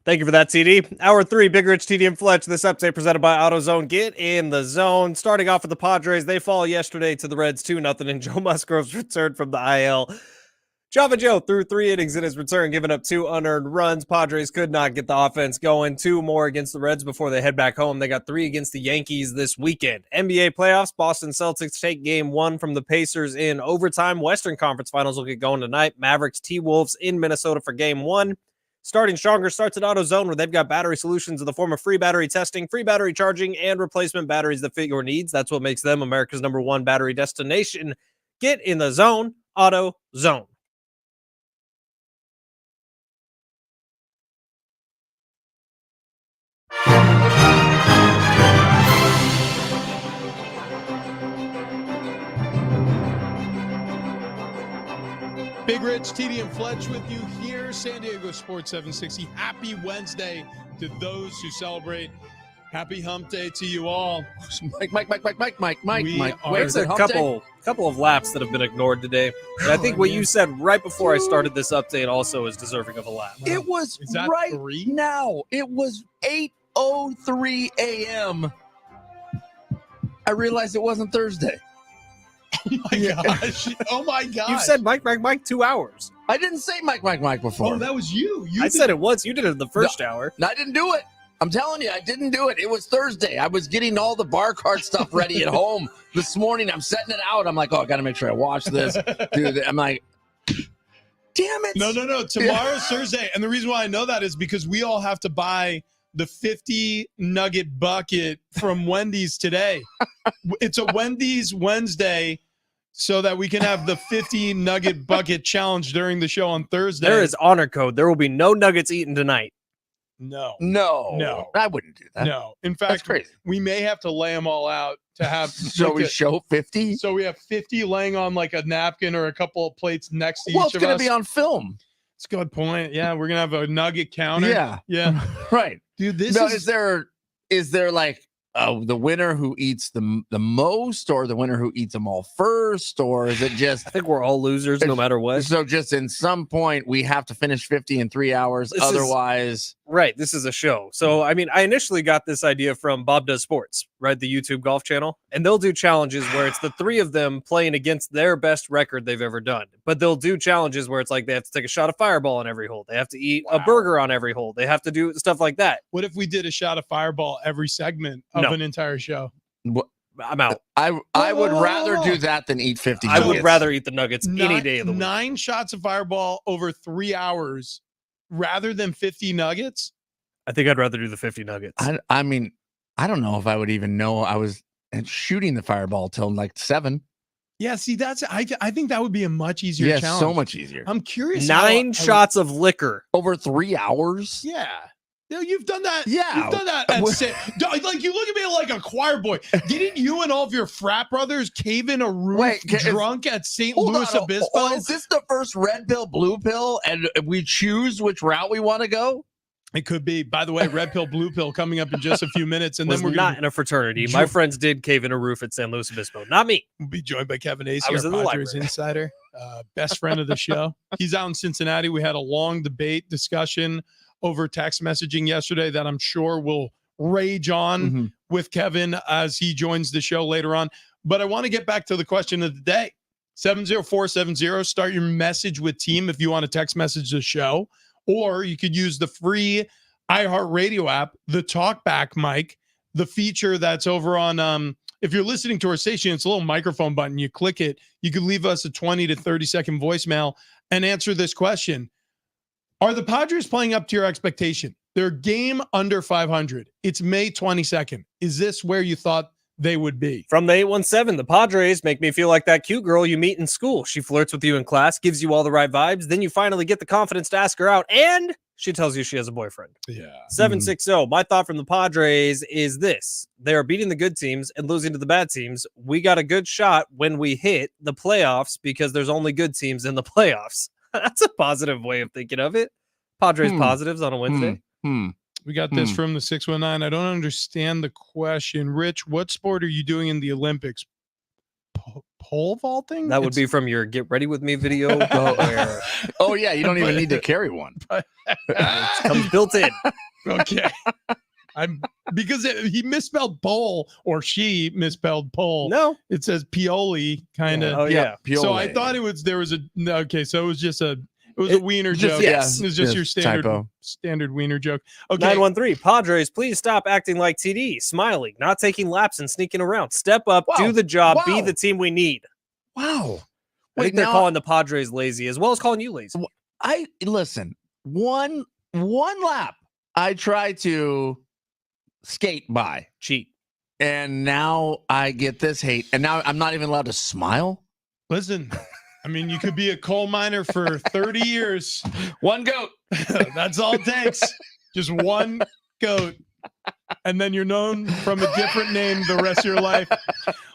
Thank you for that, TD. Hour 3, Big Rich, TD, and Fletch. This update presented by AutoZone. Get in the zone. Starting off with the Padres, they fall yesterday to the Reds 2-0, and Joe Musgrove's returned from the IL. Java Joe threw 3 innings in his return, giving up 2 unearned runs. Padres could not get the offense going. 2 more against the Reds before they head back home. They got 3 against the Yankees this weekend. NBA playoffs, Boston Celtics take game 1 from the Pacers in overtime. Western Conference Finals will get going tonight. Mavericks T-Wolves in Minnesota for game 1. Starting Stronger starts at AutoZone, where they've got battery solutions in the form of free battery testing, free battery charging, and replacement batteries that fit your needs. That's what makes them America's #1 battery destination. Get in the zone, AutoZone. Big Rich, TD, and Fletch with you here, San Diego Sports 760. Happy Wednesday to those who celebrate. Happy Hump Day to you all. Mike. There's a couple of laps that have been ignored today. And I think what you said right before I started this update also is deserving of a lap. It was right 3? Now. It was 8:03 a.m. I realized it wasn't Thursday. Oh my gosh. Oh my gosh. You said Mike 2 hours. I didn't say Mike before. Oh, that was you. I said it once. You did it in the first hour. No, I didn't do it. I'm telling you, I didn't do it. It was Thursday. I was getting all the bar cart stuff ready at home this morning. I'm setting it out. I'm like, I got to make sure I watch this. Dude, I'm like, damn it. No. Tomorrow's Thursday. And the reason why I know that is because we all have to buy the 50 nugget bucket from Wendy's today. It's a Wendy's Wednesday so that we can have the 50 nugget bucket challenge during the show on Thursday. There is honor code. There will be no nuggets eaten tonight. No. I wouldn't do that. No. In fact, that's crazy. We may have to lay them all out to have. So we show 50? So we have 50 laying on like a napkin or a couple of plates next to each of us. Well, it's going to be on film. It's a good point. Yeah, we're going to have a nugget counter. Yeah. Right. Dude, is there like the winner who eats the most, or the winner who eats them all first, or is it just? I think we're all losers no matter what. So just in some point we have to finish 50 in 3 hours. Otherwise, right. This is a show. So I mean, I initially got this idea from Bob Does Sports, right? The YouTube golf channel, and they'll do challenges where it's the 3 of them playing against their best record they've ever done. But they'll do challenges where it's like they have to take a shot of Fireball on every hole. They have to eat a burger on every hole. They have to do stuff like that. What if we did a shot of Fireball every segment of an entire show? I'm out. I would rather do that than eat 50 nuggets. I would rather eat the nuggets any day of the week. 9 shots of Fireball over 3 hours rather than 50 nuggets? I think I'd rather do the 50 nuggets. I mean, I don't know if I would even know I was shooting the Fireball till like 7. Yeah, see, I think that would be a much easier challenge. So much easier. I'm curious. 9 shots of liquor over 3 hours? Yeah. No, you've done that. Yeah. You've done that. Like, you look at me like a choir boy. Didn't you and all of your frat brothers cave in a roof drunk at St. Louis Obispo? Is this the first red pill, blue pill, and we choose which route we want to go? It could be. By the way, red pill, blue pill coming up in just a few minutes. And then we're not in a fraternity. My friends did cave in a roof at San Luis Obispo. Not me. We'll be joined by Kevin Acey, our Padres insider, best friend of the show. He's out in Cincinnati. We had a long debate discussion over text messaging yesterday that I'm sure will rage on with Kevin as he joins the show later on. But I want to get back to the question of the day. 70470. Start your message with team if you want to text message the show. Or you could use the free iHeartRadio app, the Talkback mic, the feature that's over on, if you're listening to our station, it's a little microphone button. You click it. You could leave us a 20 to 30 second voicemail and answer this question. Are the Padres playing up to your expectation? They're game under 500. It's May 22nd. Is this where you thought they would be? From the 817, the Padres make me feel like that cute girl you meet in school. She flirts with you in class, gives you all the right vibes. Then you finally get the confidence to ask her out, and she tells you she has a boyfriend. Yeah. 760. My thought from the Padres is this. They are beating the good teams and losing to the bad teams. We got a good shot when we hit the playoffs because there's only good teams in the playoffs. That's a positive way of thinking of it. Padres positives on a Wednesday. We got this from the 619. I don't understand the question. Rich, what sport are you doing in the Olympics? pole vaulting? That would be from your "Get Ready with Me" video. Where Oh yeah, you don't even need to carry one. it comes built in. Okay. Because he misspelled pole, or she misspelled pole. No, It says Pioli, kind of. Oh yeah. So I thought there was a wiener joke. yes. It was just your standard wiener joke. Okay. 913 Padres, please stop acting like TD, smiling, not taking laps and sneaking around. Step up, Wow. do the job, Wow. be the team we need. Wow. I think they're calling the Padres lazy as well as calling you lazy. I listen. One lap I try to skate by, Cheat. and now I get this hate, and now I'm not even allowed to smile. Listen, I mean, you could be a coal miner for 30 years. One goat. That's all it takes. Just one goat. And then you're known from a different name the rest of your life.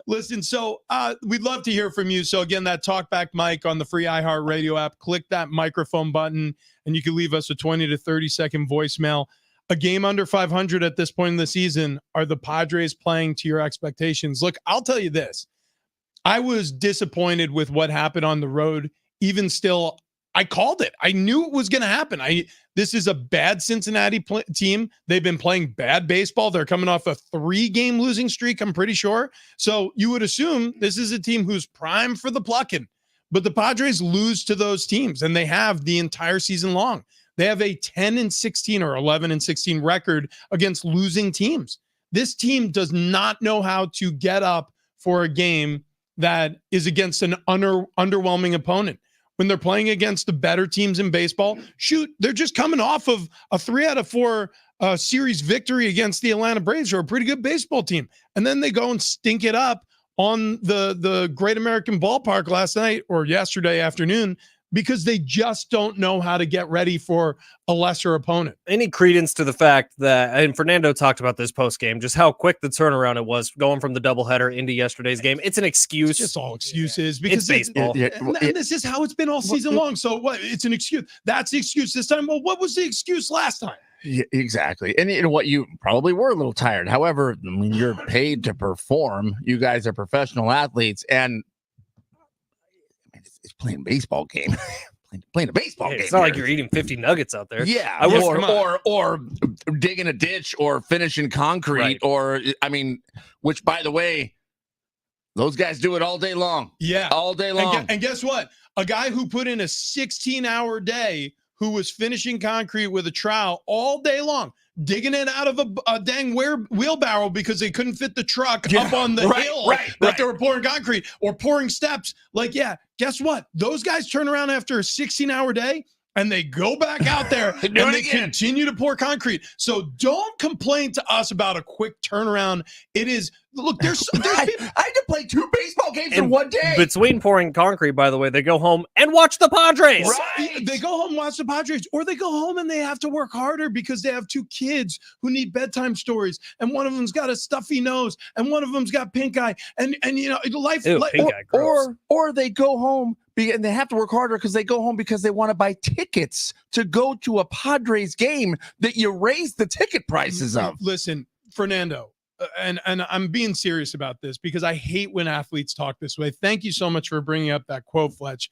Listen, so we'd love to hear from you. So again, that talkback mic on the free iHeartRadio app, click that microphone button, and you can leave us a 20 to 30-second voicemail. A game under 500 at this point in the season. Are the Padres playing to your expectations? Look, I'll tell you this. I was disappointed with what happened on the road. Even still, I called it. I knew it was going to happen. This is a bad Cincinnati team. They've been playing bad baseball. They're coming off a 3-game losing streak, I'm pretty sure. So you would assume this is a team who's primed for the plucking. But the Padres lose to those teams, and they have the entire season long. They have a 10-16 or 11-16 record against losing teams. This team does not know how to get up for a game that is against an underwhelming opponent. When they're playing against the better teams in baseball, shoot, they're just coming off of a 3 out of 4 series victory against the Atlanta Braves, who are a pretty good baseball team. And then they go and stink it up on the Great American Ballpark last night or yesterday afternoon, because they just don't know how to get ready for a lesser opponent. Any credence to the fact that, and Fernando talked about this post game, just how quick the turnaround it was going from the doubleheader into yesterday's game. It's an excuse. It's just all excuses because it's baseball. And this is how it's been all season long. So what? It's an excuse. That's the excuse this time. Well, what was the excuse last time? Yeah, exactly. And you know what? You probably were a little tired. However, I mean, you're paid to perform. You guys are professional athletes, and it's playing a baseball game. playing a baseball game. It's not like you're eating 50 nuggets out there. Yeah, or digging a ditch or finishing concrete, Right. or I mean, which by the way, those guys do it all day long. Yeah, all day long. And guess what? A guy who put in a 16-hour day, who was finishing concrete with a trowel all day long, digging it out of a dang wheelbarrow because they couldn't fit the truck up on the hill that they were pouring concrete or pouring steps. Like, yeah, guess what? Those guys turn around after a 16-hour day and they go back out there and they continue to pour concrete. So don't complain to us about a quick turnaround. It is, look, there's people. I had to play 2 baseball games in one day. Between pouring concrete, by the way, they go home and watch the Padres. Right. They go home and watch the Padres, or they go home and they have to work harder because they have 2 kids who need bedtime stories, and one of them's got a stuffy nose, and one of them's got pink eye, and you know, life. Ew, pink eye, gross. Or they go home and they have to work harder because they go home because they want to buy tickets to go to a Padres game that you raise the ticket prices of. Listen, Fernando. And I'm being serious about this because I hate when athletes talk this way. Thank you so much for bringing up that quote, Fletch.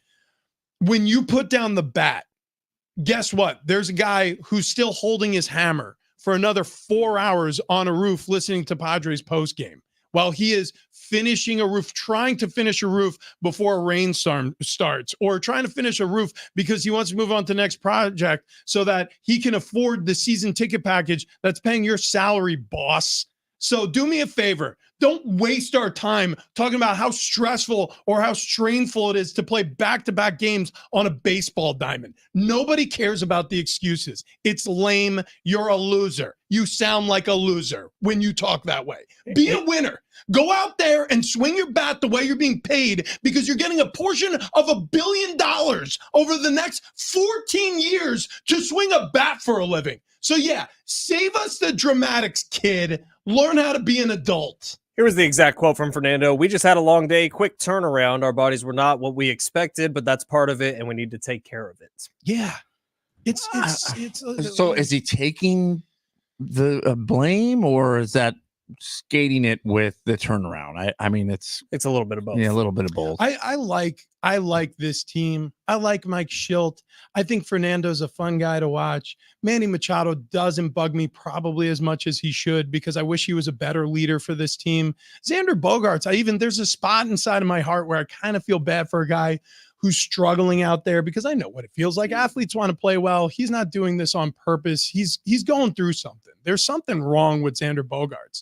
When you put down the bat, guess what? There's a guy who's still holding his hammer for another 4 hours on a roof listening to Padres postgame while he is finishing a roof, trying to finish a roof before a rainstorm starts, or trying to finish a roof because he wants to move on to the next project so that he can afford the season ticket package that's paying your salary, boss. So do me a favor. Don't waste our time talking about how stressful or how strainful it is to play back-to-back games on a baseball diamond. Nobody cares about the excuses. It's lame. You're a loser. You sound like a loser when you talk that way. Be a winner. Go out there and swing your bat the way you're being paid, because you're getting a portion of $1 billion over the next 14 years to swing a bat for a living. So yeah, save us the dramatics, kid. Learn how to be an adult. Here was the exact quote from Fernando. We just had a long day, quick turnaround. Our bodies were not what we expected, but that's part of it, and we need to take care of it. Yeah. So is he taking the blame, or is that skating it with the turnaround. I mean, it's a little bit of both. Yeah, a little bit of both. I like this team. I like Mike Schilt. I think Fernando's a fun guy to watch. Manny Machado doesn't bug me probably as much as he should because I wish he was a better leader for this team. Xander Bogaerts, there's a spot inside of my heart where I kind of feel bad for a guy who's struggling out there because I know what it feels like. Athletes want to play well. He's not doing this on purpose. He's going through something. There's something wrong with Xander Bogaerts.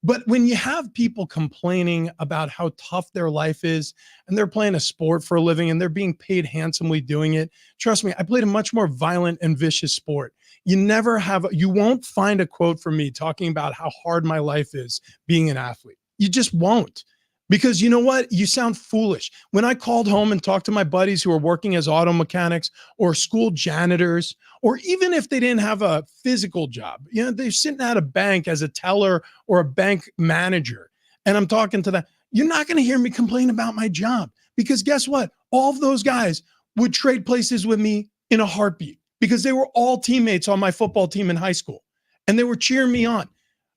But when you have people complaining about how tough their life is and they're playing a sport for a living and they're being paid handsomely doing it, trust me, I played a much more violent and vicious sport. You won't find a quote from me talking about how hard my life is being an athlete. You just won't. Because you know what? You sound foolish. When I called home and talked to my buddies who are working as auto mechanics or school janitors, or even if they didn't have a physical job, they're sitting at a bank as a teller or a bank manager. And I'm talking to them. You're not going to hear me complain about my job because guess what? All of those guys would trade places with me in a heartbeat because they were all teammates on my football team in high school and they were cheering me on.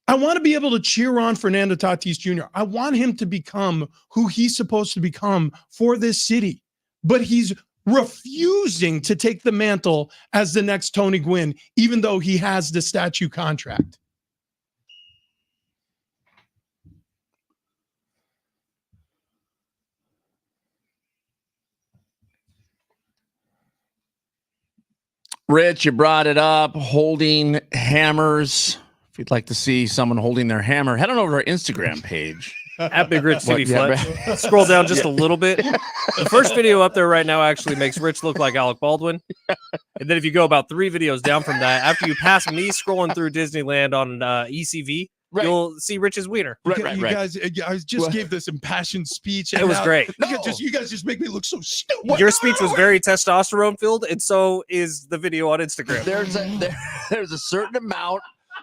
I want to be able to cheer on Fernando Tatis Jr. I want him to become who he's supposed to become for this city, but he's refusing to take the mantle as the next Tony Gwynn, even though he has the statue contract. Rich, you brought it up, holding hammers. If you'd like to see someone holding their hammer, head on over to our Instagram page. At Big Rich City Flat. Scroll down just a little bit. The first video up there right now actually makes Rich look like Alec Baldwin. And then if you go about 3 videos down from that, after you pass me scrolling through Disneyland on ECV, you'll see Rich's wiener. You guys, I just gave this impassioned speech. It was great. You guys just make me look so stupid. Your speech was very testosterone filled, and so is the video on Instagram. There's a certain amount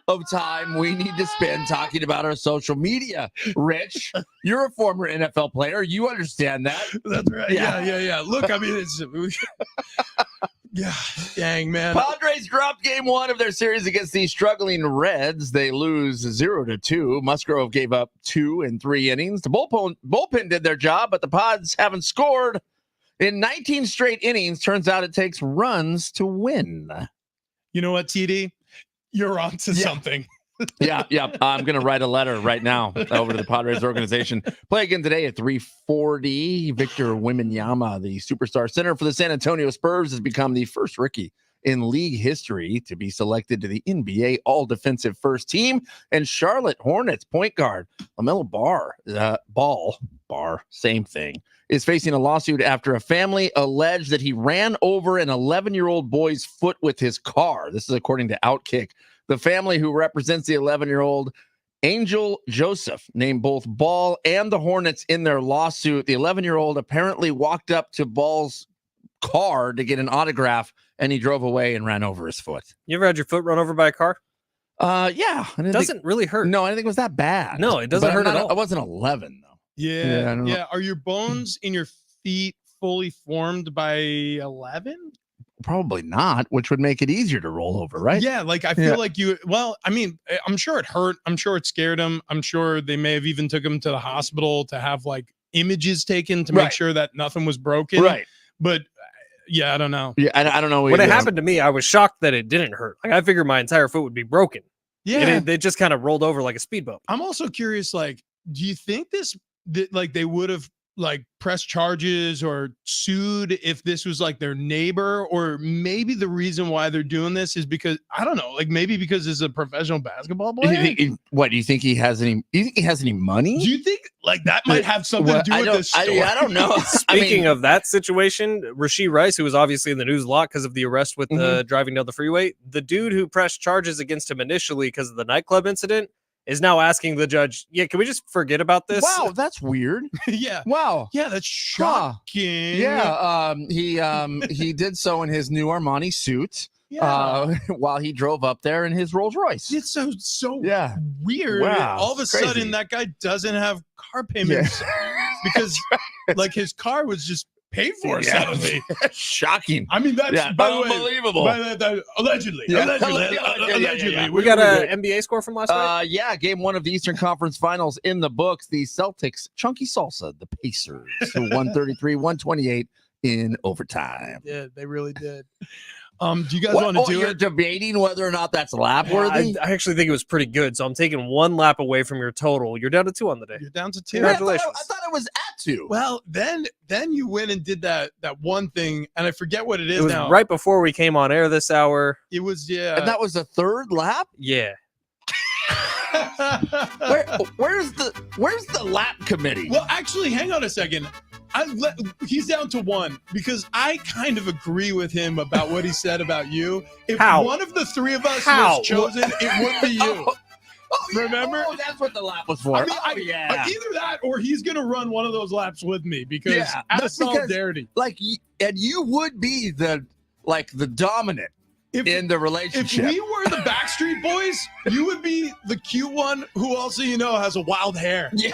of time we need to spend talking about our social media. Rich, you're a former NFL player. You understand that. That's right. Yeah. Look, it's dang, man. Padres dropped game 1 of their series against the struggling Reds. They lose 0-2. Musgrove gave up 2 in 3 innings. The bullpen did their job, but the Pods haven't scored in 19 straight innings. Turns out it takes runs to win. You know what, TD? You're on to something. Yeah. I'm going to write a letter right now over to the Padres organization. Play again today at 3:40. Victor Wembanyama, the superstar center for the San Antonio Spurs, has become the first rookie in league history to be selected to the NBA All-Defensive First Team. And Charlotte Hornets point guard LaMelo Ball, same thing, is facing a lawsuit after a family alleged that he ran over an 11-year-old boy's foot with his car. This is according to Outkick. The family, who represents the 11-year-old Angel Joseph, named both Ball and the Hornets in their lawsuit. The 11-year-old apparently walked up to Ball's car to get an autograph, and he drove away and ran over his foot. You ever had your foot run over by a car? Yeah. It doesn't really hurt. No, I didn't think it was that bad. No, it doesn't hurt at all. I wasn't 11, though. Yeah. Are your bones in your feet fully formed by 11? Probably not, which would make it easier to roll over, right? Yeah, I feel like I'm sure it hurt. I'm sure it scared him. I'm sure they may have even took him to the hospital to have images taken to make sure that nothing was broken. Right. But yeah, I don't know. Yeah, I don't know. When it happened to me, I was shocked that it didn't hurt. I figured my entire foot would be broken. Yeah. And it just kind of rolled over like a speed bump. I'm also curious, do you think they would have pressed charges or sued if this was their neighbor, or maybe the reason why they're doing this is because, I don't know, maybe because this is a professional basketball player? What do you think he has any? Do you think he has any money? Do you think that might have something to do with this story? I don't know. Speaking of that situation, Rashee Rice, who was obviously in the news a lot because of the arrest with the driving down the freeway, the dude who pressed charges against him initially because of the nightclub incident is now asking the judge, can we just forget about this? Wow, that's weird. Yeah. Wow. Yeah, that's shocking. Yeah. He did so in his new Armani suit. Yeah. While he drove up there in his Rolls Royce. It's so weird. Wow. All of a sudden, that guy doesn't have car payments because his car was just paid for suddenly. Shocking. I mean, that's by the way, unbelievable. Allegedly. We got an NBA score from last night. Yeah, game 1 of the Eastern Conference Finals in the books. The Celtics, chunky salsa, the Pacers, 133-128 in overtime. Yeah, they really did. Do you guys want to do you're it? debating whether or not that's lap worthy? I actually think it was pretty good. So I'm taking 1 lap away from your total. You're down to 2 on the day. You're down to 2. Congratulations. I thought it was at 2. Well, then you went and did that one thing, and I forget what it is It was now. right before we came on air this hour. It was, yeah. And that was the 3rd lap? Yeah. Where's the lap committee? Well, actually, hang on a second. He's down to 1 because I kind of agree with him about what he said about you. If one of the 3 of us was chosen, it would be you. Remember? Oh, that's what the lap was for. I mean, either that or he's going to run one of those laps with me because out of solidarity. And you would be the dominant in the relationship. If we were the Backstreet Boys, you would be the cute one who also, has a wild hair. Yeah.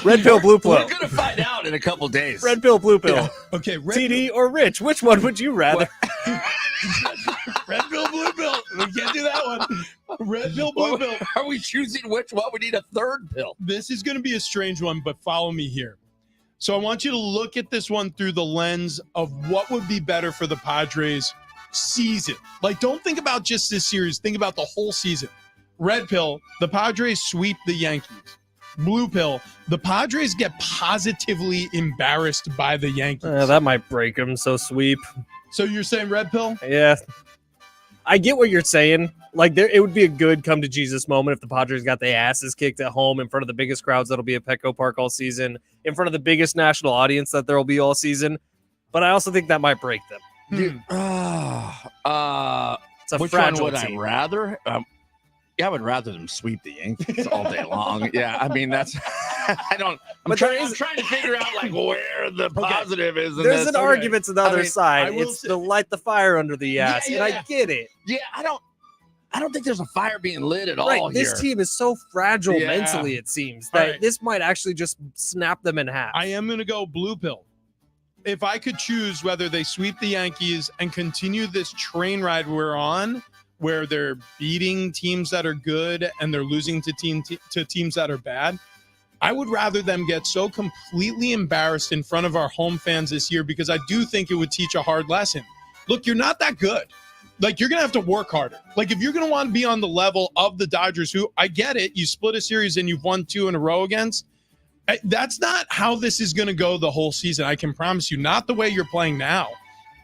Red pill, blue pill. We're going to find out in a couple days. Red pill, blue pill. Yeah. Okay, TD or Rich? Which one would you rather? Red pill, blue pill. We can't do that one. Red pill, blue pill. Are we choosing which one? We need a 3rd pill. This is going to be a strange one, but follow me here. So I want you to look at this one through the lens of what would be better for the Padres season. Don't think about just this series. Think about the whole season. Red pill, the Padres sweep the Yankees. Blue pill, the Padres get positively embarrassed by the Yankees. That might break them, so sweep. So you're saying red pill? Yeah. I get what you're saying. It would be a good come to Jesus moment if the Padres got their asses kicked at home in front of the biggest crowds that'll be at Petco Park all season, in front of the biggest national audience that there will be all season. But I also think that might break them. Dude, It's a which fragile one would team. I rather? I would rather them sweep the Yankees all day long. Yeah, I mean that's. I'm trying to figure out where the positive is. There's an argument to the other side. will It's to light the fire under the ass, and I get it. Yeah, I don't think there's a fire being lit at Right, all this here. team is so fragile Yeah. mentally. It seems that Right. this might actually just snap them in half. I am going to go blue pill. If I could choose whether they sweep the Yankees and continue this train ride we're on, where they're beating teams that are good and they're losing to teams that are bad, I would rather them get so completely embarrassed in front of our home fans this year, because I do think it would teach a hard lesson. Look, you're not that good. You're going to have to work harder. If you're going to want to be on the level of the Dodgers, who, I get it, you split a series and you've won 2 in a row against, that's not how this is going to go the whole season. I can promise you, not the way you're playing now.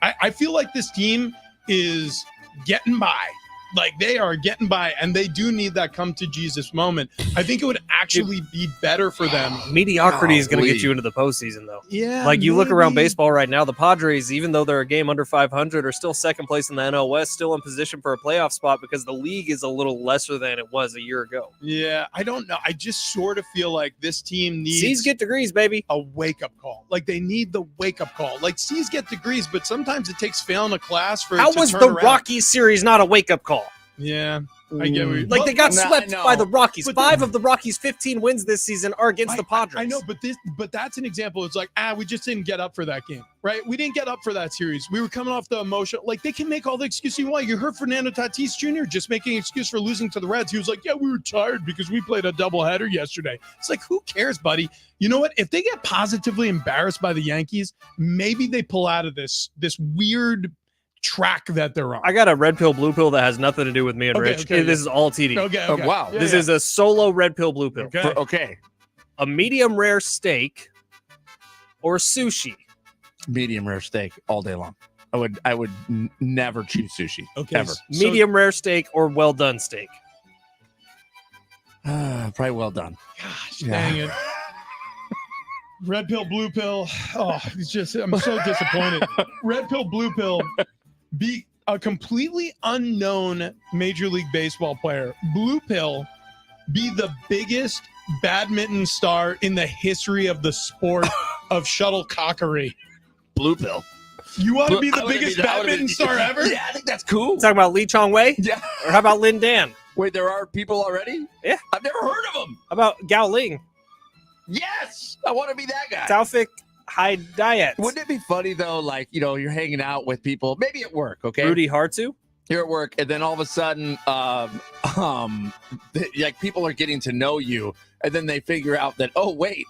I feel like this team is getting by. They are getting by, and they do need that come to Jesus moment. I think it would actually be better for them. Mediocrity is going to get you into the postseason, though. Yeah. You look around baseball right now, the Padres, even though they're a game under 500, are still second place in the NL West, still in position for a playoff spot because the league is a little lesser than it was a year ago. Yeah, I don't know. I just sort of feel like this team needs C's get degrees, baby. a wake-up call. They need the wake-up call. C's get degrees, but sometimes it takes failing a class for How it to was turn the around. Rockies series not a wake-up call? Yeah, I get what you're They got swept by the Rockies. but 5 of the Rockies' 15 wins this season are against the Padres. I know, but that's an example. It's we just didn't get up for that game, right? We didn't get up for that series. We were coming off the emotion. They can make all the excuses you want. You heard Fernando Tatis Jr. just making an excuse for losing to the Reds. He was like, yeah, we were tired because we played a doubleheader yesterday. It's who cares, buddy? You know what? If they get positively embarrassed by the Yankees, maybe they pull out of this weird track that they're on. I got a red pill, blue pill that has nothing to do with me and Okay, Rich. okay, This is all TD. Okay. wow. Yeah, This is a solo red pill, blue pill. Okay. Okay, A medium rare steak or sushi. medium rare steak all day long. I would never choose sushi. Okay. Ever. Medium rare steak or well done steak. Probably well done. Gosh, Yeah. dang it. Red pill, blue pill. Oh, I'm so disappointed. Red pill, blue pill. Be a completely unknown Major League Baseball player. Blue pill. Be the biggest badminton star in the history of the sport of shuttlecockery. Blue pill. You want to be I the would've biggest been- I would've badminton been- star ever? Yeah, I think that's cool. Talking about Lee Chong Wei? Yeah. Or how about Lin Dan? Wait, there are people already? Yeah. I've never heard of them. How about Gao Ling? Yes, I want to be that guy. Taufik Hidayat. Wouldn't it be funny though? Like, you're hanging out with people, maybe at work. Okay, Rudy Hartu. you're at work, and then all of a sudden, like people are getting to know you, and then they figure out that, oh wait,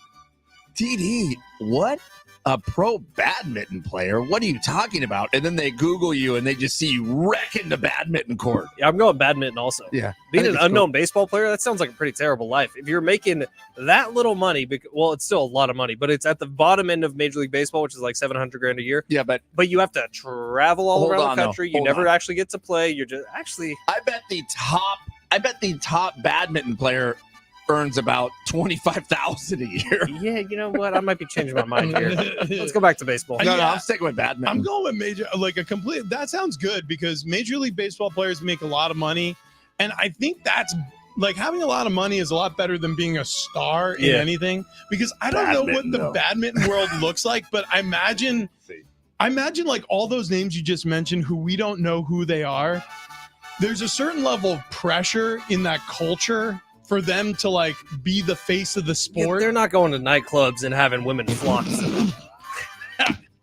TD, what? A pro badminton player? What are you talking about? And then they Google you and they just see you wrecking the badminton court. Yeah, I'm going badminton also. Yeah. Being an unknown baseball player, that sounds like a pretty terrible life. If you're making that little money, well, it's still a lot of money, but it's at the bottom end of Major League Baseball, which is like $700,000 a year. Yeah, but you have to travel all around the country. You never actually get to play. You're just actually. I bet the top badminton player earns about $25,000 a year. Yeah, you know what? I might be changing my mind here. Let's go back to baseball. No, I'm sticking with badminton. I'm going with that sounds good because Major League Baseball players make a lot of money. And I think that's like having a lot of money is a lot better than being a star in anything, because I don't know what the badminton world looks like, but I imagine like all those names you just mentioned who we don't know who they are. There's a certain level of pressure in that culture for them to like be the face of the sport. They're not going to nightclubs and having women flock to them.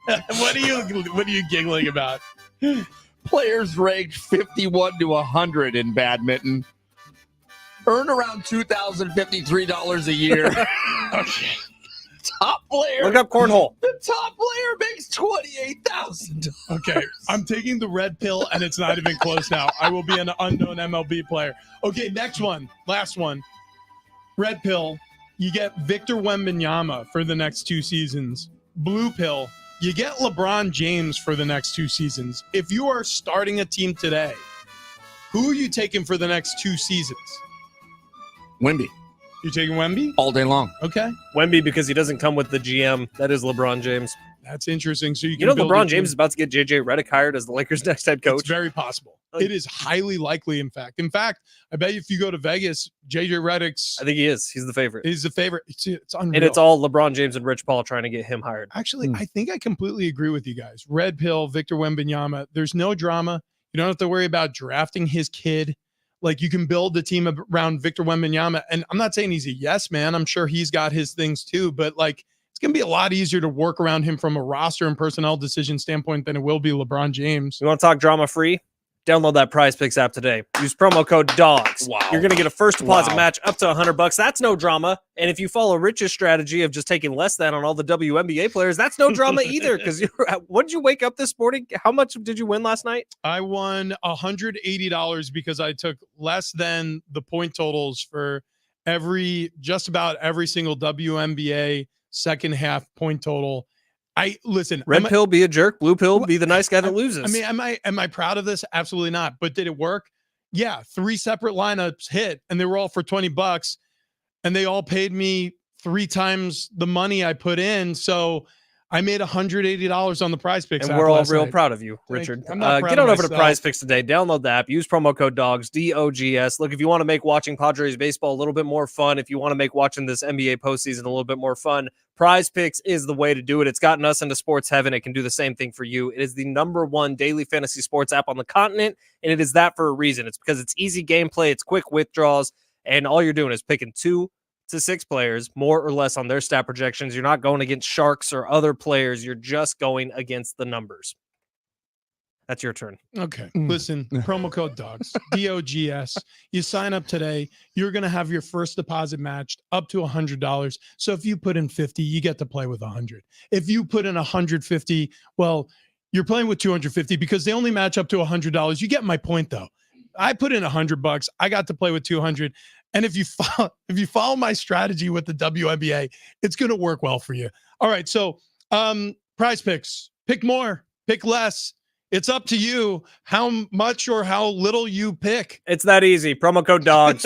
What are you giggling about? Players ranked 51 to 100 in badminton earn around $2,053 a year. Okay. Top player. Look up cornhole. The top player makes $28,000. Okay, I'm taking the red pill, and it's not even close now. I will be an unknown MLB player. Okay, next one, last one. Red pill, you get Victor Wembanyama for the next 2 seasons. Blue pill, you get LeBron James for the next 2 seasons. If you are starting a team today, who are you taking for the next 2 seasons? Wemby. You're taking Wemby? All day long. Okay. Wemby, because he doesn't come with the GM. That is LeBron James. That's interesting. So you know LeBron James is about to get JJ Redick hired as the Lakers' next head coach? It's very possible. It is highly likely, in fact. I bet you if you go to Vegas, JJ Redick's... I think he is. He's the favorite. He's the favorite. It's unreal. And it's all LeBron James and Rich Paul trying to get him hired. Actually, I think I completely agree with you guys. Red pill, Victor Wembanyama. There's no drama. You don't have to worry about drafting his kid. Like, you can build the team around Victor Wembanyama. And I'm not saying he's a yes man. I'm sure he's got his things too. But, like, it's going to be a lot easier to work around him from a roster and personnel decision standpoint than it will be LeBron James. You want to talk drama-free? Download that Prize Picks app today. Use promo code DOGS. Wow. You're going to get a first deposit match up to $100. That's no drama. And if you follow Rich's strategy of just taking less than on all the WNBA players, that's no drama either. Because what did you wake up this morning? How much did you win last night? I won $180 because I took less than the point totals for just about every single WNBA second half point total. Red pill, be a jerk. Blue pill, be the nice guy that loses. I mean, am I proud of this? Absolutely not. But did it work? Yeah. 3 separate lineups hit, and they were all for $20, and they all paid me 3 times the money I put in. So I made $180 on the Prize Picks. And we're all real proud of you, Richard. Get on over to Prize Picks today. Download the app. Use promo code DOGS, DOGS. Look, if you want to make watching Padres baseball a little bit more fun, if you want to make watching this NBA postseason a little bit more fun, Prize Picks is the way to do it. It's gotten us into sports heaven. It can do the same thing for you. It is the #1 daily fantasy sports app on the continent, and it is that for a reason. It's because it's easy gameplay, it's quick withdrawals, and all you're doing is picking 2 to 6 players, more or less on their stat projections. You're not going against sharks or other players. You're just going against the numbers. That's your turn. Okay. Listen, promo code DOGS, DOGS. You sign up today. You're going to have your first deposit matched up to $100. So if you put in 50, you get to play with 100. If you put in 150, well, you're playing with 250 because they only match up to $100. You get my point, though. I put in $100. I got to play with 200. And if you follow my strategy with the WNBA, it's going to work well for you. All right. So Prize Picks, pick more, pick less. It's up to you how much or how little you pick. It's that easy. Promo code DOGS.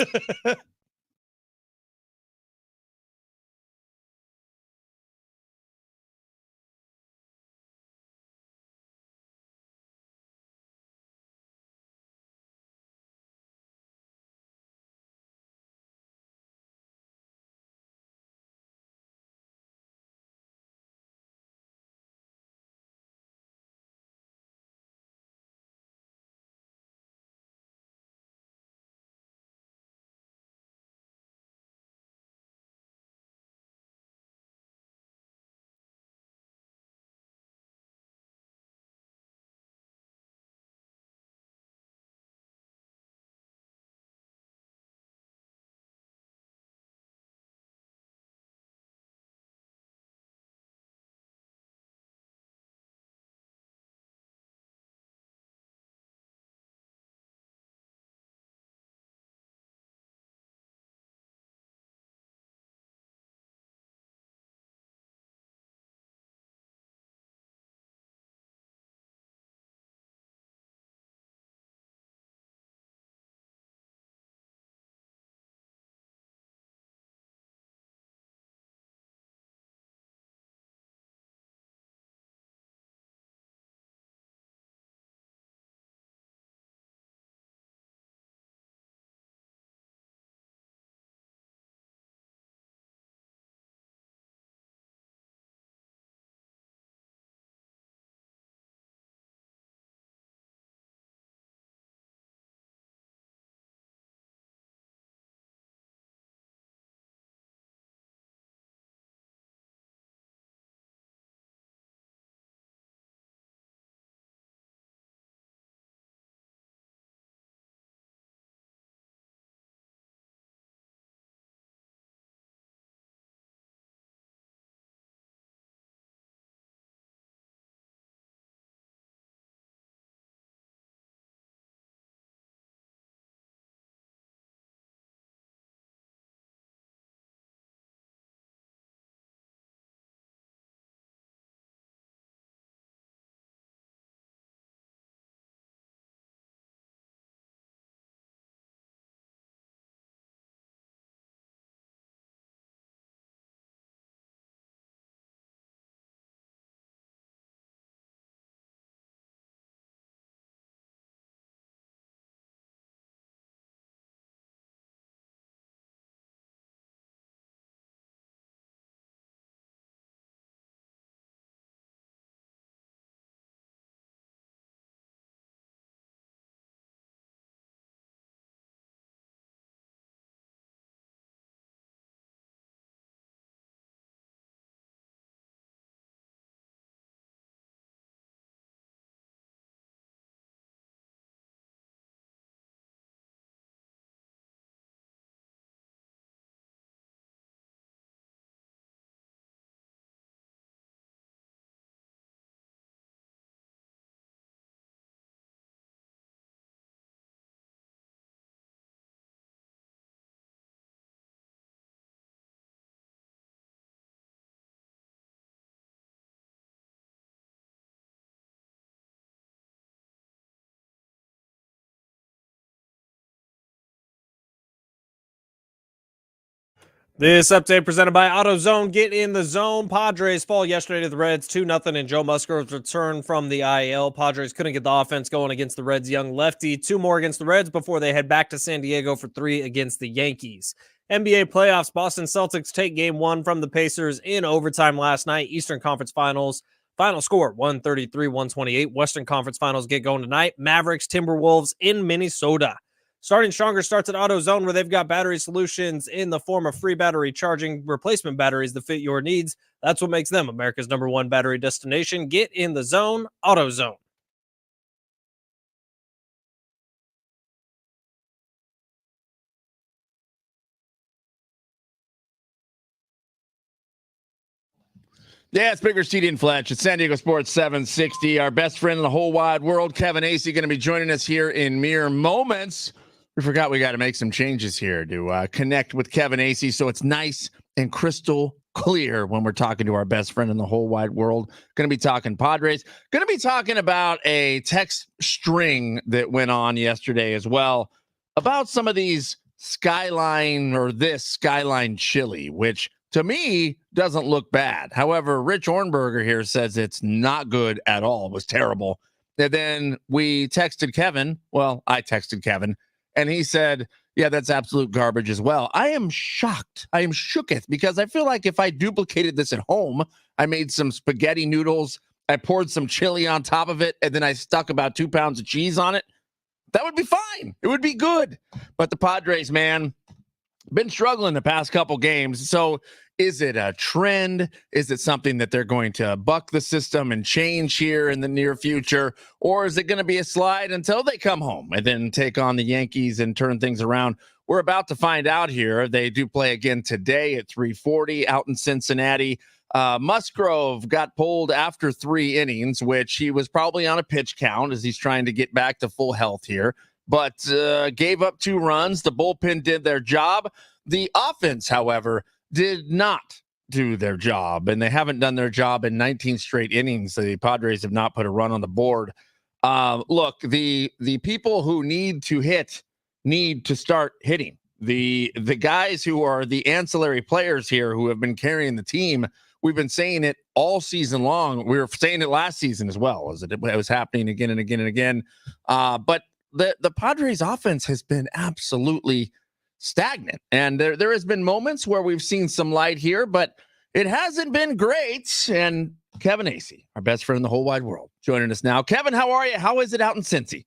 This update presented by AutoZone. Get in the zone. Padres fall yesterday to the Reds 2-0 and Joe Musgrove's return from the IL. Padres couldn't get the offense going against the Reds' young lefty. 2 more against the Reds before they head back to San Diego for 3 against the Yankees. NBA playoffs. Boston Celtics take game 1 from the Pacers in overtime last night. Eastern Conference Finals. Final score 133-128. Western Conference Finals get going tonight. Mavericks, Timberwolves in Minnesota. Starting Stronger starts at AutoZone, where they've got battery solutions in the form of free battery charging replacement batteries that fit your needs. That's what makes them America's #1 battery destination. Get in the zone, AutoZone. Yeah, it's Bigger Seedy and Fletch. It's San Diego Sports 760. Our best friend in the whole wide world, Kevin Acee, going to be joining us here in mere moments. We forgot we got to make some changes here to connect with Kevin Acee so it's nice and crystal clear when we're talking to our best friend in the whole wide world. Going to be talking Padres. Going to be talking about a text string that went on yesterday as well about some of these Skyline chili, which to me doesn't look bad. However, Rich Ornberger here says it's not good at all. It was terrible. And then we texted Kevin. Well, I texted Kevin. And he said, yeah, that's absolute garbage as well. I am shocked. I am shooketh because I feel like if I duplicated this at home, I made some spaghetti noodles, I poured some chili on top of it, and then I stuck about 2 pounds of cheese on it, that would be fine. It would be good. But the Padres, man, been struggling the past couple games. So is it a trend? Is it something that they're going to buck the system and change here in the near future? Or is it going to be a slide until they come home and then take on the Yankees and turn things around? We're about to find out here. They do play again today at 3:40 out in Cincinnati. Musgrove got pulled after 3 innings, which he was probably on a pitch count as he's trying to get back to full health here, but gave up 2 runs. The bullpen did their job. The offense, however, did not do their job, and they haven't done their job in 19 straight innings. The Padres have not put a run on the board. Look, the people who need to hit need to start hitting. The guys who are the ancillary players here who have been carrying the team, we've been saying it all season long. We were saying it last season as well, as it was happening again and again and again. But the Padres offense has been absolutely stagnant, and there has been moments where we've seen some light here, but it hasn't been great. And Kevin Acee, our best friend in the whole wide world, joining us now. Kevin, how are you? How is it out in Cincy?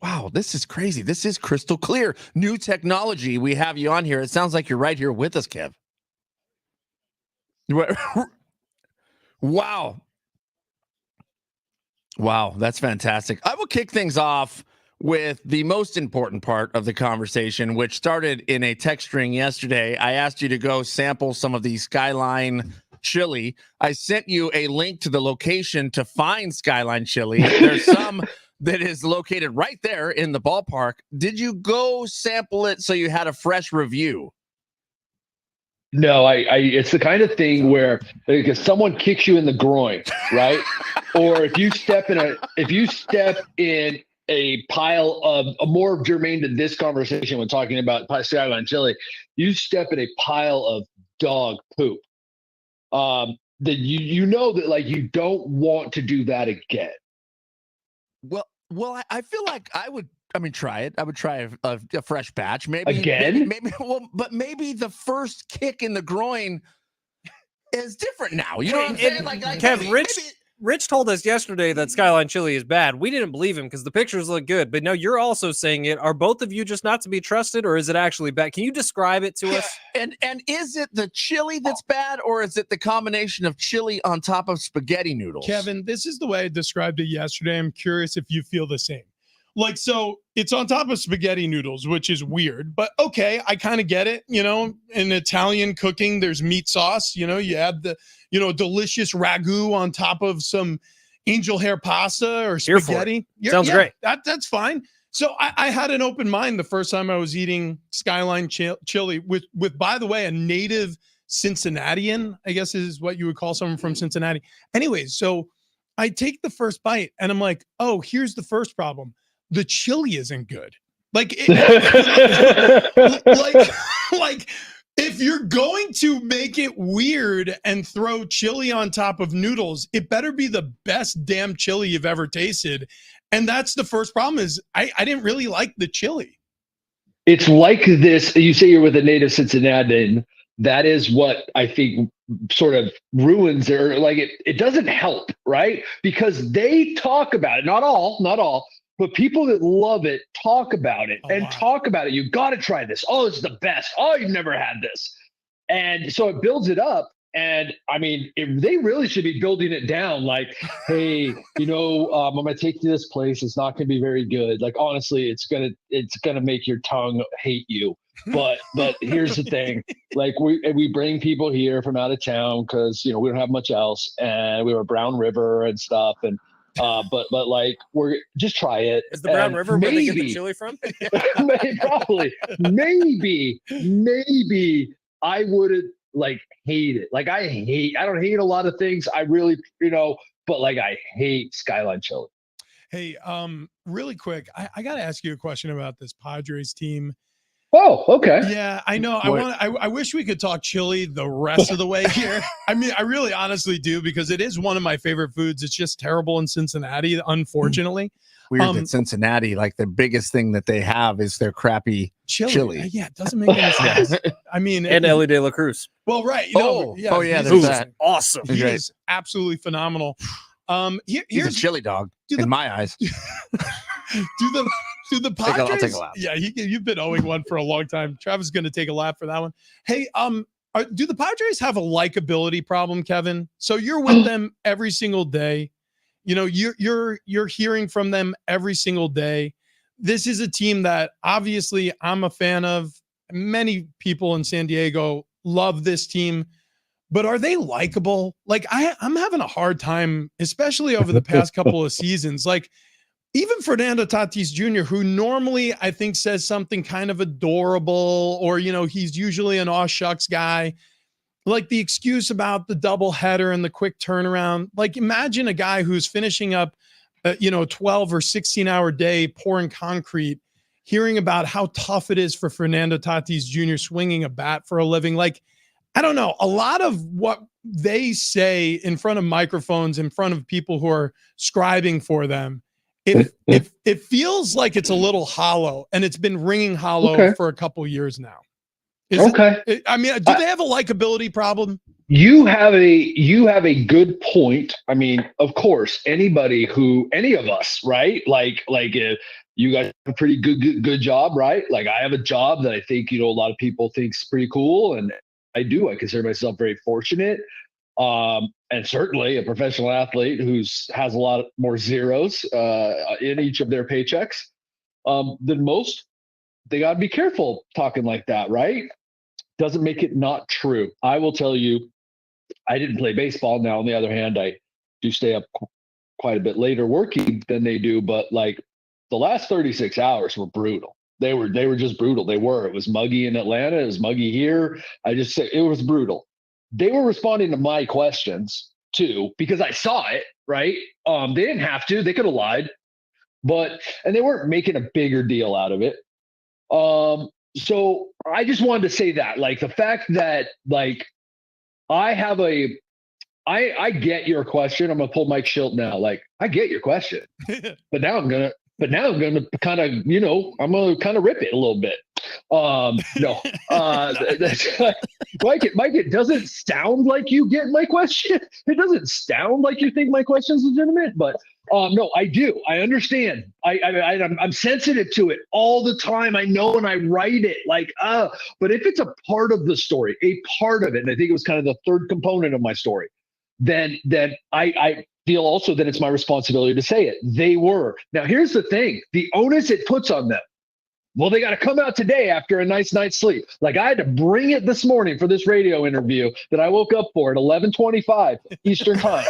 Wow, this is crazy. This is crystal clear. New technology. We have you on here. It sounds like you're right here with us, Kev. Wow. Wow, that's fantastic. I will kick things off with the most important part of the conversation, which started in a text string yesterday. I asked you to go sample some of the Skyline chili. I sent you a link to the location to find Skyline chili. There's some that is located right there in the ballpark. Did you go sample it so you had a fresh review? No, I it's the kind of thing where if someone kicks you in the groin, right? Or if you step in a pile of more germane to this conversation when talking about Skyline chili, you step in a pile of dog poop. That you know that like you don't want to do that again. Well, I feel like I would try it. I would try a fresh batch. Maybe again. But maybe the first kick in the groin is different now. You know what I'm saying? Like Kev, Rich told us yesterday that Skyline chili is bad. We didn't believe him because the pictures look good. But now you're also saying it. Are both of you just not to be trusted, or is it actually bad? Can you describe it to us? And is it the chili that's bad, or is it the combination of chili on top of spaghetti noodles? Kevin, this is the way I described it yesterday. I'm curious if you feel the same. Like, so it's on top of spaghetti noodles, which is weird, but okay, I kind of get it. You know, in Italian cooking, there's meat sauce. You know, you add the, delicious ragu on top of some angel hair pasta or spaghetti. Sounds great. That's fine. So I had an open mind the first time I was eating Skyline chili with, by the way, a native Cincinnatian, I guess is what you would call someone from Cincinnati. Anyways, so I take the first bite and I'm like, oh, here's the first problem. The chili isn't good. Like, like if you're going to make it weird and throw chili on top of noodles, it better be the best damn chili you've ever tasted. And that's the first problem is I didn't really like the chili. It's like this. You say you're with a native Cincinnatian. That is what I think sort of ruins or like it doesn't help, right? Because they talk about it, not all, but people that love it talk about it and talk about it. You got to try this. Oh, it's the best. Oh, you've never had this. And so it builds it up. And I mean, they really should be building it down. Like, hey, I'm going to take you to this place. It's not going to be very good. Like, honestly, it's gonna make your tongue hate you. But here's the thing. Like, we bring people here from out of town because we don't have much else, and we were Brown River and stuff. And but like, we're just try it. Is the Brown River where they get the chili from? Probably. Maybe I wouldn't. Like hate it. Like I don't hate a lot of things. I really, but like I hate Skyline chili. Hey, really quick, I got to ask you a question about this Padres team. Oh, okay. Yeah, I know. I wish we could talk chili the rest of the way here. I mean, I really honestly do because it is one of my favorite foods. It's just terrible in Cincinnati, unfortunately. Weird that Cincinnati, like the biggest thing that they have is their crappy chili. Yeah, it doesn't make any sense. I mean, and Ellie De La Cruz. Well, right. There's that. Awesome. He is absolutely phenomenal. He's a chili dog in my eyes. Do the Padres? I'll take a lap. Yeah, you've been owing one for a long time. Travis is going to take a lap for that one. Hey, do the Padres have a likability problem, Kevin? So you're with them every single day. You're hearing from them every single day. This is a team that obviously I'm a fan of. Many people in San Diego love this team, but are they likable? Like I'm having a hard time, especially over the past couple of seasons. Like even Fernando Tatis Jr., who normally I think says something kind of adorable, or he's usually an aw shucks guy. Like the excuse about the double header and the quick turnaround. Like imagine a guy who's finishing up, 12 or 16 hour day pouring concrete, hearing about how tough it is for Fernando Tatis Jr. swinging a bat for a living. Like, I don't know, a lot of what they say in front of microphones, in front of people who are scribing for them, it feels like it's a little hollow, and it's been ringing hollow for a couple years now. Do they have a likability problem? You have a good point. I mean, of course, any of us, right? Like you guys have a pretty good job, right? Like I have a job that I think, a lot of people think's pretty cool. And I do. I consider myself very fortunate. And certainly a professional athlete has a lot more zeros in each of their paychecks than most. They got to be careful talking like that, right? Doesn't make it not true. I will tell you, I didn't play baseball. Now, on the other hand, I do stay up quite a bit later working than they do. But like the last 36 hours were brutal. They were just brutal. They were. It was muggy in Atlanta. It was muggy here. I just say it was brutal. They were responding to my questions too, because I saw it, right? They didn't have to. They could have lied, and they weren't making a bigger deal out of it. So I just wanted to say that, like, the fact that, like, I get your question. I'm going to pull Mike Schilt now. Like, I get your question, but now I'm going to kind of, I'm going to kind of rip it a little bit. That's Mike, it doesn't sound like you get my question. It doesn't sound like you think my question is legitimate, but no, I do. I understand. I'm sensitive to it all the time. I know, and I write it but if it's a part of the story, a part of it, and I think it was kind of the third component of my story, then I feel also that it's my responsibility to say it. They were. Now, here's the thing. The onus it puts on them. Well, they got to come out today after a nice night's sleep. Like I had to bring it this morning for this radio interview that I woke up for at 11:25 Eastern time.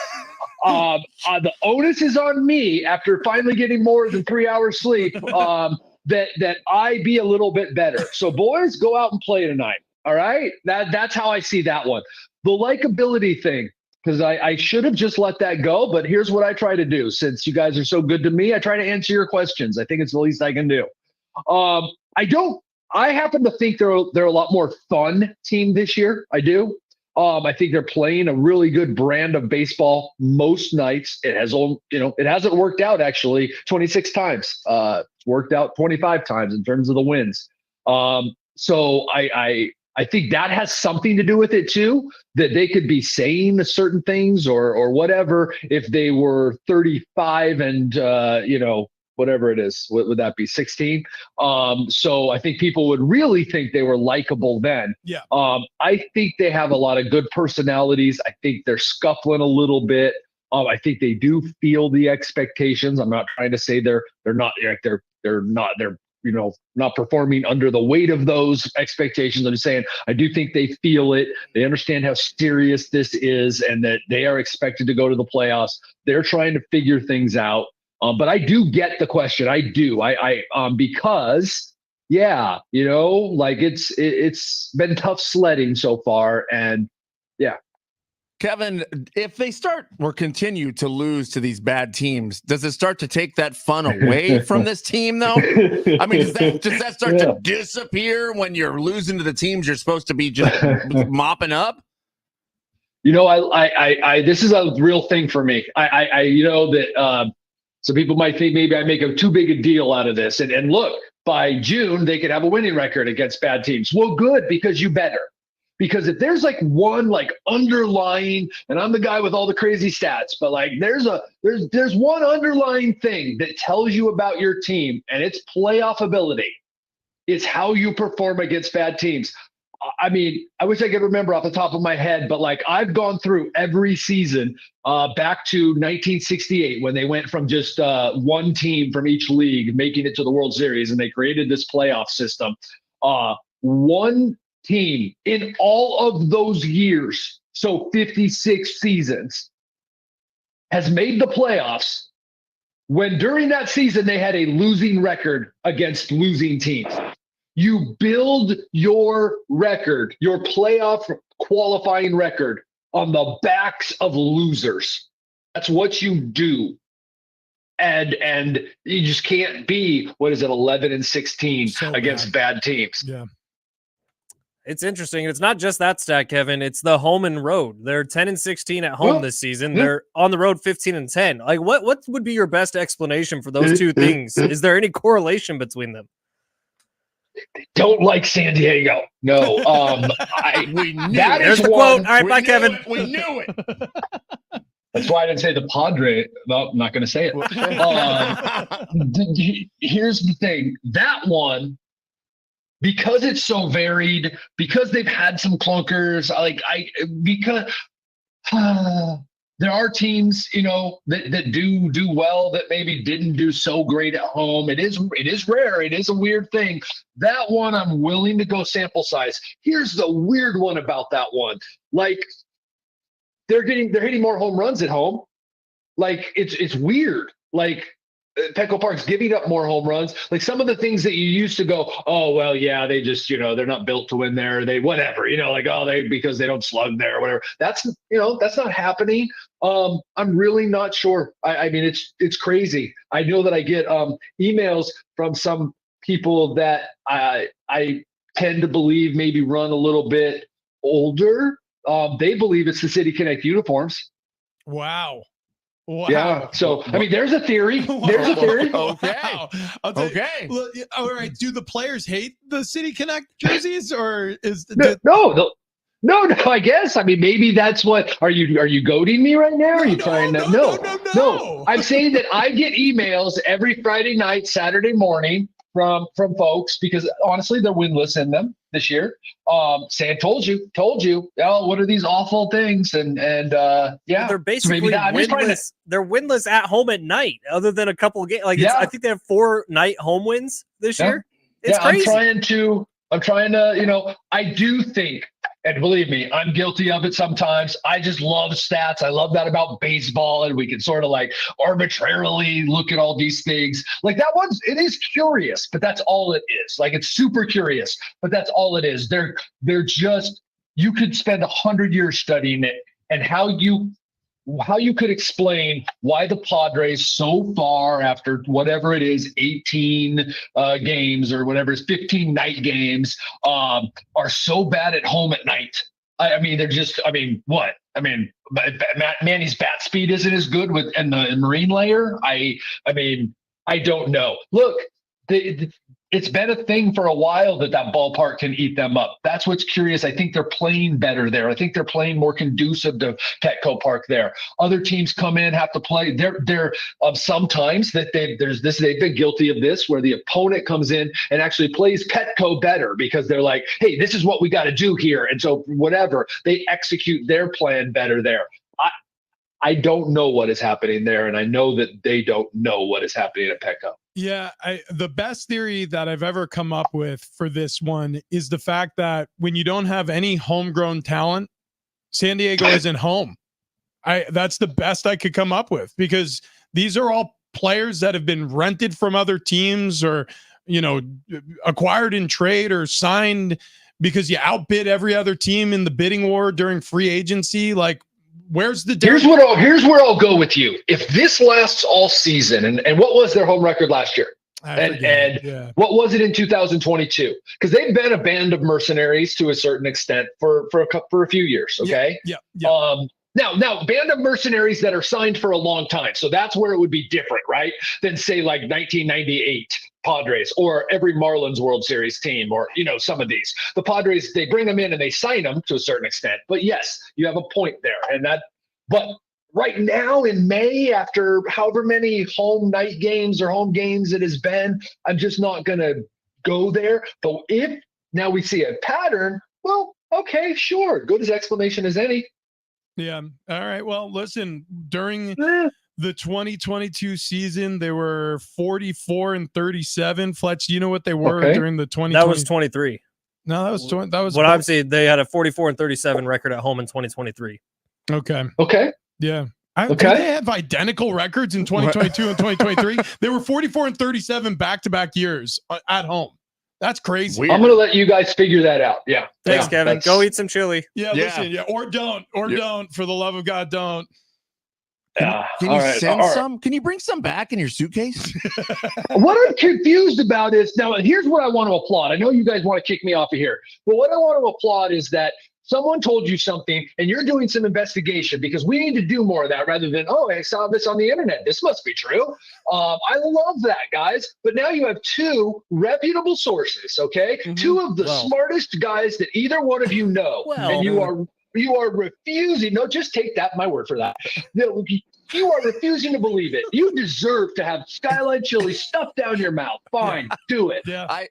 The onus is on me after finally getting more than 3 hours sleep that I be a little bit better. So boys, go out and play tonight. All right. That's how I see that one. The likability thing, because I should have just let that go. But here's what I try to do. Since you guys are so good to me, I try to answer your questions. I think it's the least I can do. I happen to think they're a lot more fun team this year. I do. I think they're playing a really good brand of baseball most nights. It hasn't worked out actually 26 times. It's worked out 25 times in terms of the wins. So I think that has something to do with it too, that they could be saying certain things or whatever if they were 35 and whatever it is. What would that be? 16. So I think people would really think they were likable then. Yeah. I think they have a lot of good personalities. I think they're scuffling a little bit. I think they do feel the expectations. I'm not trying to say they're not performing under the weight of those expectations. I'm just saying, I do think they feel it. They understand how serious this is and that they are expected to go to the playoffs. They're trying to figure things out. But I do get the question. I do. Because it's been tough sledding so far. And yeah. Kevin, if they start or continue to lose to these bad teams, does it start to take that fun away from this team, though? I mean, does that start to disappear when you're losing to the teams you're supposed to be just mopping up? This is a real thing for me. Some people might think maybe I make too big a deal out of this. And look, by June, they could have a winning record against bad teams. Well, good, because you better. Because if there's one underlying, and I'm the guy with all the crazy stats, but there's one underlying thing that tells you about your team, and it's playoff ability. It's how you perform against bad teams. I mean, I wish I could remember off the top of my head, but I've gone through every season back to 1968 when they went from just one team from each league making it to the World Series, and they created this playoff system. One team in all of those years, so 56 seasons, has made the playoffs when during that season they had a losing record against losing teams. You build your record, your playoff qualifying record, on the backs of losers. That's what you do. And you just can't be, 11-16 against bad teams. Yeah. It's interesting. It's not just that stat, Kevin. It's the home and road. They're 10-16 at home this season. They're on the road 15-10. What would be your best explanation for those two things? Is there any correlation between them? They don't like San Diego. No. We knew that it. There's the quote. All right, bye, Kevin. We knew it. That's why I didn't say the Padres. No, I'm not going to say it. Here's the thing. That one, because it's so varied, because they've had some clunkers, there are teams, that do well that maybe didn't do so great at home. It is rare. It is a weird thing. That one, I'm willing to go sample size. Here's the weird one about that one. They're hitting more home runs at home. It's weird. Petco Park's giving up more home runs. Some of the things that you used to go, oh, well, yeah, they just, they're not built to win there. They, whatever, because they don't slug there or whatever. That's not happening. I'm really not sure. I mean, it's crazy. I know that I get emails from some people that I tend to believe maybe run a little bit older. They believe it's the City Connect uniforms. Wow. Yeah. So, I mean, there's a theory. There's a theory. Okay. Wow. Okay. Well, all right. Do the players hate the City Connect jerseys, or is no? I guess. I mean, maybe that's what. Are you goading me right now? Are you trying to? No. I'm saying that I get emails every Friday night, Saturday morning from folks, because honestly, they're winless in them this year. Saying, told you. Oh, what are these awful things? And yeah, they're basically winless. They're winless at home at night, other than a couple of games. I think they have 4 night home wins this year. It's crazy. I'm trying to, I do think, and believe me, I'm guilty of it sometimes. I just love stats. I love that about baseball, and we can sort of arbitrarily look at all these things. It is curious, but that's all it is. It's super curious, but that's all it is. They're just, you could spend 100 years studying it, and how you how you could explain why the Padres so far after whatever it is, 18 games or whatever it's 15 night games, are so bad at home at night. I mean, they're just, I mean, what? I mean, Manny's bat speed isn't as good with in the marine layer. I mean, I don't know. Look, it's been a thing for a while that ballpark can eat them up. That's what's curious. I think they're playing better there. I think they're playing more conducive to Petco Park there. Other teams come in, have to play. They're sometimes that they've been guilty of this, where the opponent comes in and actually plays Petco better because they're like, hey, this is what we got to do here, and so whatever, they execute their plan better there. I don't know what is happening there, and I know that they don't know what is happening at Petco. Yeah, the best theory that I've ever come up with for this one is the fact that when you don't have any homegrown talent, San Diego isn't home. That's the best I could come up with, because these are all players that have been rented from other teams or, acquired in trade or signed because you outbid every other team in the bidding war during free agency. Like, where's the here's where I'll go with you. If this lasts all season, and what was their home record last year? What was it in 2022? Because they've been a band of mercenaries to a certain extent for a few years. Okay. Yeah. Now, band of mercenaries that are signed for a long time. So that's where it would be different, right? Than say like 1998 Padres or every Marlins World Series team, or, some of these. The Padres, they bring them in and they sign them to a certain extent. But yes, you have a point there. But right now in May, after however many home night games or home games it has been, I'm just not going to go there. But if now we see a pattern, well, okay, sure. Good as explanation as any. Yeah. All right. Well, listen, during the 2022 season, they were 44-37. Fletch, do you know what they were during the 2020? That was 23. No, that was what I'm saying. They had a 44-37 record at home in 2023. Okay. Yeah. Do they have identical records in 2022 and 2023? They were 44-37 back-to-back years at home. That's crazy. Weird. I'm going to let you guys figure that out. Yeah. Thanks, Kevin. Go eat some chili. Yeah. Listen. Yeah. Or don't. For the love of God, don't. Can you send some? Can you bring some back in your suitcase? What I'm confused about is, now here's what I want to applaud. I know you guys want to kick me off of here, but what I want to applaud is that someone told you something and you're doing some investigation, because we need to do more of that rather than, oh, I saw this on the internet, this must be true. I love that, guys. But now you have two reputable sources, okay? Mm-hmm. Two of the smartest guys that either one of you know. And you are refusing. No, just take that, my word for that. You are refusing to believe it. You deserve to have Skyline chili stuffed down your mouth. Fine, do it. Yeah,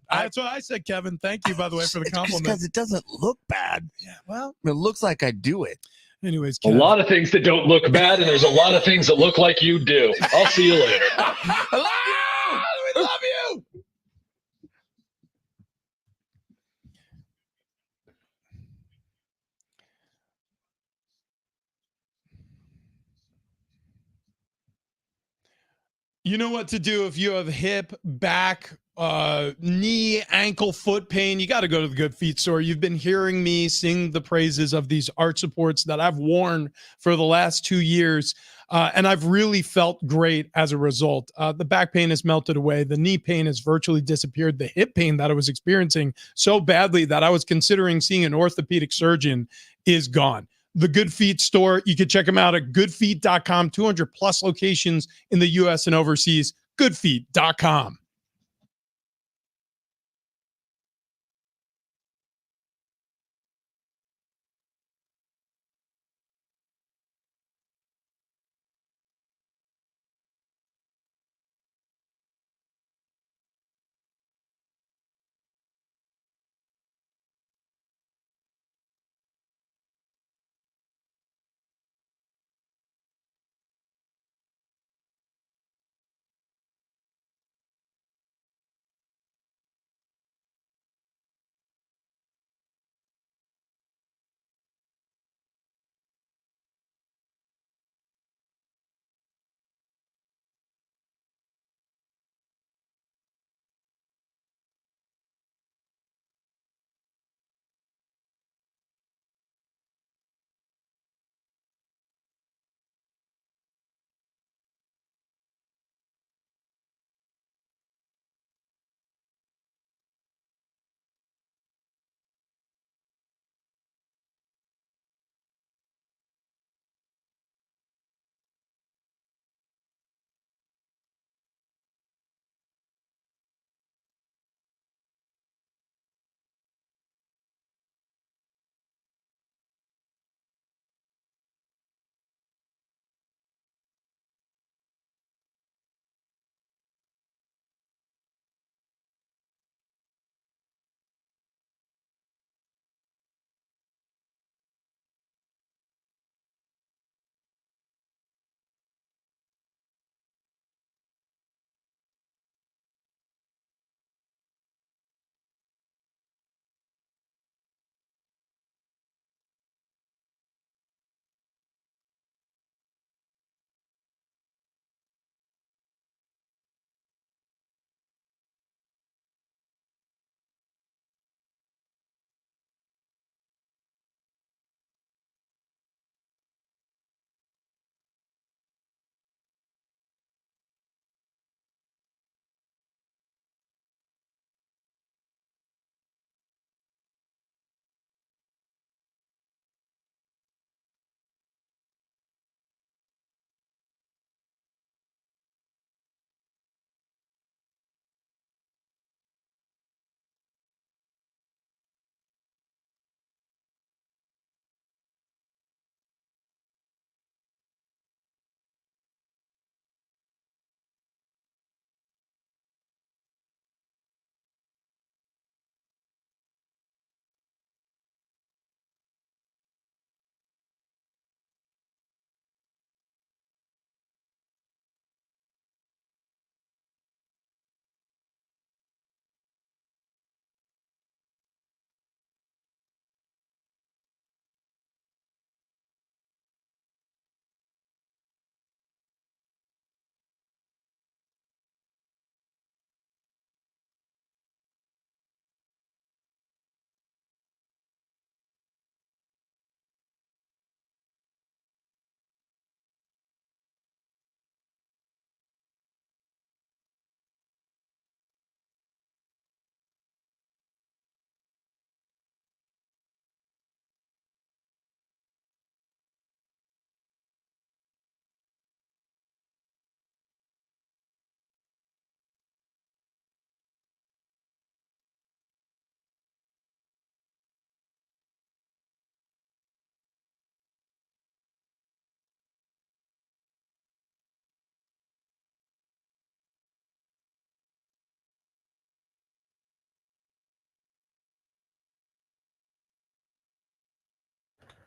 that's what I said, Kevin. Thank you, by the way, for the compliment. Because it doesn't look bad. Yeah, well, it looks like I do it. Anyways, Kevin. A lot of things that don't look bad, and there's a lot of things that look like you do. I'll see you later. I love you. We love you. You know what to do if you have hip, back, knee, ankle, foot pain. You got to go to the Good Feet store. You've been hearing me sing the praises of these arch supports that I've worn for the last 2 years, and I've really felt great as a result. The back pain has melted away. The knee pain has virtually disappeared. The hip pain that I was experiencing so badly that I was considering seeing an orthopedic surgeon is gone. The Good Feet store, you can check them out at goodfeet.com. 200 plus locations in the U.S. and overseas. Goodfeet.com.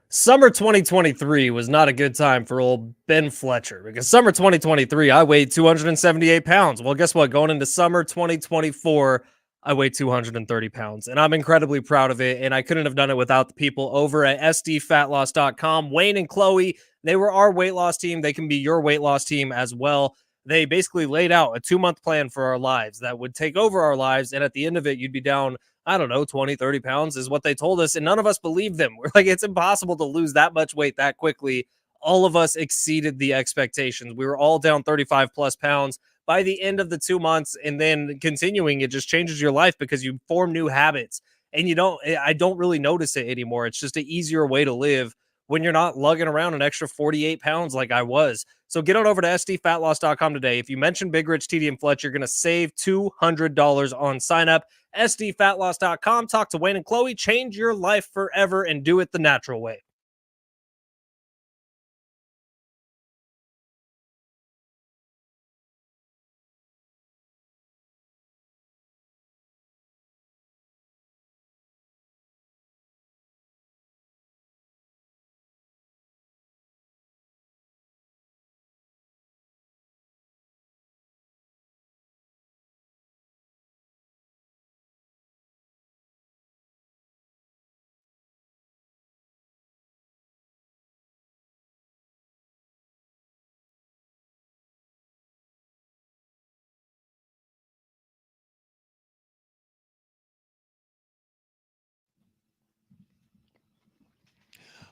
Summer 2023 was not a good time for old Ben Fletcher because summer 2023, I weighed 278 pounds. Well, guess what? Going into summer 2024, I weigh 230 pounds, and I'm incredibly proud of it. And I couldn't have done it without the people over at sdfatloss.com. Wayne and Chloe, they were our weight loss team. They can be your weight loss team as well. They basically laid out a 2-month plan for our lives that would take over our lives. And at the end of it, you'd be down, I don't know, 20, 30 pounds is what they told us. And none of us believed them. We're like, it's impossible to lose that much weight that quickly. All of us exceeded the expectations. We were all down 35 plus pounds by the end of the 2 months. And then continuing, it just changes your life because you form new habits. And I don't really notice it anymore. It's just an easier way to live when you're not lugging around an extra 48 pounds like I was. So get on over to sdfatloss.com today. If you mention Big Rich, TD, and Fletch, you're going to save $200 on sign up. sdfatloss.com. Talk to Wayne and Chloe. Change your life forever and do it the natural way.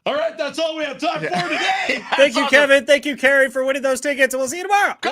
All right, that's all we have time for today. Thank you, Kevin. Thank you, Carrie, for winning those tickets. And we'll see you tomorrow. Go